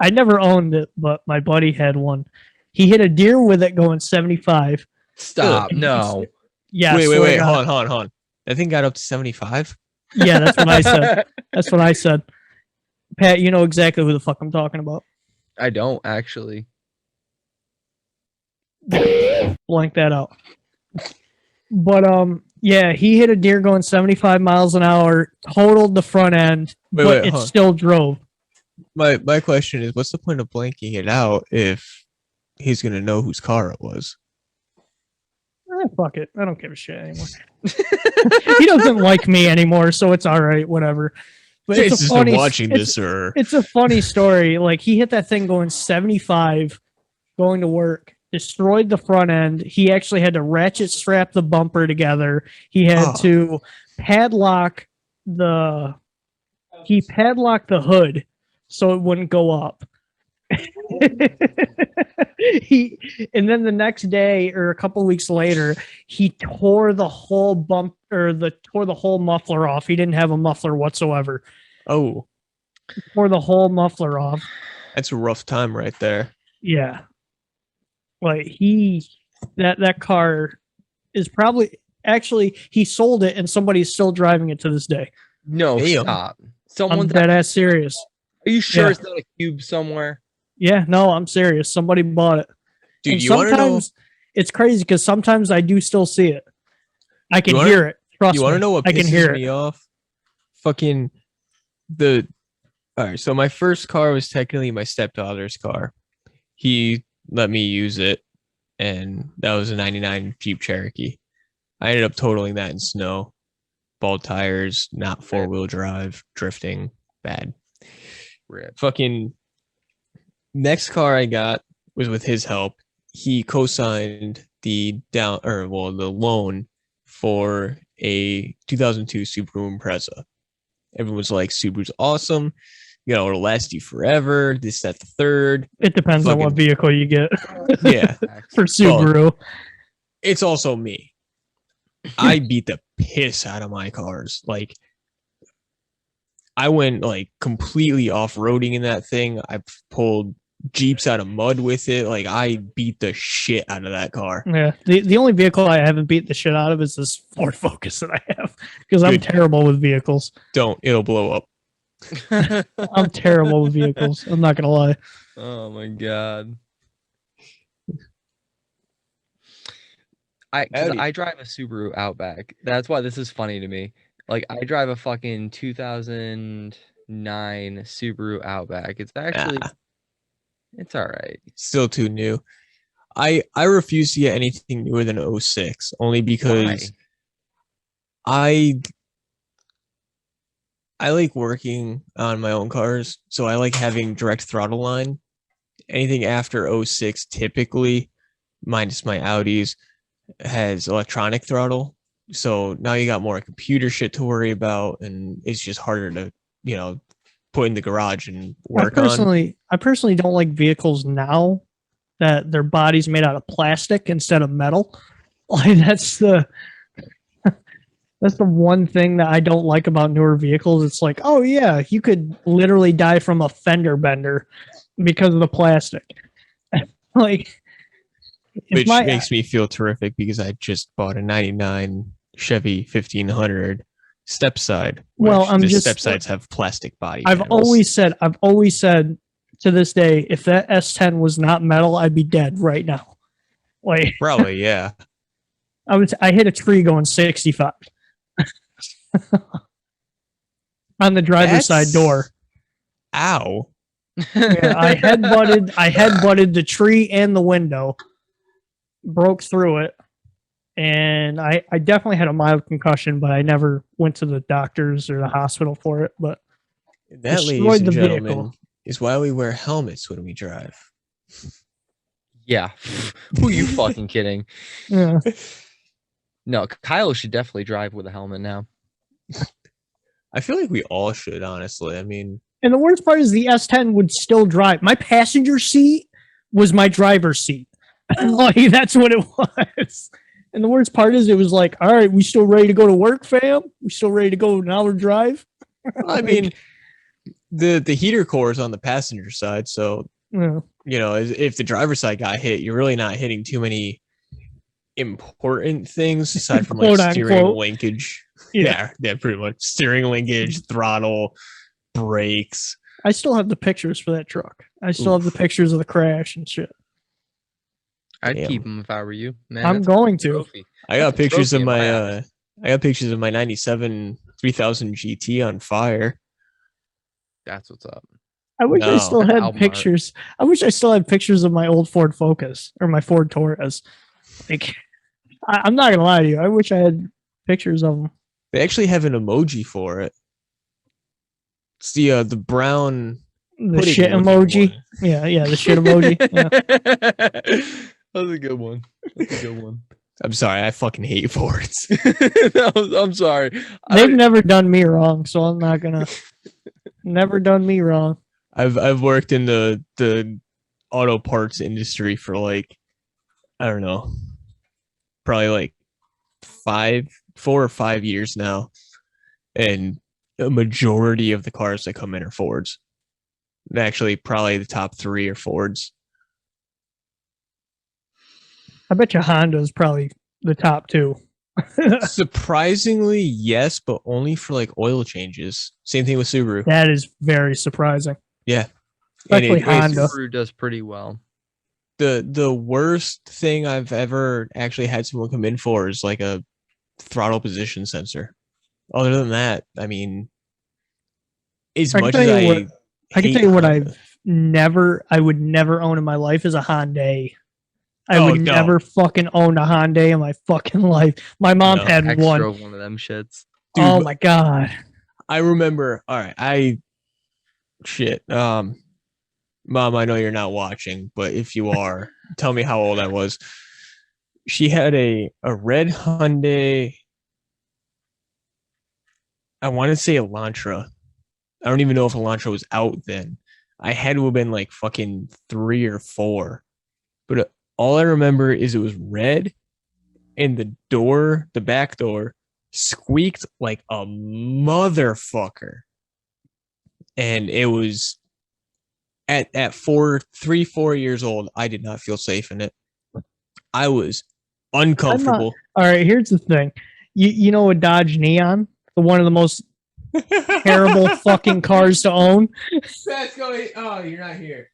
I never owned it, but my buddy had one. He hit a deer with it going 75. Stop. No. Yeah. wait. swear to God. Hold on. That thing got up to 75. Yeah, that's what I said. That's what I said. Pat, you know exactly who the fuck I'm talking about. I don't actually. Blank that out. But yeah, he hit a deer going 75 miles an hour, totaled the front end, but it still drove. My question is, what's the point of blanking it out if he's gonna know whose car it was? Fuck it. I don't give a shit anymore. He doesn't like me anymore, so it's all right, whatever. But It's just been watching this, or it's a funny story. Like, he hit that thing going 75, going to work, destroyed the front end. He actually had to ratchet strap the bumper together. He had to padlock the hood so it wouldn't go up. And then the next day or a couple weeks later, he tore the whole tore the whole muffler off. He didn't have a muffler whatsoever. Oh, Tore the whole muffler off. that's a rough time right there. Yeah. Like, that car is probably, actually, he sold it and somebody's still driving it to this day. No, Damn. stop. I'm Someone's dead ass serious. Are you sure Yeah. it's not a cube somewhere? Yeah, no, I'm serious. Somebody bought it. Dude, And you want to know? sometimes it's crazy because sometimes I do still see it. I can hear it. Trust You me. want to know what I can pisses hear me it. off? Fucking all right, so my first car was technically my stepdaughter's car. He let me use it, and that was a 99 Jeep Cherokee. I ended up totaling that in snow. Bald tires, not four-wheel drive, drifting, bad. Rip. Fucking next car I got was with his help. He co-signed the loan for a 2002 Subaru Impreza. Everyone was like, Subaru's awesome. You know, it'll last you forever. This, that, the third. It depends on what vehicle you get. Yeah. For Subaru. It's also me. I beat the piss out of my cars. Like, I went like completely off-roading in that thing. I pulled Jeeps out of mud with it. Like, I beat the shit out of that car. Yeah. The only vehicle I haven't beat the shit out of is this Ford Focus that I have. Because I'm terrible with vehicles. Don't. It'll blow up. I'm terrible with vehicles. I'm not going to lie. Oh my god. I drive a Subaru Outback. That's why this is funny to me. Like, I drive a fucking 2009 Subaru Outback. It's actually it's all right. Still too new. I refuse to get anything newer than 06 only because I like working on my own cars, so I like having direct throttle line. Anything after 06 typically, minus my Audis, has electronic throttle. So now you got more computer shit to worry about, and it's just harder to, you know, put in the garage and work on. I personally don't like vehicles now that their body's made out of plastic instead of metal. Like, that's the one thing that I don't like about newer vehicles. It's like, oh yeah, you could literally die from a fender bender because of the plastic. Like, which makes me feel terrific because I just bought a 99 Chevy 1500 step side. Well, step sides have plastic body. I've always said to this day, if that S10 was not metal, I'd be dead right now. Like, probably, yeah. I hit a tree going 65 on the driver's side door. Ow. Yeah, I headbutted the tree and the window, broke through it, and I definitely had a mild concussion, but I never went to the doctors or the hospital for it. But that, ladies and gentlemen, is why we wear helmets when we drive. Yeah. Who are you fucking kidding? Yeah. No, Kyle should definitely drive with a helmet now. I feel like we all should, honestly. I mean, and the worst part is the S10 would still drive. My passenger seat was my driver's seat. Like, that's what it was. And the worst part is it was like, all right, we still ready to go to work, fam? We still ready to go an hour drive? I mean, the heater core is on the passenger side, so yeah. You know, if the driver's side got hit, you're really not hitting too many important things aside from like steering linkage. Yeah, pretty much steering linkage, throttle, brakes. I still have the pictures for that truck. I still have the pictures of the crash and shit. I'd Damn. keep them if I were you. Man, I'm that's going a to. trophy. I got That's a pictures of trophy in my my house. I got pictures of my 97 3000 GT on fire. That's what's up. I wish I No. still That's had album art. pictures. I wish I still had pictures of my old Ford Focus or my Ford Taurus. Like, I'm not gonna lie to you. I wish I had pictures of them. They actually have an emoji for it. It's the brown The pudding shit looking emoji. one. Yeah, the shit emoji. Yeah. That was a good one. That's a good one. I'm sorry, I fucking hate Fords. I'm sorry. They've never done me wrong, so I'm not gonna. Never done me wrong. I've worked in the auto parts industry for like, I don't know, probably like 4 or 5 years now, and a majority of the cars that come in are Fords. Actually, probably the top 3 are Fords. I bet you Honda's probably the top 2. Surprisingly, yes, but only for like oil changes. Same thing with Subaru. That is very surprising. Yeah, Especially and Honda. Subaru does pretty well. the worst thing I've ever actually had someone come in for is like a throttle position sensor. Other than that, I mean, as I can much tell as you what- I can hate tell you what Honda- I would never own in my life is a Hyundai. I Oh, would no. never fucking own a Hyundai in my fucking life. My mom No. had X one. drove one of them shits. Dude, Oh my god. I remember. All right, Mom, I know you're not watching, but if you are, tell me how old I was. She had a red Hyundai. I want to say Elantra. I don't even know if Elantra was out then. I had to have been like fucking 3 or 4. But all I remember is it was red and the back door squeaked like a motherfucker. And it was at 4 years old, I did not feel safe in it. I was uncomfortable. All right, here's the thing. You know a Dodge Neon? One of the most terrible fucking cars to own. That's going. Oh, you're not here.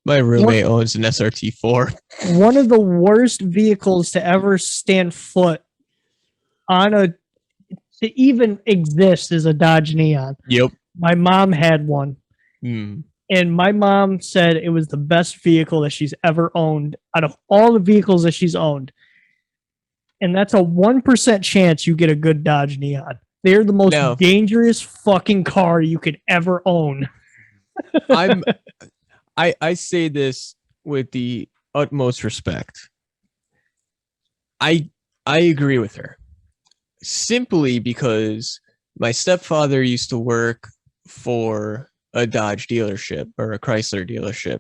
My roommate owns an SRT4. One of the worst vehicles to ever stand foot on to even exist is a Dodge Neon. Yep. My mom had one. Mm. And my mom said it was the best vehicle that she's ever owned out of all the vehicles that she's owned. And that's a 1% chance you get a good Dodge Neon. They're the most dangerous fucking car you could ever own. I say this with the utmost respect. I agree with her. Simply because my stepfather used to work for a Dodge dealership or a Chrysler dealership,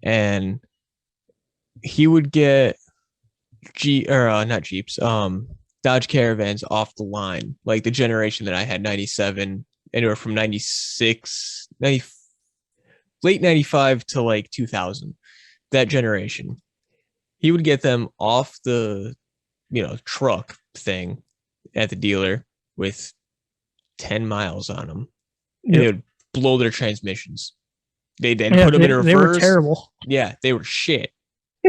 and he would get not Jeeps, Dodge Caravans off the line, like the generation that I had, 97, anywhere from 96, late 95 to like 2000, that generation. He would get them off the, truck thing at the dealer with 10 miles on them. And they would blow their transmissions. They'd put them in reverse. They were terrible. Yeah, they were shit.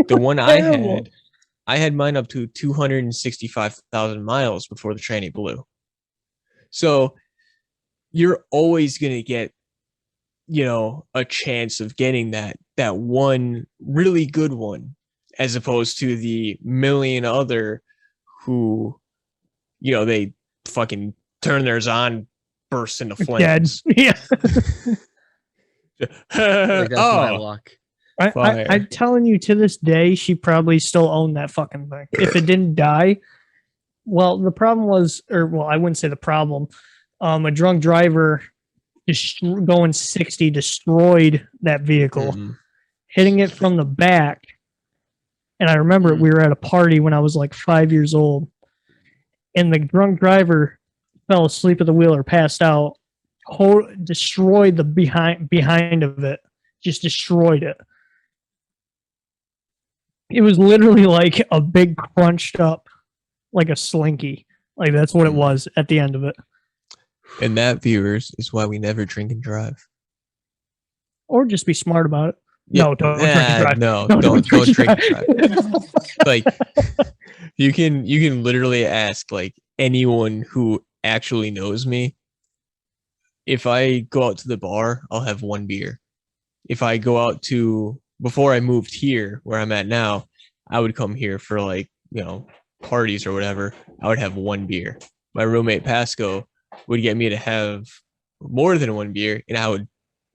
The one I had mine up to 265,000 miles before the tranny blew. So you're always going to get, a chance of getting that one really good one, as opposed to the million other who, they fucking turn theirs on, burst into flames. Yeah. Like, that's my luck. I'm telling you, to this day, she probably still owned that fucking thing. If it didn't die, well, the problem was, I wouldn't say the problem. A drunk driver going 60 destroyed that vehicle, hitting it from the back. And I remember we were at a party when I was like 5 years old, and the drunk driver fell asleep at the wheel or passed out, destroyed the behind of it, just destroyed it. It was literally like a big crunched up, like a slinky. Like that's what it was at the end of it. And that, viewers, is why we never drink and drive. Or just be smart about it. Yeah, No, don't drink and drive. No, No, don't drink and drive. drive. Like, you can literally ask like anyone who actually knows me. If I go out to the bar, I'll have one beer. If I go out to, before I moved here where I'm at now, I would come here for like, parties or whatever. I would have one beer. My roommate Pasco would get me to have more than one beer, and I would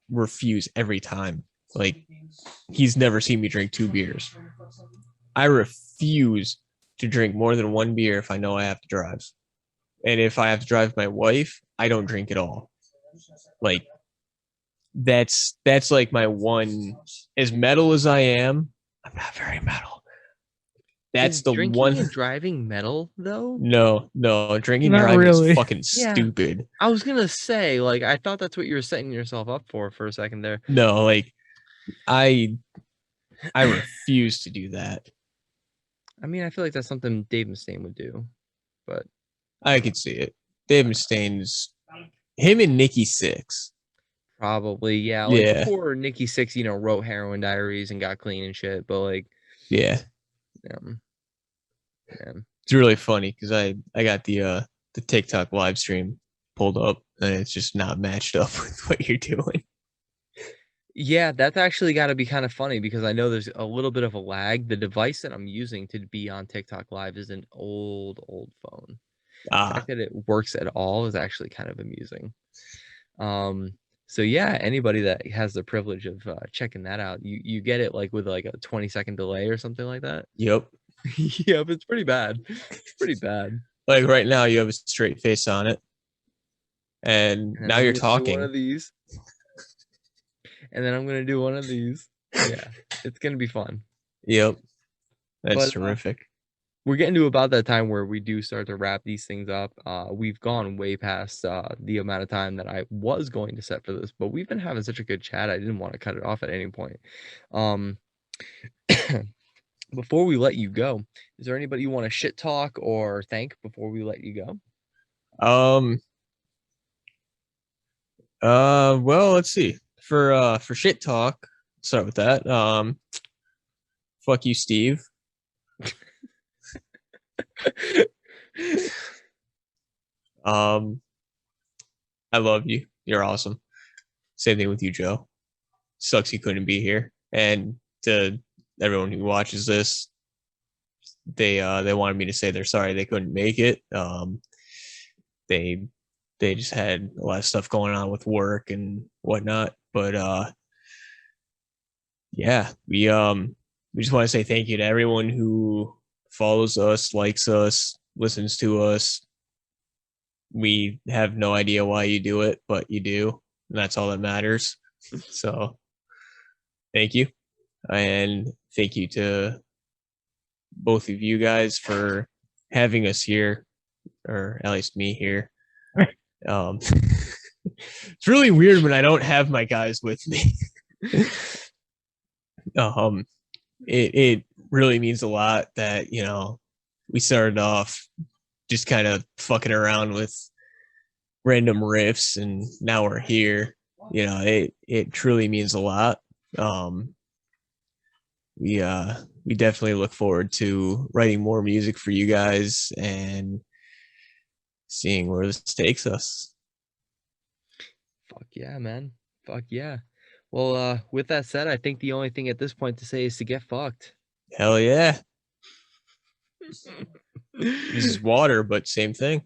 refuse every time. Like, he's never seen me drink 2 beers. I refuse to drink more than 1 beer if I know I have to drive. And if I have to drive my wife, I don't drink at all. Like, that's like my one. As metal as I am, I'm not very metal. That's Is the drinking one. and driving metal though? No, drinking and Not driving really. is fucking Yeah. stupid. I was gonna say, like, I thought that's what you were setting yourself up for a second there. No, like, I refuse to do that. I mean, I feel like that's something Dave Mustaine would do, but I could see it. Dave Mustaine's, him and Nikki Sixx. probably, yeah. Like Yeah. before Nikki Sixx, wrote Heroin Diaries and got clean and shit, but like, Yeah. yeah. It's really funny because I got the TikTok live stream pulled up and it's just not matched up with what you're doing. Yeah, that's actually got to be kind of funny because I know there's a little bit of a lag. The device that I'm using to be on TikTok Live is an old phone. The fact that it works at all is actually kind of amusing. So yeah, anybody that has the privilege of checking that out, you get it like with like a 20-second delay or something like that. Yep. Yep, it's pretty bad. Pretty bad. Like right now, you have a straight face on it, and now you're talking. One of these. And then I'm gonna do one of these. Yeah, it's gonna be fun. Yep, that's terrific. We're getting to about that time where we do start to wrap these things up. We've gone way past the amount of time that I was going to set for this, but we've been having such a good chat. I didn't want to cut it off at any point. Before we let you go, is there anybody you want to shit talk or thank before we let you go? Well, let's see. For shit talk, start with that. Fuck you, Steve. I love you. You're awesome. Same thing with you, Joe. Sucks you couldn't be here. And to everyone who watches this, they wanted me to say they're sorry they couldn't make it. They just had a lot of stuff going on with work and whatnot. But yeah, we just want to say thank you to everyone who follows us, likes us, listens to us. We have no idea why you do it, but you do. And that's all that matters. So thank you. And thank you to both of you guys for having us here, or at least me here. It's really weird when I don't have my guys with me. It really means a lot that, we started off just kind of fucking around with random riffs and now we're here. It truly means a lot. We definitely look forward to writing more music for you guys and seeing where this takes us. Fuck yeah, man. Fuck yeah. Well, with that said, I think the only thing at this point to say is to get fucked. Hell yeah. This is water, but same thing.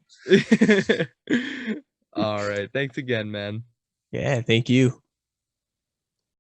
All right. Thanks again, man. Yeah, thank you.